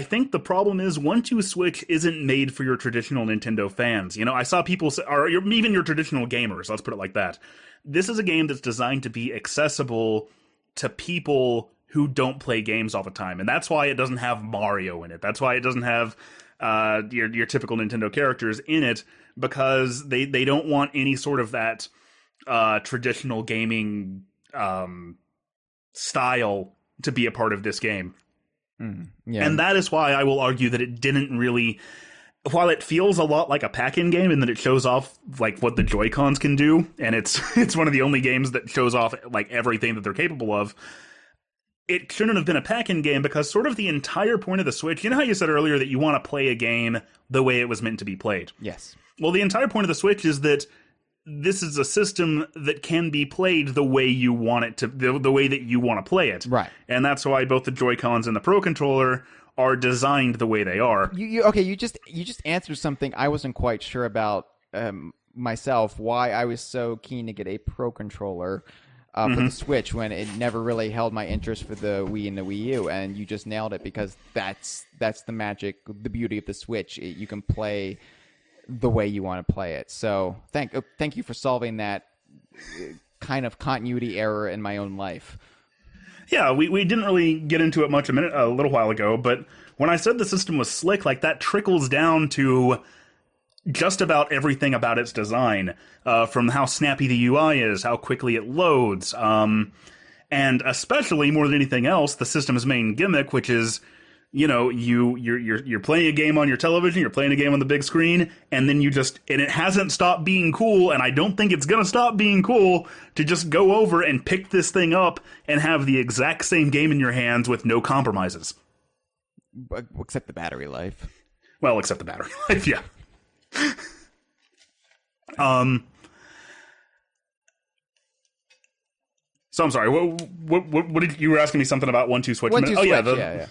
think the problem is 1-2 Switch isn't made for your traditional Nintendo fans. I saw people say, or even your traditional gamers, let's put it like that. This is a game that's designed to be accessible to people who don't play games all the time. And that's why it doesn't have Mario in it. That's why it doesn't have your typical Nintendo characters in it, because they don't want any sort of that traditional gaming style to be a part of this game. Yeah. And that is why I will argue that it didn't really... While it feels a lot like a pack-in game in that it shows off like what the Joy-Cons can do, and it's one of the only games that shows off like everything that they're capable of, it shouldn't have been a pack-in game because sort of the entire point of the Switch, you know how you said earlier that you want to play a game the way it was meant to be played? Yes. Well, the entire point of the Switch is that this is a system that can be played the way you want it to, the way that you want to play it. Right. And that's why both the Joy-Cons and the Pro Controller are designed the way they are. You just answered something I wasn't quite sure about myself, why I was so keen to get a Pro Controller for the Switch when it never really held my interest for the Wii and the Wii U, and you just nailed it because that's the magic, the beauty of the Switch. You can play the way you want to play it. So thank you for solving that kind of continuity error in my own life. Yeah, we didn't really get into it much a little while ago, but when I said the system was slick, like that trickles down to just about everything about its design, from how snappy the UI is, how quickly it loads, and especially more than anything else, the system's main gimmick, which is, you're playing a game on your television, you're playing a game on the big screen, and then and it hasn't stopped being cool, and I don't think it's gonna stop being cool to just go over and pick this thing up and have the exact same game in your hands with no compromises. Except the battery life. Well, except the battery life, yeah. So I'm sorry, what did you were asking me something about 1-2 Switch? 1-2 Switch, yeah.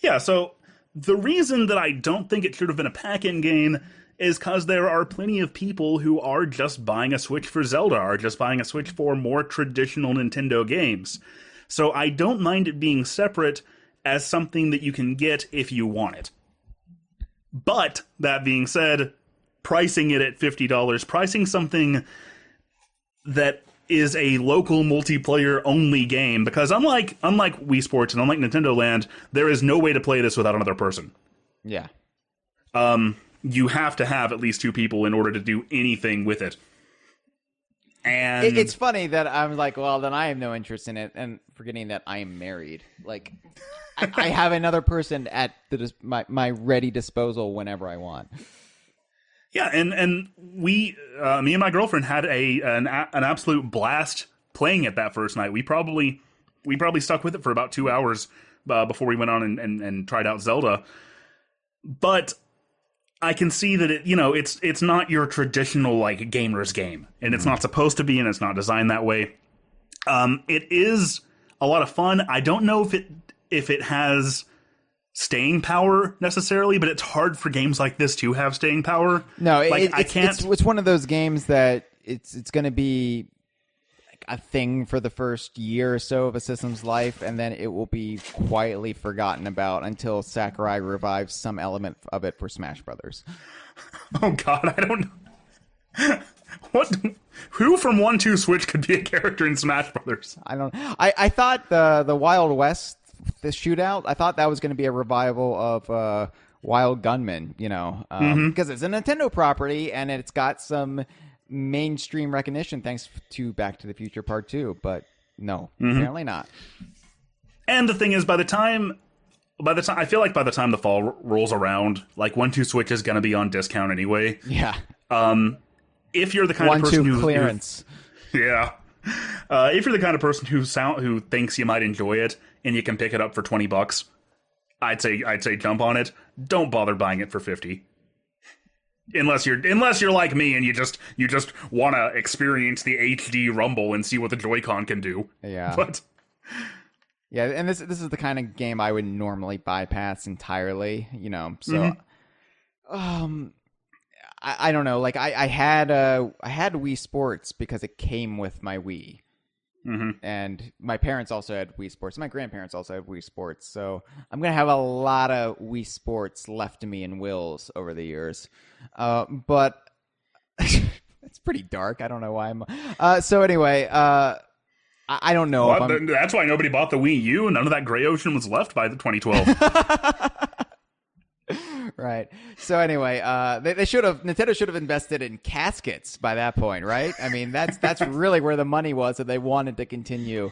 Yeah, so the reason that I don't think it should have been a pack-in game is because there are plenty of people who are just buying a Switch for Zelda, are just buying a Switch for more traditional Nintendo games. So I don't mind it being separate as something that you can get if you want it. But, that being said, pricing it at $50, pricing something that is a local multiplayer only game, because unlike Wii Sports and unlike Nintendo Land, there is no way to play this without another person. Yeah. You have to have at least 2 people in order to do anything with it. And it's funny that I'm like, well, then I have no interest in it, and forgetting that I am married. Like, I have another person at my ready disposal whenever I want. Yeah, and we, me and my girlfriend had an absolute blast playing it that first night. We probably stuck with it for about 2 hours before we went on and tried out Zelda. But I can see that it's not your traditional like gamer's game, and it's not supposed to be, and it's not designed that way. It is a lot of fun. I don't know if it has staying power necessarily, but it's hard for games like this to have staying power. No, I can't. It's one of those games that it's going to be a thing for the first year or so of a system's life, and then it will be quietly forgotten about until Sakurai revives some element of it for Smash Brothers. Oh God, I don't know. Who from 1-2 Switch could be a character in Smash Brothers? I don't. I thought the Wild West, the shootout, I thought that was going to be a revival of Wild Gunman. Because it's a Nintendo property and it's got some mainstream recognition thanks to Back to the Future Part 2, but no, apparently not. And the thing is, by the time I feel like by the time the fall rolls around, like 1-2 Switch is going to be on discount anyway. Yeah. If you're the kind of person who clearance. Yeah. If you're the kind of person who thinks you might enjoy it and you can pick it up for $20, I'd say jump on it. Don't bother buying it for $50. Unless you're like me and you just want to experience the HD rumble and see what the Joy-Con can do. Yeah. But yeah, and this is the kind of game I would normally bypass entirely, So I don't know, like I had Wii Sports because it came with my Wii. And my parents also had Wii Sports. My grandparents also had Wii Sports. So I'm going to have a lot of Wii Sports left to me in wills over the years. But it's pretty dark. I don't know why I'm... so anyway, I don't know. Well, that's why nobody bought the Wii U. None of that gray ocean was left by the 2012. Right. So anyway, Nintendo should have invested in caskets by that point, right? I mean, that's really where the money was if they wanted to continue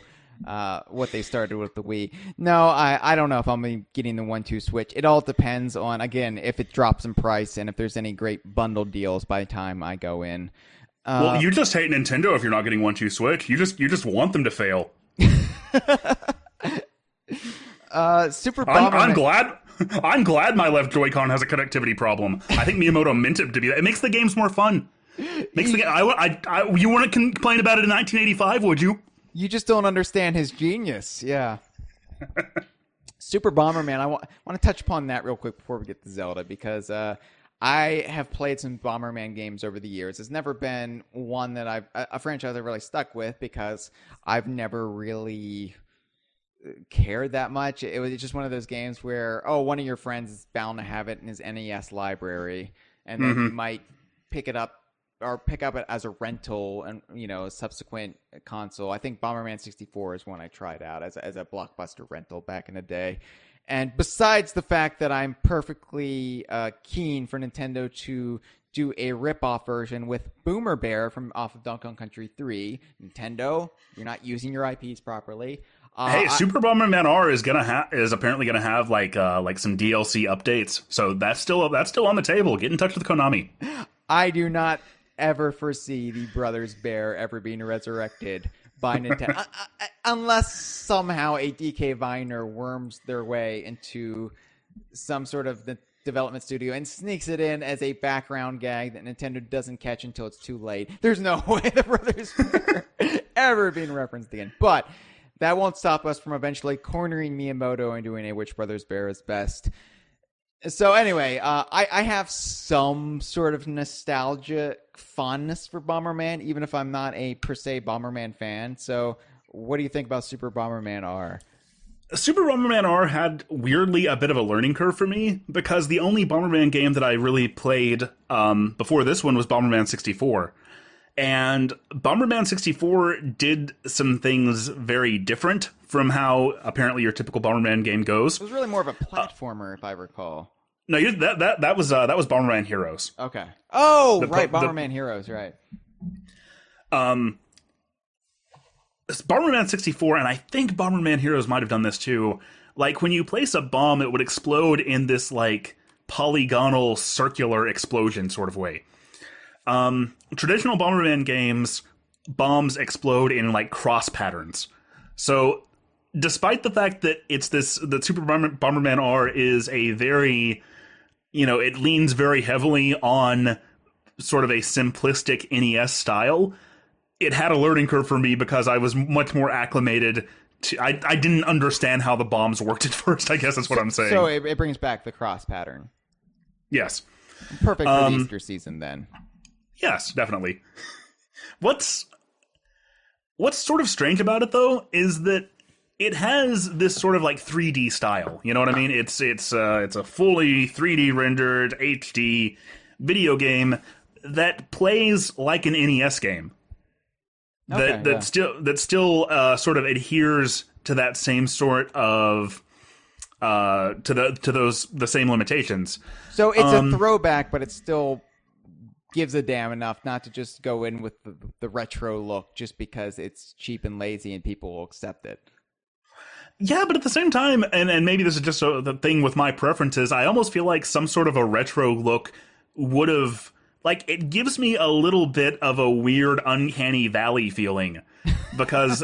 what they started with the Wii. No, I don't know if I'm getting the 1-2 Switch. It all depends on, again, if it drops in price and if there's any great bundle deals by the time I go in. Well, you just hate Nintendo if you're not getting 1-2 Switch. You just want them to fail. Super Bomberman. I'm glad my left Joy-Con has a connectivity problem. I think Miyamoto meant it to be that. It makes the games more fun. You wouldn't complain about it in 1985, would you? You just don't understand his genius. Yeah. Super Bomberman. I want to touch upon that real quick before we get to Zelda, because I have played some Bomberman games over the years. It's never been one that a franchise I've really stuck with because I've never really cared that much. It was just one of those games where, one of your friends is bound to have it in his NES library, and then you might pick it up it as a rental and a subsequent console. I think Bomberman 64 is one I tried out as a blockbuster rental back in the day. And besides the fact that I'm perfectly keen for Nintendo to do a rip-off version with Boomer Bear from off of Donkey Kong Country 3, Nintendo, you're not using your IPs properly. Hey, Super Bomberman R is apparently gonna have like some DLC updates, so that's still on the table. Get in touch with Konami. I do not ever foresee the Brothers Bear ever being resurrected by Nintendo, unless somehow a DK Viner worms their way into some sort of the development studio and sneaks it in as a background gag that Nintendo doesn't catch until it's too late. There's no way the Brothers Bear ever being referenced again, but that won't stop us from eventually cornering Miyamoto and doing a Which Brothers Bear is best. So anyway, I have some sort of nostalgic fondness for Bomberman, even if I'm not a per se Bomberman fan. So what do you think about Super Bomberman R? Super Bomberman R had weirdly a bit of a learning curve for me, because the only Bomberman game that I really played before this one was Bomberman 64. And Bomberman 64 did some things very different from how apparently your typical Bomberman game goes. It was really more of a platformer, if I recall. No, that was Bomberman Heroes. Okay. Oh, Bomberman Heroes, right. Bomberman 64, and I think Bomberman Heroes might have done this too. Like, when you place a bomb, it would explode in this, like, polygonal circular explosion sort of way. Traditional Bomberman games, bombs explode in like cross patterns. So despite the fact that the Super Bomberman R is a very, it leans very heavily on sort of a simplistic NES style, it had a learning curve for me because I was much more acclimated to, I didn't understand how the bombs worked at first, I guess that's what I'm saying. So it brings back the cross pattern. Yes. Perfect for the Easter season then. Yes, definitely. What's sort of strange about it though is that it has this sort of like 3D style. You know what I mean? It's a fully 3D rendered HD video game that plays like an NES game. That still sort of adheres to that same sort of the same limitations. So it's a throwback, but it still gives a damn enough not to just go in with the retro look just because it's cheap and lazy and people will accept it. Yeah, but at the same time, and maybe this is just the thing with my preferences, I almost feel like some sort of a retro look would have, like, it gives me a little bit of a weird uncanny valley feeling because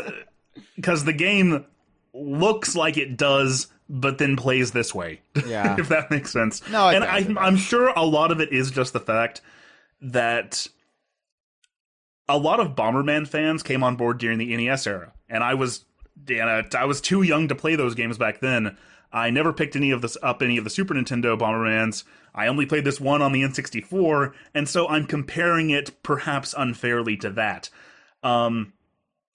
the game looks like it does, but then plays this way. Yeah. If that makes sense. No, and I'm sure a lot of it is just the fact that a lot of Bomberman fans came on board during the NES era, and I was too young to play those games back then. I never picked any of the Super Nintendo Bombermans. I only played this one on the N64, and so I'm comparing it perhaps unfairly to that. I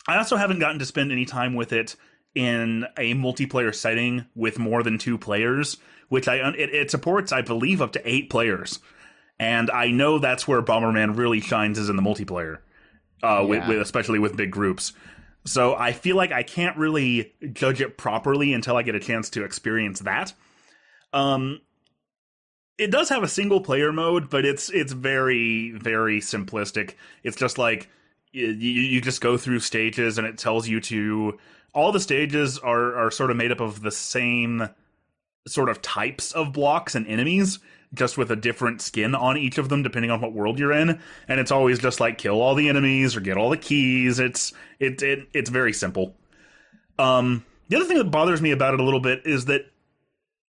also haven't gotten to spend any time with it in a multiplayer setting with more than 2 players, which it supports, I believe, up to 8 players. And I know that's where Bomberman really shines, is in the multiplayer, especially with big groups. So I feel like I can't really judge it properly until I get a chance to experience that. It does have a single player mode, but it's very, very simplistic. It's just like you just go through stages and it tells you to... All the stages are sort of made up of the same sort of types of blocks and enemies, just with a different skin on each of them depending on what world you're in, and it's always just like kill all the enemies or get all the keys. It's very simple. The other thing that bothers me about it a little bit is that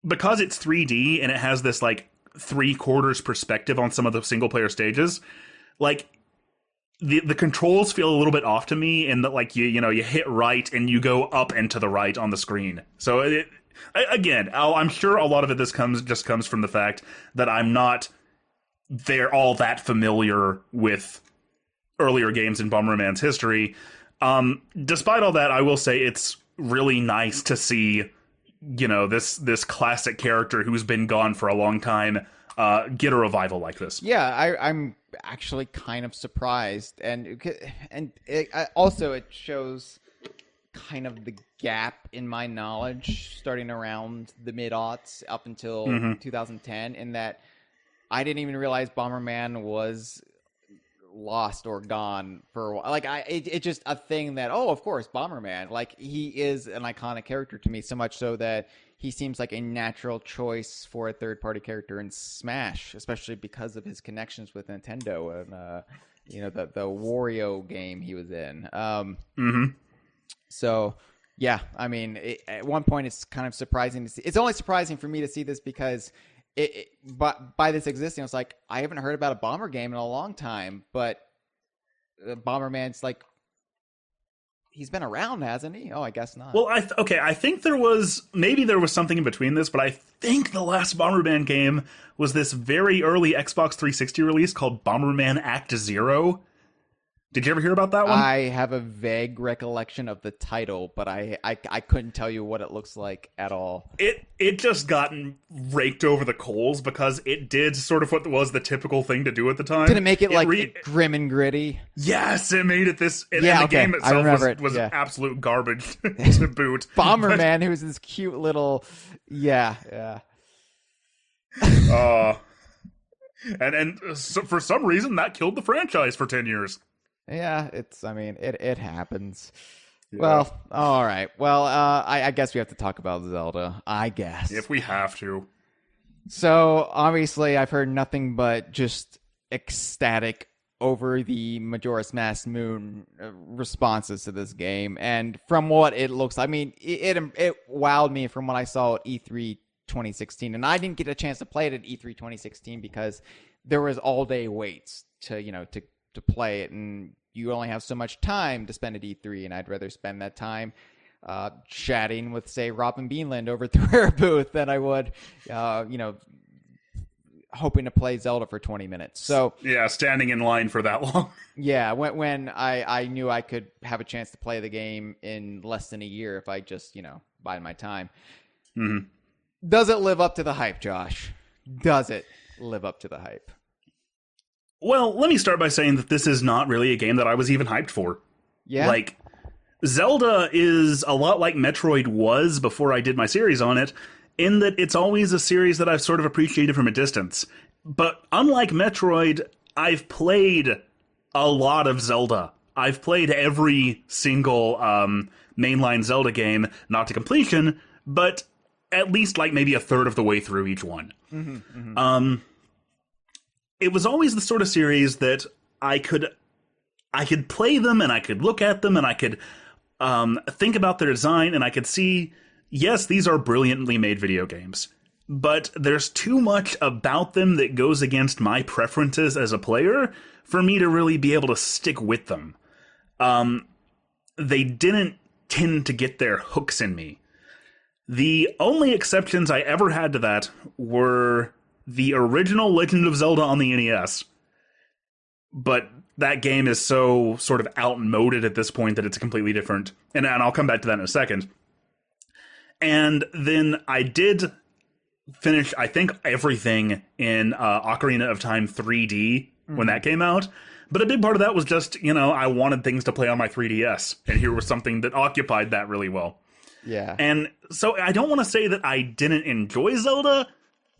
because it's 3D and it has this like 3/4 perspective on some of the single player stages, like the controls feel a little bit off to me, in that like you hit right and you go up and to the right on the screen. So again, I'm sure a lot of it comes from the fact that I'm not all that familiar with earlier games in Bomberman's history. Despite all that, I will say it's really nice to see, this classic character who's been gone for a long time get a revival like this. Yeah, I'm actually kind of surprised, and also it shows kind of the gap in my knowledge starting around the mid-aughts up until 2010, in that I didn't even realize Bomberman was lost or gone for a while. Like it's just a thing that, of course, Bomberman, like he is an iconic character to me, so much so that he seems like a natural choice for a third-party character in Smash, especially because of his connections with Nintendo and the Wario game he was in. So, yeah, I mean, at one point it's kind of surprising to see. It's only surprising for me to see this because but by this existing, I was like, I haven't heard about a Bomber game in a long time, but Bomberman's like, he's been around, hasn't he? Oh, I guess not. Well, I think there was something in between this, but I think the last Bomberman game was this very early Xbox 360 release called Bomberman Act Zero. Did you ever hear about that one? I have a vague recollection of the title, but I couldn't tell you what it looks like at all. It just got raked over the coals because it did sort of what was the typical thing to do at the time. Did it make it grim and gritty? Yes, it made it this. And the game itself was absolute garbage to boot. Bomberman, who's this cute little, yeah. And so for some reason that killed the franchise for 10 years. Yeah, it happens. Yeah. Well, all right. Well, I guess we have to talk about Zelda, I guess. If we have to. So obviously, I've heard nothing but just ecstatic over the Majora's Mask Moon responses to this game, and from what it looks, I mean, it wowed me from what I saw at E3 2016, and I didn't get a chance to play it at E3 2016 because there was all day waits to to play it, and you only have so much time to spend at E3, and I'd rather spend that time chatting with, say, Robin Beanland over at the Rare booth than I would, hoping to play Zelda for 20 minutes. So yeah, standing in line for that long. yeah, when I knew I could have a chance to play the game in less than a year if I just, bide my time. Mm-hmm. Does it live up to the hype, Josh? Does it live up to the hype? Well, let me start by saying that this is not really a game that I was even hyped for. Yeah? Like, Zelda is a lot like Metroid was before I did my series on it, in that it's always a series that I've sort of appreciated from a distance. But unlike Metroid, I've played a lot of Zelda. I've played every single mainline Zelda game, not to completion, but at least like maybe a third of the way through each one. Mm-hmm, mm-hmm. It was always the sort of series that I could play them, and I could look at them, and I could think about their design, and I could see, yes, these are brilliantly made video games, but there's too much about them that goes against my preferences as a player for me to really be able to stick with them. They didn't tend to get their hooks in me. The only exceptions I ever had to that were the original Legend of Zelda on the NES. But that game is so sort of outmoded at this point that it's completely different. And I'll come back to that in a second. And then I did finish, I think, everything in Ocarina of Time 3D when that came out. But a big part of that was just, I wanted things to play on my 3DS. And here was something that occupied that really well. Yeah. And so I don't want to say that I didn't enjoy Zelda,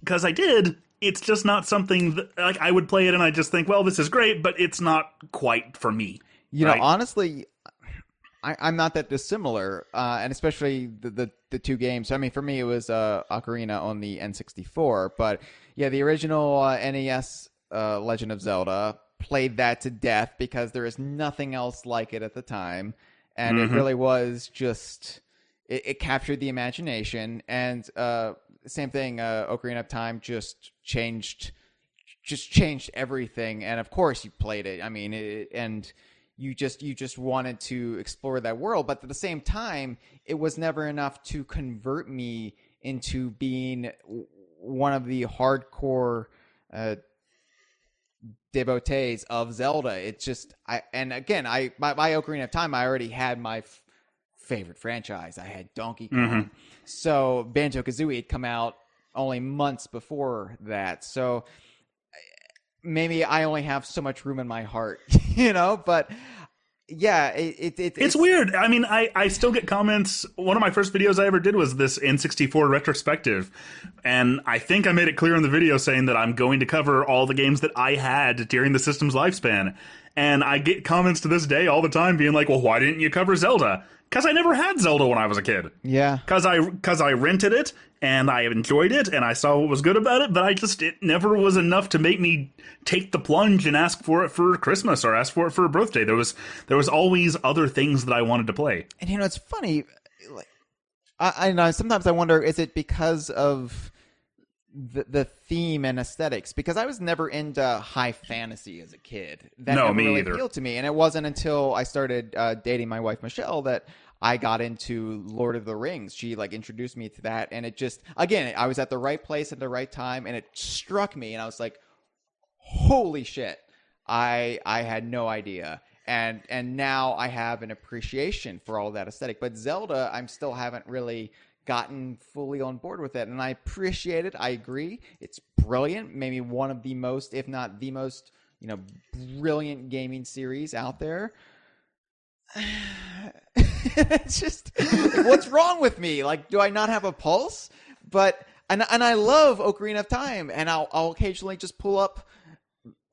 because I did. It's just not something that, like, I would play it and I just think, well, this is great, but it's not quite for me. Right? Honestly, I'm not that dissimilar, and especially the two games. I mean, for me, it was Ocarina on the N64, but yeah, the original NES Legend of Zelda, played that to death because there is nothing else like it at the time, and it really was just it captured the imagination, and same thing. Ocarina of Time just changed everything, and of course you played it. I mean, and you just wanted to explore that world, but at the same time, it was never enough to convert me into being one of the hardcore devotees of Zelda. It's just by Ocarina of Time, I already had my favorite franchise. I had Donkey Kong. So Banjo-Kazooie had come out only months before that. So maybe I only have so much room in my heart, but yeah, it's weird. I mean, I still get comments. One of my first videos I ever did was this N64 retrospective. And I think I made it clear in the video saying that I'm going to cover all the games that I had during the system's lifespan. And I get comments to this day all the time being like, well, why didn't you cover Zelda? Because I never had Zelda when I was a kid. Yeah. Because I rented it, and I enjoyed it, and I saw what was good about it, but it never was enough to make me take the plunge and ask for it for Christmas or ask for it for a birthday. There was always other things that I wanted to play. And it's funny, like, I know sometimes I wonder, is it because of the theme and aesthetics? Because I was never into high fantasy as a kid. That never really appealed to me, and it wasn't until I started dating my wife Michelle that I got into Lord of the Rings. She introduced me to that, and it just, again, I was at the right place at the right time, and it struck me, and I was like, holy shit, I had no idea. And now I have an appreciation for all that aesthetic. But Zelda, I still haven't really gotten fully on board with it, and I appreciate it. I agree, it's brilliant, maybe one of the most, if not the most, brilliant gaming series out there. It's just, what's wrong with me? Do I not have a pulse? But and I love Ocarina of Time, and I'll occasionally just pull up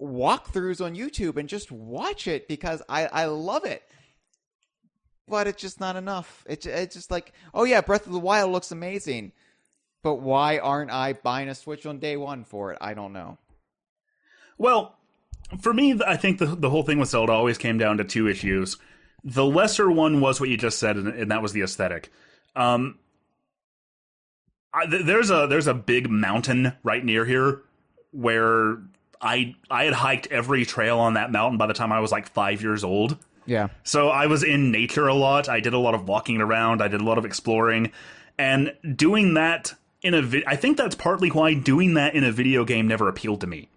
walkthroughs on YouTube and just watch it because I love it. But it's just not enough. It's just like, oh yeah, Breath of the Wild looks amazing. But why aren't I buying a Switch on day one for it? I don't know. Well, for me, I think the whole thing with Zelda always came down to two issues. The lesser one was what you just said, and that was the aesthetic. Um, there's a big mountain right near here where I had hiked every trail on that mountain by the time I was like 5 years old. Yeah. So I was in nature a lot. I did a lot of walking around. I did a lot of exploring, and doing that in a I think that's partly why doing that in a video game never appealed to me.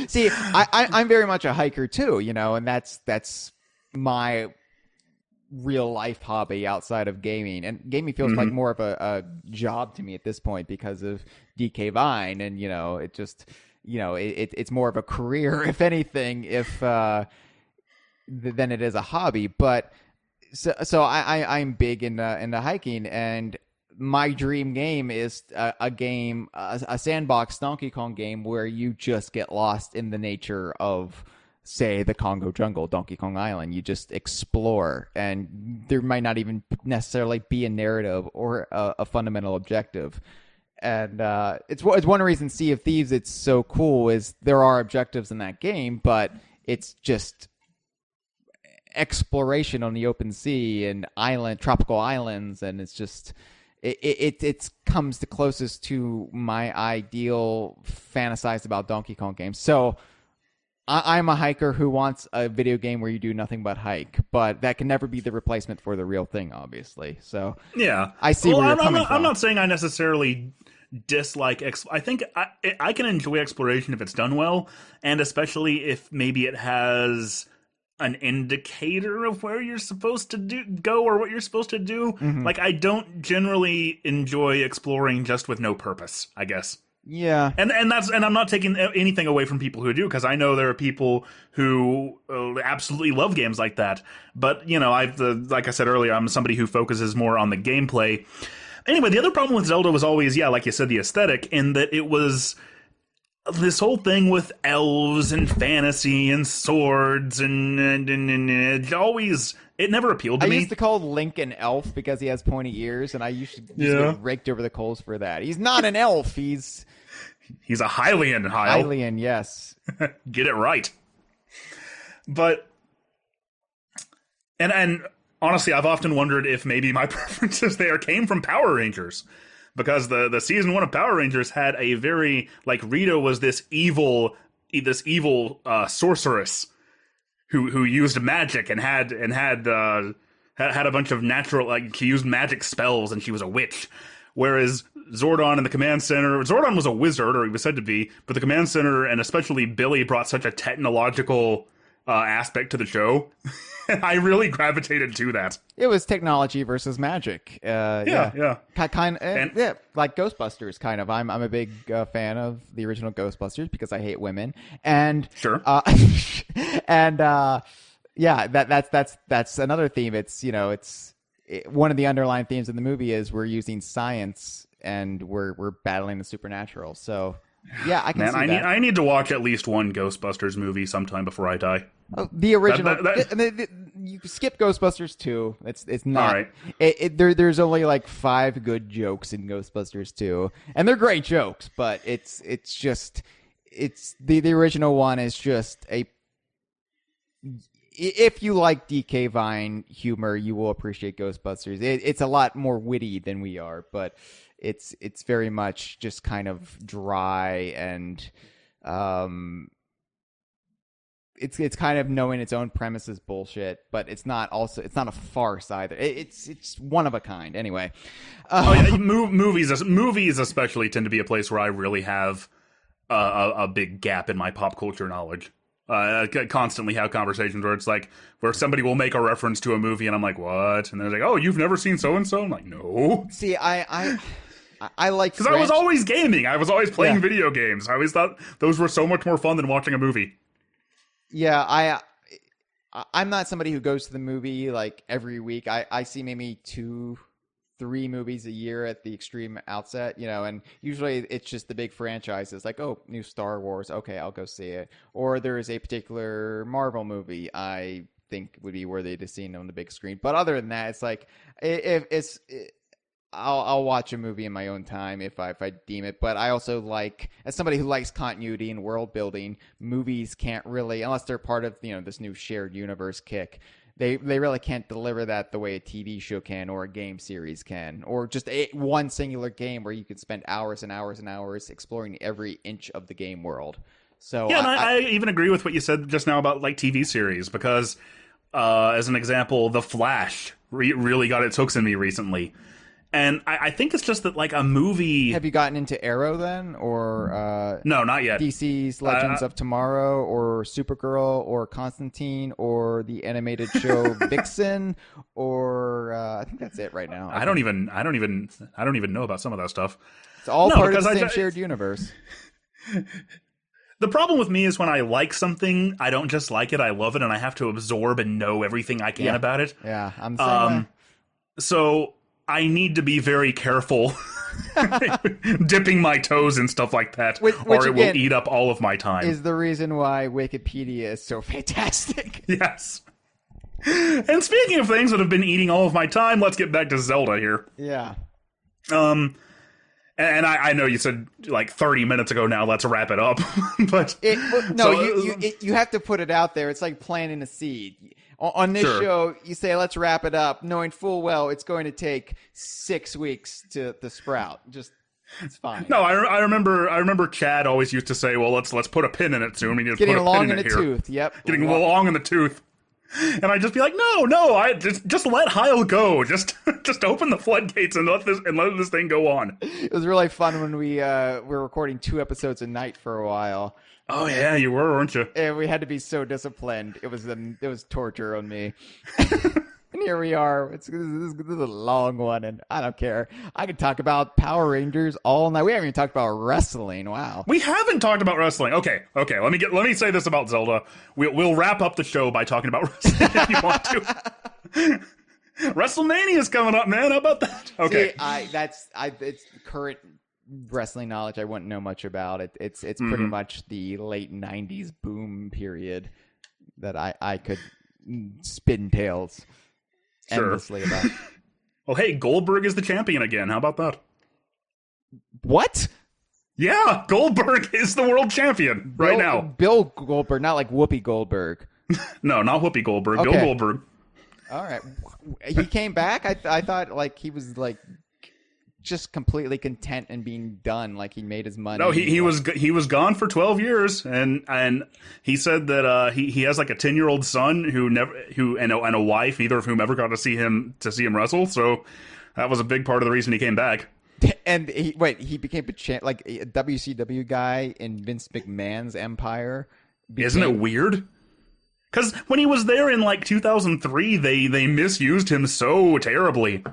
See, I'm very much a hiker too, you know, and that's my real life hobby outside of gaming. And gaming feels like more of a job to me at this point because of DK Vine, and you know, it just, you know, it's more of a career, if anything, if than it is a hobby. But so I'm big into hiking, and my dream game is a sandbox Donkey Kong game where you just get lost in the nature of, say, the Congo jungle, Donkey Kong Island. You just explore, and there might not even necessarily be a narrative or a fundamental objective. And it's one reason Sea of Thieves, it's so cool, is there are objectives in that game, but it's just exploration on the open sea and tropical islands, and it's just it comes the closest to my ideal fantasized about Donkey Kong games. So I'm a hiker who wants a video game where you do nothing but hike, but that can never be the replacement for the real thing, obviously. So Yeah, I see where you're coming from. I'm not saying I necessarily dislike. I think I can enjoy exploration if it's done well, and especially if maybe it has an indicator of where you're supposed to go or what you're supposed to do. Like, I don't generally enjoy exploring just with no purpose, I guess. Yeah. And I'm not taking anything away from people who do, because I know there are people who absolutely love games like that. But, you know, like I said earlier, I'm somebody who focuses more on the gameplay. Anyway, the other problem with Zelda was always, yeah, like you said, the aesthetic, in that it was this whole thing with elves and fantasy and swords and it never appealed to me. I used to call Link an elf because he has pointy ears, and I used to get raked over the coals for that. He's not an elf. He's a Hylian, Hyle. Hylian, yes. Get it right. But and honestly, I've often wondered if maybe my preferences there came from Power Rangers. Because the season 1 of Power Rangers had a very, like, Rita was this evil sorceress who used magic and had a bunch of natural, like, she used magic spells and she was a witch. Whereas Zordon in the command center, Zordon was a wizard, or he was said to be, but the command center and especially Billy brought such a technological aspect to the show. I really gravitated to that. It was technology versus magic. Yeah. Kind of, yeah, like Ghostbusters, kind of. I'm a big fan of the original Ghostbusters because I hate women, and sure, and yeah, that's another theme. It's, you know, one of the underlying themes in the movie is we're using science and we're battling the supernatural. So yeah, I can see that. I need to watch at least one Ghostbusters movie sometime before I die. Oh, the original. You skip Ghostbusters 2. It's not. All right. There's only like 5 good jokes in Ghostbusters 2, and they're great jokes. But it's the original one is just a. If you like DK Vine humor, you will appreciate Ghostbusters. It's a lot more witty than we are, but it's very much just kind of dry and it's kind of knowing its own premise is bullshit, but it's not a farce either. It's one of a kind. Anyway, movies especially tend to be a place where I really have a big gap in my pop culture knowledge. Constantly have conversations where it's like, where somebody will make a reference to a movie and I'm like, what? And they're like, oh, you've never seen so and so? I'm like, no. See, I like, because I was always gaming. I was always playing video games. I always thought those were so much more fun than watching a movie. Yeah, I'm not somebody who goes to the movie like every week. I see maybe 2-3 movies a year at the extreme outset, you know, and usually it's just the big franchises like, oh, new Star Wars, okay, I'll go see it. Or there is a particular Marvel movie I think would be worthy to see on the big screen. But other than that, it's like, I'll watch a movie in my own time if I deem it, but I also like, as somebody who likes continuity and world building, movies can't really, unless they're part of this new shared universe kick. They really can't deliver that the way a TV show can, or a game series can, or just one singular game where you could spend hours and hours and hours exploring every inch of the game world. So yeah, and I even agree with what you said just now about like TV series, because as an example, The Flash really got its hooks in me recently. And I think it's just that, like, a movie... Have you gotten into Arrow, then? Or no, not yet. DC's Legends of Tomorrow, or Supergirl, or Constantine, or the animated show Vixen, or I think that's it right now. I don't even know about some of that stuff. It's all part of the same shared universe. The problem with me is when I like something, I don't just like it, I love it, and I have to absorb and know everything I can about it. Yeah, I'm the same way. So I need to be very careful dipping my toes in stuff like that, or it will eat up all of my time. Is the reason why Wikipedia is so fantastic. Yes. And speaking of things that have been eating all of my time, let's get back to Zelda here. Yeah. And I know you said like 30 minutes ago now, let's wrap it up. But you have to put it out there. It's like planting a seed. On this show, you say, let's wrap it up, knowing full well it's going to take 6 weeks to sprout. It's fine. No, I remember Chad always used to say, well, let's put a pin in it soon. We need to Getting put a long pin in it the here. tooth, yep. Getting long in the tooth. And I'd just be like, no, I just let Hyle go. Just open the floodgates and let this thing go on. It was really fun when we were recording 2 episodes a night for a while. Oh yeah, you were, weren't you? And we had to be so disciplined. It was torture on me. And here we are. This is a long one, and I don't care. I could talk about Power Rangers all night. We haven't even talked about wrestling. Wow. We haven't talked about wrestling. Okay. Let me say this about Zelda. We'll wrap up the show by talking about wrestling if you want to. WrestleMania's coming up, man. How about that? Okay. See, it's current wrestling knowledge I wouldn't know much about. It's pretty much the late 90s boom period that I could spin tales endlessly about. Well, hey, Goldberg is the champion again. How about that? What? Yeah, Goldberg is the world champion right now. Bill Goldberg, not like Whoopi Goldberg. No, not Whoopi Goldberg. Okay. Bill Goldberg. All right. He came back? I thought like he was like just completely content and being done, like he made his money. No, he was gone for 12 years, and he said that he has like a 10-year-old son and a wife, neither of whom ever got to see him wrestle. So that was a big part of the reason he came back. And he became like a WCW guy in Vince McMahon's empire. Isn't it weird? Because when he was there in like 2003, they misused him so terribly.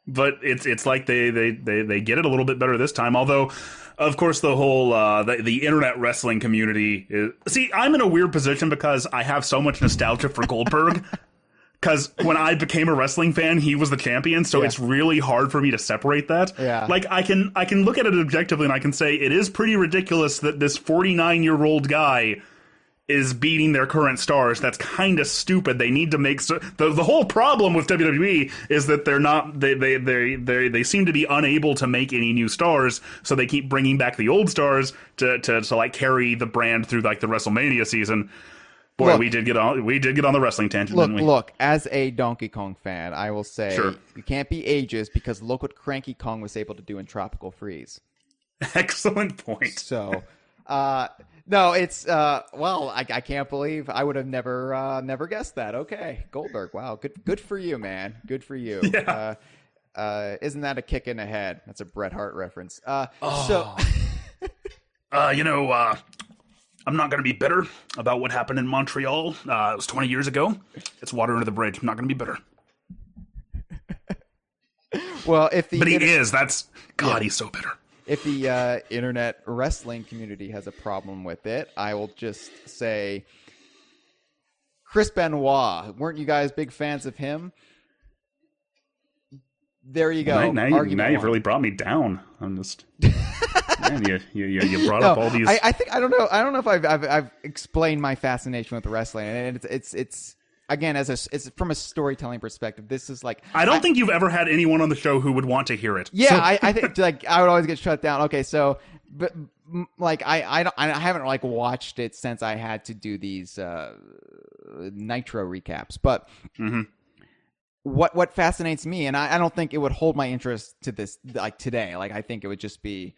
But it's like they get it a little bit better this time. Although, of course, the whole the internet wrestling community is... See, I'm in a weird position because I have so much nostalgia for Goldberg. Because when I became a wrestling fan, he was the champion, so it's really hard for me to separate that. Yeah. Like, I can look at it objectively and I can say it is pretty ridiculous that this 49-year-old guy is beating their current stars. That's kind of stupid. They need to make the whole problem with WWE is that they're not they seem to be unable to make any new stars, so they keep bringing back the old stars to like carry the brand through like the WrestleMania season. Boy, we did get on the wrestling tangent, didn't we? Look, as a Donkey Kong fan, I will say you can't be ageist because look what Cranky Kong was able to do in Tropical Freeze. Excellent point. So, no, it's I can't believe I would have never guessed that. Okay, Goldberg. Wow, good for you, man. Good for you. Yeah. Isn't that a kick in the head? That's a Bret Hart reference. I'm not going to be bitter about what happened in Montreal. It was 20 years ago. It's water under the bridge. I'm not going to be bitter. Well, he is. He's so bitter. If the internet wrestling community has a problem with it, I will just say, Chris Benoit. Weren't you guys big fans of him? There you go. Now you've really brought me down. I'm just... Man, you brought up all these. I don't know if I've explained my fascination with wrestling, and it's again, as from a storytelling perspective, this is like I don't think you've ever had anyone on the show who would want to hear it. Yeah, So- I think like I would always get shut down. Okay, so but like I haven't like watched it since I had to do these Nitro recaps. But what fascinates me, and I don't think it would hold my interest to this like today. Like I think it would just be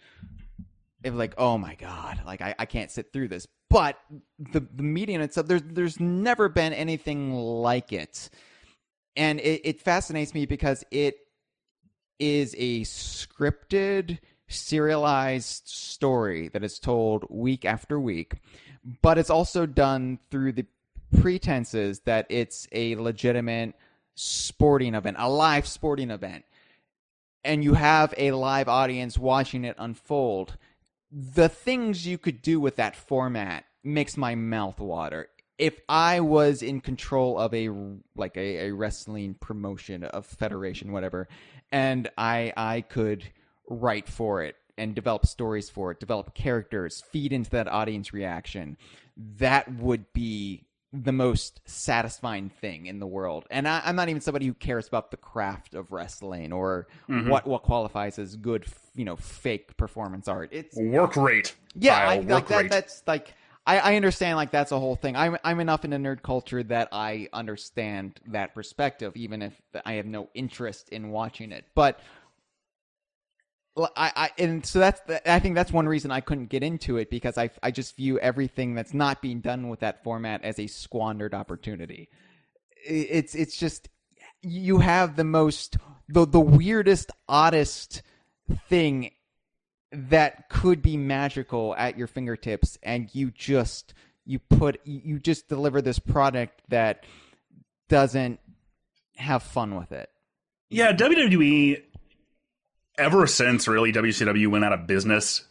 like, oh my god, like I can't sit through this. But the medium itself, there's never been anything like it, and it fascinates me because it is a scripted, serialized story that is told week after week, but it's also done through the pretenses that it's a legitimate sporting event, a live sporting event, and you have a live audience watching it unfold. The things you could do with that format makes my mouth water. If I was in control of a wrestling promotion, of federation, whatever, and I could write for it and develop stories for it, develop characters, feed into that audience reaction, that would be the most satisfying thing in the world. And I'm not even somebody who cares about the craft of wrestling or what qualifies as good, fake performance art. It's work rate. Yeah, work rate. That's like I understand. Like that's a whole thing. I'm enough in a nerd culture that I understand that perspective, even if I have no interest in watching it. But and so I think that's one reason I couldn't get into it, because I just view everything that's not being done with that format as a squandered opportunity. It's just, you have the weirdest, oddest thing that could be magical at your fingertips, and you just deliver this product that doesn't have fun with it. Yeah, WWE, ever since really WCW went out of business,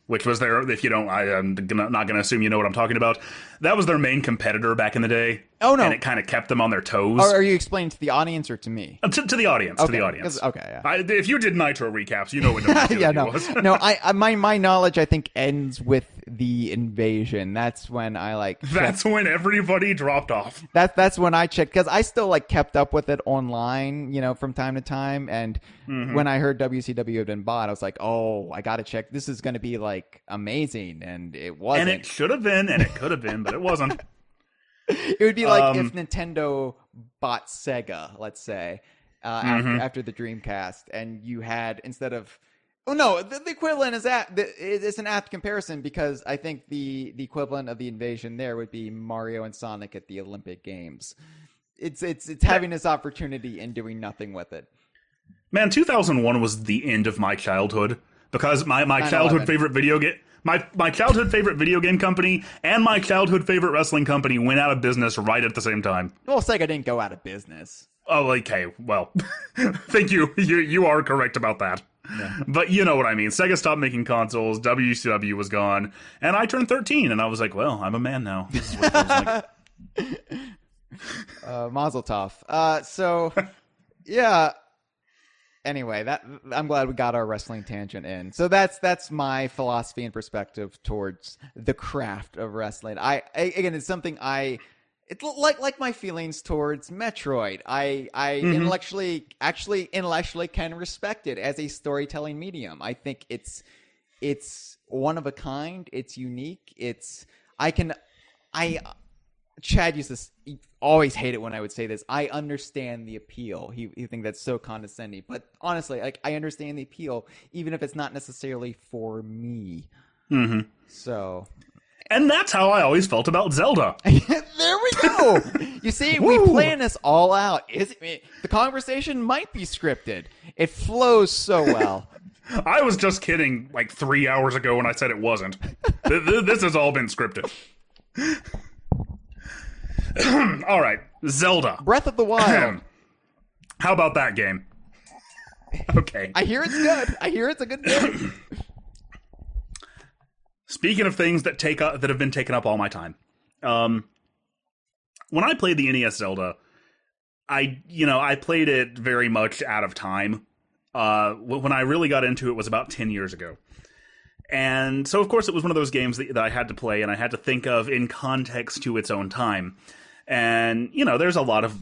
which was their, if you don't, I'm not going to assume you know what I'm talking about. That was their main competitor back in the day. Oh, no. And it kind of kept them on their toes. Or are you explaining to the audience or to me? To the audience. Okay, to the audience. Okay, yeah. If you did Nitro recaps, you know what WCW Yeah, no. was. No, my knowledge, I think, ends with the invasion. That's when I That's when everybody dropped off. That's when I checked, because I still kept up with it online, from time to time. And when I heard WCW had been bought, I was like, oh, I got to check. This is going to be amazing. And it wasn't. And it should have been, and it could have been, but it wasn't. It would be like if Nintendo bought Sega, let's say, after the Dreamcast, and you had, instead of, the equivalent is it's an apt comparison, because I think the equivalent of the invasion there would be Mario and Sonic at the Olympic Games. It's having this opportunity and doing nothing with it. Man, 2001 was the end of my childhood, because my childhood favorite video game. My childhood favorite video game company and my childhood favorite wrestling company went out of business right at the same time. Well, Sega didn't go out of business. Oh, okay. Well, thank you. You are correct about that. Yeah. But you know what I mean. Sega stopped making consoles. WCW was gone. And I turned 13, and I was like, well, I'm a man now. This is what it feels like. Mazel tov. So, yeah. Anyway, I'm glad we got our wrestling tangent in. So that's my philosophy and perspective towards the craft of wrestling. Again, it's something it's like my feelings towards Metroid. I intellectually can respect it as a storytelling medium. I think it's one of a kind. It's unique. Chad used to always hate it when I would say this. I understand the appeal. He think that's so condescending, but honestly, I understand the appeal, even if it's not necessarily for me. So, and that's how I always felt about Zelda. There we go. You see, we plan this all out. The conversation might be scripted. It flows so well. I was just kidding 3 hours ago when I said it wasn't. This has all been scripted. All right, Zelda. Breath of the Wild. How about that game? Okay. I hear it's good. I hear it's a good game. Speaking of things that have been taking up all my time, when I played the NES Zelda, I played it very much out of time. When I really got into it was about 10 years ago. And so, of course, it was one of those games that I had to play and I had to think of in context to its own time. And, there's a lot of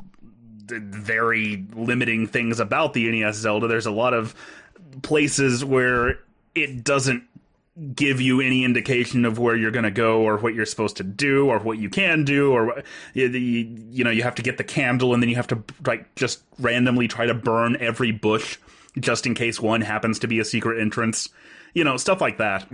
very limiting things about the NES Zelda. There's a lot of places where it doesn't give you any indication of where you're going to go or what you're supposed to do or what you can do, or you have to get the candle and then you have to just randomly try to burn every bush just in case one happens to be a secret entrance, stuff like that.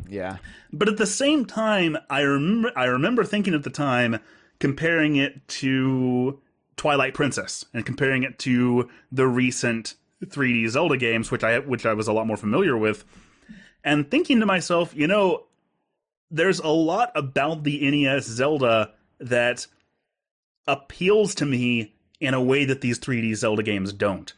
Yeah. But at the same time, I remember thinking at the time, comparing it to Twilight Princess and comparing it to the recent 3D Zelda games, which I was a lot more familiar with, and thinking to myself, there's a lot about the NES Zelda that appeals to me in a way that these 3D Zelda games don't.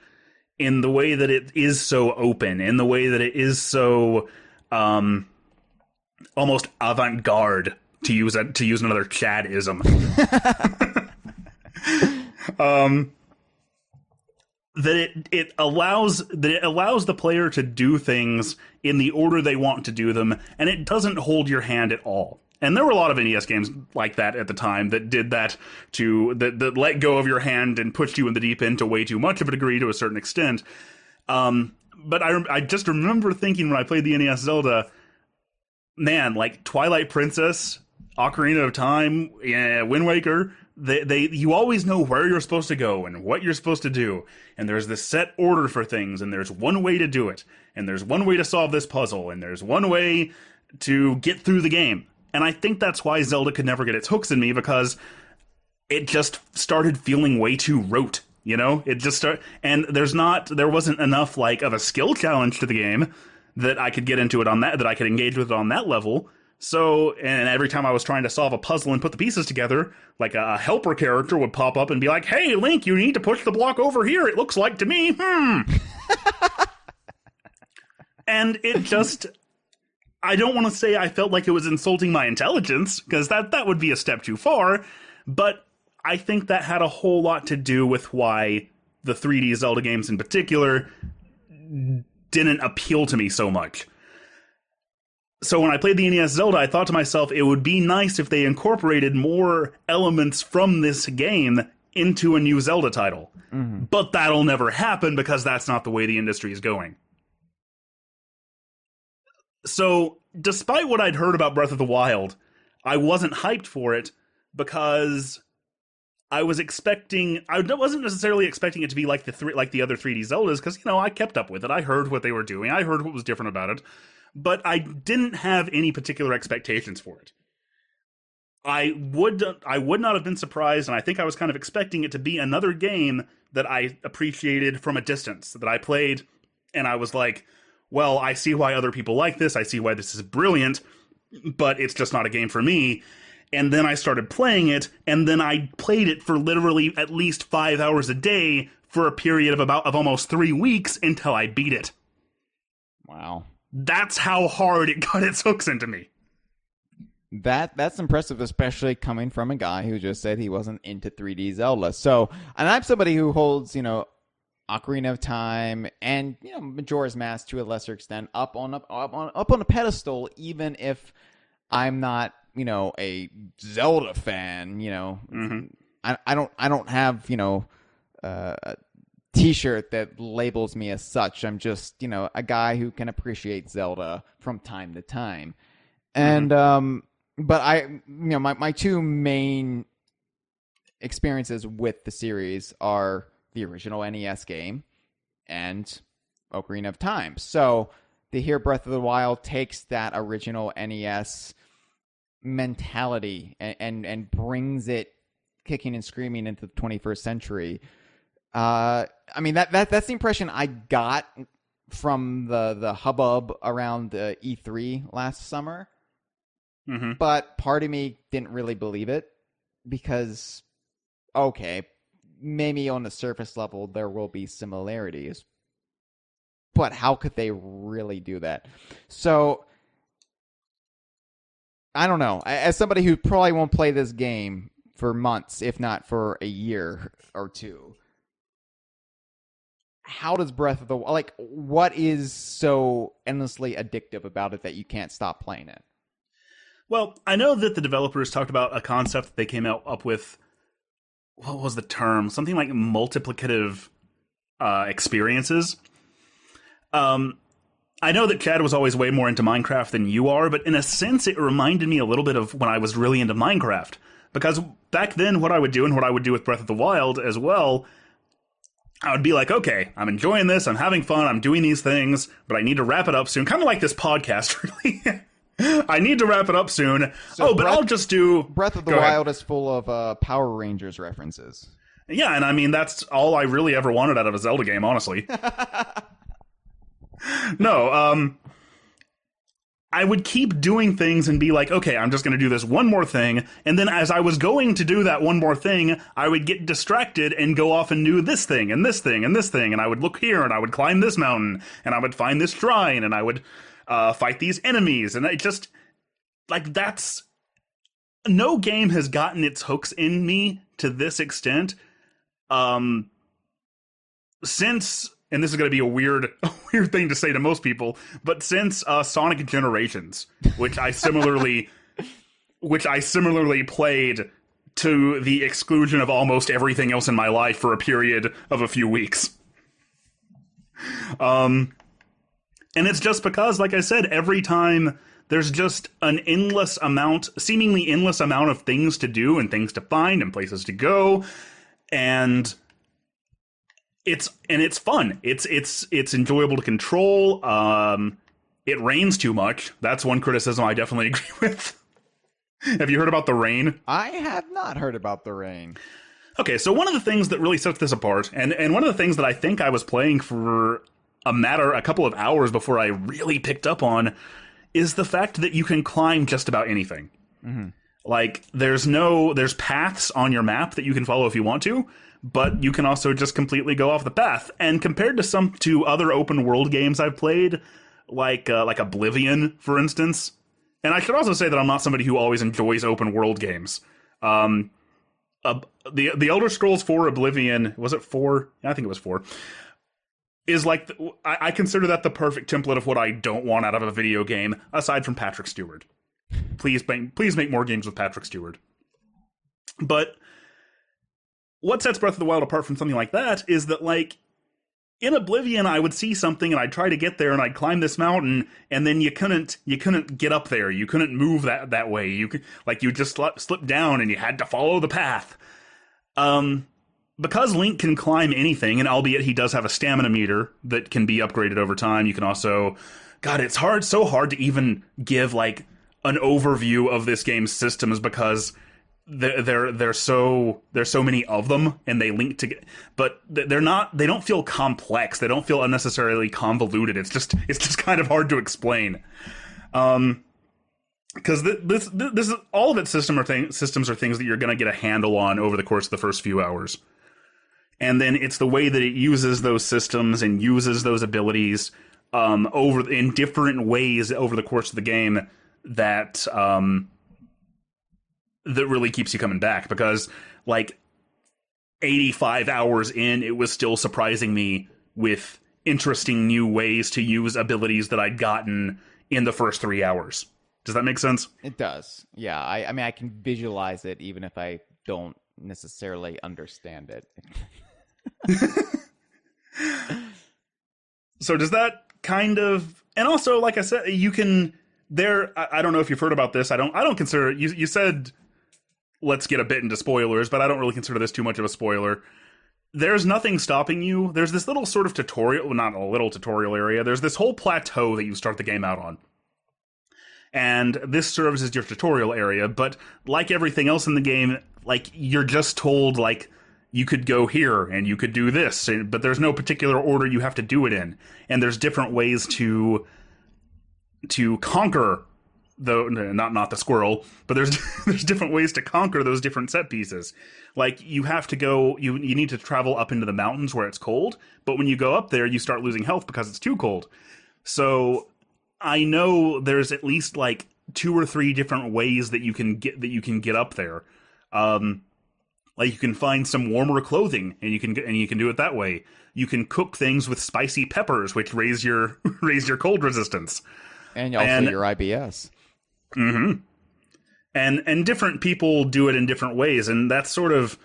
In the way that it is so open, in the way that it is so almost avant-garde, to use another Chad-ism. That it allows the player to do things in the order they want to do them, and it doesn't hold your hand at all. And there were a lot of NES games like that at the time that did that that let go of your hand and pushed you in the deep end to way too much of a degree to a certain extent. But I just remember thinking when I played the NES Zelda, man, like Twilight Princess, Ocarina of Time, Wind Waker, you always know where you're supposed to go and what you're supposed to do, and there's this set order for things, and there's one way to do it, and there's one way to solve this puzzle, and there's one way to get through the game. And I think that's why Zelda could never get its hooks in me, because it just started feeling way too rote, It just and there wasn't enough of a skill challenge to the game that I could get into it that I could engage with it on that level. So, and every time I was trying to solve a puzzle and put the pieces together, a helper character would pop up and be like, "Hey, Link, you need to push the block over here, it looks like to me, And it just, I don't want to say I felt like it was insulting my intelligence, because that would be a step too far, but I think that had a whole lot to do with why the 3D Zelda games in particular didn't appeal to me so much. So when I played the NES Zelda, I thought to myself, it would be nice if they incorporated more elements from this game into a new Zelda title. Mm-hmm. But that'll never happen, because that's not the way the industry is going. So, despite what I'd heard about Breath of the Wild, I wasn't hyped for it, because I wasn't necessarily expecting it to be like the other 3D Zeldas, because, I kept up with it. I heard what they were doing. I heard what was different about it. But I didn't have any particular expectations for it. I would not have been surprised, and I think I was kind of expecting it to be another game that I appreciated from a distance, that I played, and I was like, well, I see why other people like this, I see why this is brilliant, but it's just not a game for me. And then I started playing it, and then I played it for literally at least 5 hours a day for a period of almost 3 weeks until I beat it. Wow. That's how hard it got its hooks into me. That's impressive, especially coming from a guy who just said he wasn't into 3D Zelda. So, and I'm somebody who holds, Ocarina of Time and, Majora's Mask to a lesser extent up on a pedestal, even if I'm not, a Zelda fan. Mm-hmm. I don't have, a T-shirt that labels me as such. I'm just, a guy who can appreciate Zelda from time to time. And but my two main experiences with the series are the original NES game and Ocarina of Time. So to hear Breath of the Wild takes that original NES mentality and brings it kicking and screaming into the 21st century. That's the impression I got from the hubbub around the E3 last summer. Mm-hmm. But part of me didn't really believe it, because, okay, maybe on the surface level there will be similarities, but how could they really do that? So, I don't know. As somebody who probably won't play this game for months, if not for a year or two, how does Breath of the Wild, what is so endlessly addictive about it that you can't stop playing it? Well, I know that the developers talked about a concept that they came up with what was the term? Something like multiplicative experiences. I know that Chad was always way more into Minecraft than you are, but in a sense, it reminded me a little bit of when I was really into Minecraft. Because back then, what I would do, and what I would do with Breath of the Wild as well, I would be like, okay, I'm enjoying this, I'm having fun, I'm doing these things, but I need to wrap it up soon. Kind of like this podcast, really. I need to wrap it up soon. But I'll just do... Breath of the Wild is full of Power Rangers references. Yeah, and I mean, that's all I really ever wanted out of a Zelda game, honestly. No, I would keep doing things and be like, okay, I'm just going to do this one more thing. And then as I was going to do that one more thing, I would get distracted and go off and do this thing and this thing and this thing. And I would look here and I would climb this mountain and I would find this shrine and I would fight these enemies. And it just, like, that's... No game has gotten its hooks in me to this extent since... And this is going to be a weird thing to say to most people, but since Sonic Generations, which I similarly played to the exclusion of almost everything else in my life for a period of a few weeks. And it's just because, like I said, every time there's just an seemingly endless amount of things to do and things to find and places to go, and it's fun. It's enjoyable to control. It rains too much. That's one criticism I definitely agree with. Have you heard about the rain? I have not heard about the rain. Okay, so one of the things that really sets this apart, and one of the things that I think I was playing for a couple of hours before I really picked up on, is the fact that you can climb just about anything. Mm-hmm. Like, there's paths on your map that you can follow if you want to, but you can also just completely go off the path. And compared to other open world games I've played, like Oblivion, for instance, and I should also say that I'm not somebody who always enjoys open world games. The Elder Scrolls 4 Oblivion, was it 4? I think it was 4. Is like, I consider that the perfect template of what I don't want out of a video game, aside from Patrick Stewart. Please make more games with Patrick Stewart. But what sets Breath of the Wild apart from something like that is that, like, in Oblivion, I would see something and I'd try to get there and I'd climb this mountain, and then you couldn't get up there. You couldn't move that way. You just slip down and you had to follow the path. Because Link can climb anything, and albeit he does have a stamina meter that can be upgraded over time, you can also... God, it's so hard to even give, like, an overview of this game's systems, because there's so many of them, and they link together. But they don't feel complex. They don't feel unnecessarily convoluted. It's just kind of hard to explain. Because this is all of its systems are things that you're going to get a handle on over the course of the first few hours. And then it's the way that it uses those systems and uses those abilities in different ways over the course of the game that really keeps you coming back. Because, like, 85 hours in, it was still surprising me with interesting new ways to use abilities that I'd gotten in the first 3 hours. Does that make sense? It does. Yeah, I mean, I can visualize it even if I don't necessarily understand it. So does that kind of... And also, like I said, you can... I don't know if you've heard about this. I don't consider... You said, let's get a bit into spoilers, but I don't really consider this too much of a spoiler. There's nothing stopping you. There's this little sort of tutorial... Well, not a little tutorial area. There's this whole plateau that you start the game out on. And this serves as your tutorial area, but like everything else in the game, like, you're just told, like, you could go here and you could do this, but there's no particular order you have to do it in. And there's different ways to conquer not the squirrel, but there's different ways to conquer those different set pieces. Like, you have to go, you need to travel up into the mountains where it's cold, but when you go up there, you start losing health because it's too cold. So I know there's at least like 2 or 3 different ways that you can get up there. Like, you can find some warmer clothing, and you can do it that way. You can cook things with spicy peppers, which raise your cold resistance, and also your IBS. Mm-hmm. And different people do it in different ways, and that's sort of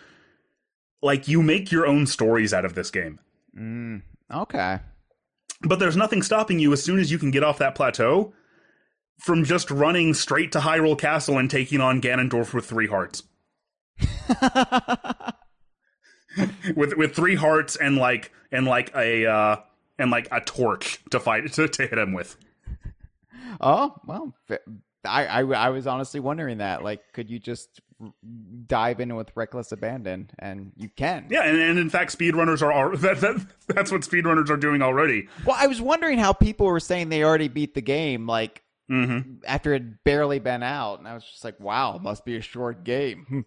like, you make your own stories out of this game. Okay. But there's nothing stopping you as soon as you can get off that plateau from just running straight to Hyrule Castle and taking on Ganondorf with 3 hearts. with 3 hearts and a torch to fight to hit him with. Oh, well, I was honestly wondering that. Like, could you just dive in with reckless abandon? And you can. Yeah, and in fact, speedrunners that's what speedrunners are doing already. Well, I was wondering how people were saying they already beat the game, like, after it had barely been out. And I was just like, wow, must be a short game.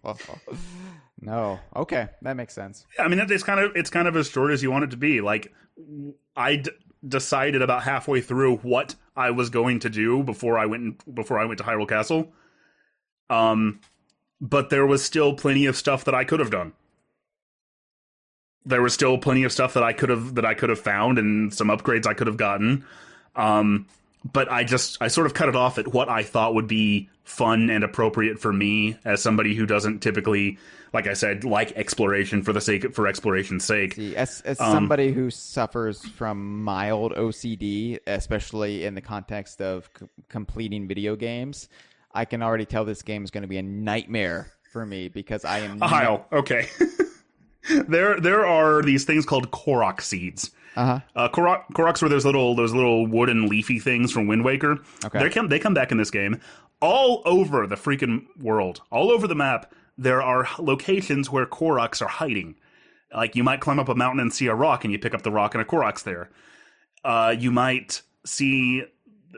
No. Okay, that makes sense. Yeah, I mean, it's kind of as short as you want it to be. Like, I decided about halfway through what I was going to do before I went to Hyrule Castle. But there was still plenty of stuff that I could have done. There was still plenty of stuff that I could have found, and some upgrades I could have gotten. But I sort of cut it off at what I thought would be fun and appropriate for me as somebody who doesn't typically, like I said, like exploration for exploration's sake. See, as somebody who suffers from mild OCD, especially in the context of completing video games, I can already tell this game is going to be a nightmare for me because I am. Hyle, okay. There are these things called Korok seeds. Koroks were those little wooden leafy things from Wind Waker. Okay. They come back in this game. All over the freaking world, all over the map, there are locations where Koroks are hiding. Like, you might climb up a mountain and see a rock, and you pick up the rock, and a Korok's there. You might see,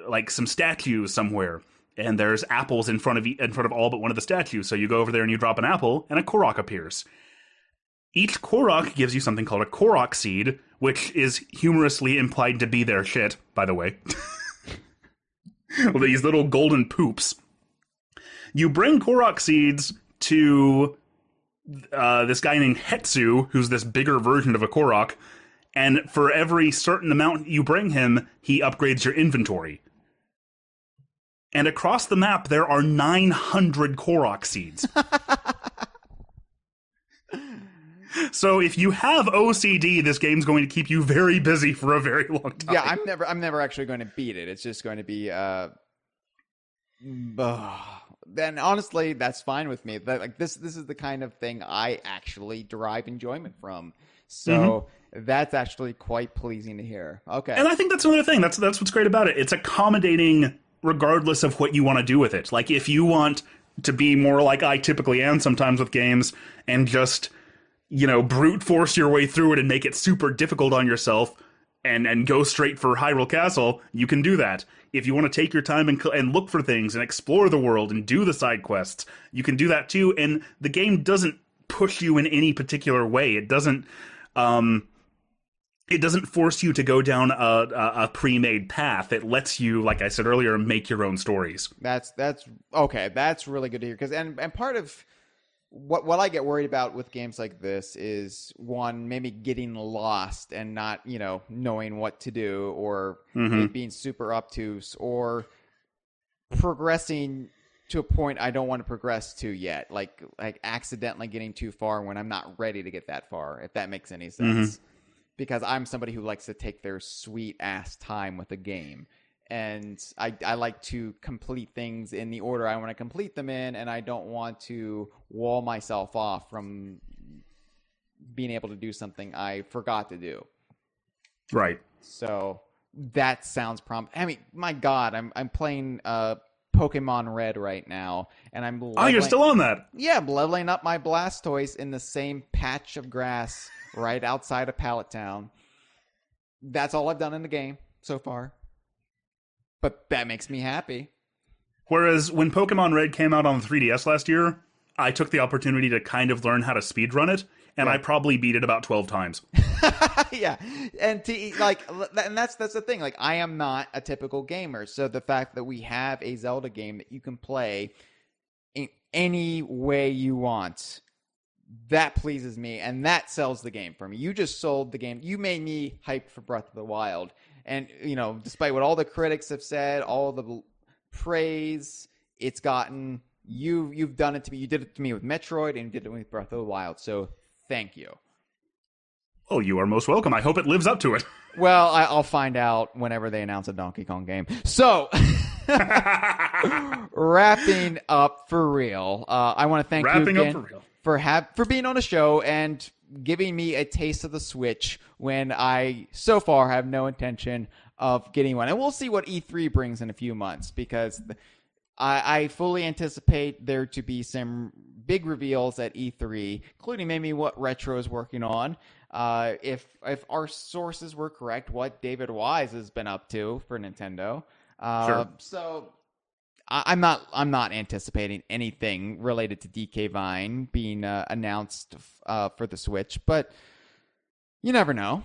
like, some statues somewhere, and there's apples in front of all but one of the statues. So you go over there and you drop an apple, and a Korok appears. Each Korok gives you something called a Korok seed, which is humorously implied to be their shit, by the way. Well, these little golden poops. You bring Korok seeds to this guy named Hetsu, who's this bigger version of a Korok, and for every certain amount you bring him, he upgrades your inventory. And across the map, there are 900 Korok seeds. So if you have OCD, this game's going to keep you very busy for a very long time. Yeah, I'm never actually going to beat it. It's just going to be then honestly, that's fine with me. Like, this is the kind of thing I actually derive enjoyment from. So that's actually quite pleasing to hear. Okay. And I think that's another thing. That's what's great about it. It's accommodating regardless of what you want to do with it. Like, if you want to be more like I typically am sometimes with games and just, brute force your way through it and make it super difficult on yourself and go straight for Hyrule Castle, you can do that. If you want to take your time and look for things and explore the world and do the side quests, you can do that too. And the game doesn't push you in any particular way. It doesn't force you to go down a pre-made path. It lets you, like I said earlier, make your own stories. That's okay. That's really good to hear. Because and part of what I get worried about with games like this is, one, maybe getting lost and not, knowing what to do, or maybe being super obtuse, or progressing to a point I don't want to progress to yet, like accidentally getting too far when I'm not ready to get that far, if that makes any sense. Because I'm somebody who likes to take their sweet ass time with a game. And I like to complete things in the order I want to complete them in, and I don't want to wall myself off from being able to do something I forgot to do. Right. So that sounds I mean, my God, I'm playing Pokemon Red right now, and I'm you're still on that? Yeah, I'm leveling up my Blastoise in the same patch of grass right outside of Pallet Town. That's all I've done in the game so far. But that makes me happy. Whereas when Pokemon Red came out on the 3DS last year, I took the opportunity to kind of learn how to speedrun it, and I probably beat it about 12 times. Yeah. And and that's the thing. Like, I am not a typical gamer, so the fact that we have a Zelda game that you can play in any way you want, that pleases me, and that sells the game for me. You just sold the game. You made me hyped for Breath of the Wild. And, despite what all the critics have said, all the praise it's gotten, you've done it to me. You did it to me with Metroid, and you did it with Breath of the Wild. So Thank you. Oh, you are most welcome. I hope it lives up to it. Well, I'll find out whenever they announce a Donkey Kong game. So, wrapping up for real, I want to thank you again for being on the show and giving me a taste of the Switch when I so far have no intention of getting one. And we'll see what E3 brings in a few months, because I fully anticipate there to be some big reveals at E3, including maybe what Retro is working on. If our sources were correct, what David Wise has been up to for Nintendo. Sure. So I'm not anticipating anything related to DK Vine being announced for the Switch, but you never know.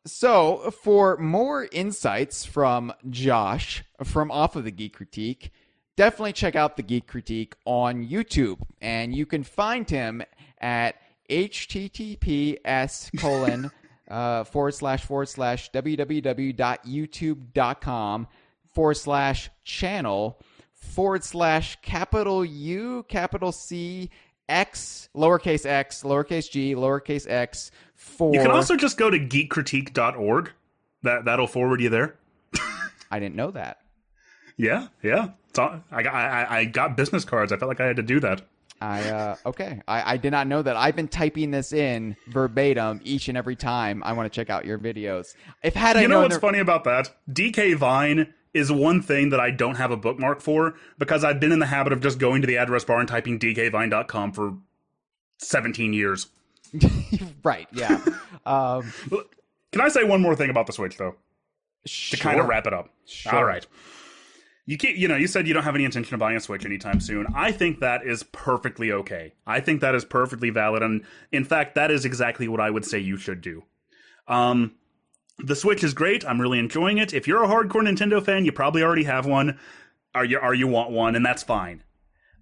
So for more insights from Josh from Off of the Geek Critique, definitely check out the Geek Critique on YouTube, and you can find him at https://www.youtube.com/channel/U C X lowercase g lowercase x for. You can also just go to geekcritique.org. That'll forward you there. I didn't know that. Yeah. I got business cards. I felt like I had to do that. Okay. I did not know that. I've been typing this in verbatim each and every time I want to check out your videos. You know what's funny about that? DK Vine is one thing that I don't have a bookmark for, because I've been in the habit of just going to the address bar and typing dkvine.com for 17 years. Right, yeah. Can I say one more thing about the Switch, though? Sure. To kind of wrap it up. Sure. All right. You said you don't have any intention of buying a Switch anytime soon. I think that is perfectly okay. I think that is perfectly valid, and in fact, that is exactly what I would say you should do. The Switch is great. I'm really enjoying it. If you're a hardcore Nintendo fan, you probably already have one, or you want one, and that's fine.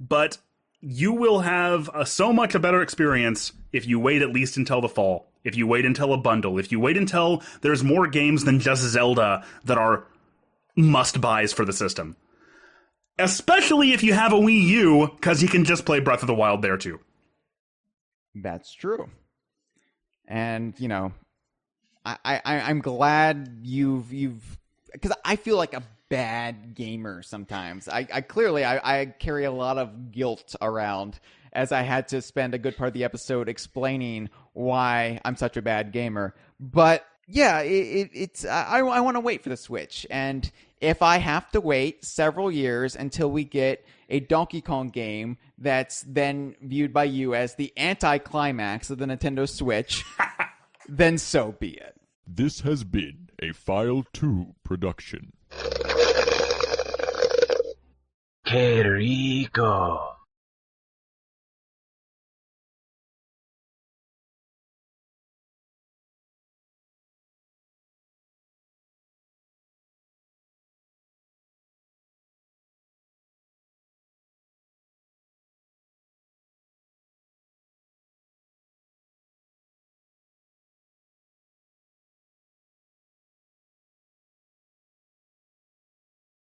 But you will have so much a better experience if you wait at least until the fall. If you wait until a bundle. If you wait until there's more games than just Zelda that are must-buys for the system. Especially if you have a Wii U, because you can just play Breath of the Wild there too. That's true. And, I'm glad you've because I feel like a bad gamer sometimes. I clearly carry a lot of guilt around, as I had to spend a good part of the episode explaining why I'm such a bad gamer. But yeah, I want to wait for the Switch, and if I have to wait several years until we get a Donkey Kong game that's then viewed by you as the anti-climax of the Nintendo Switch, then so be it. This has been a File 2 production. Que rico.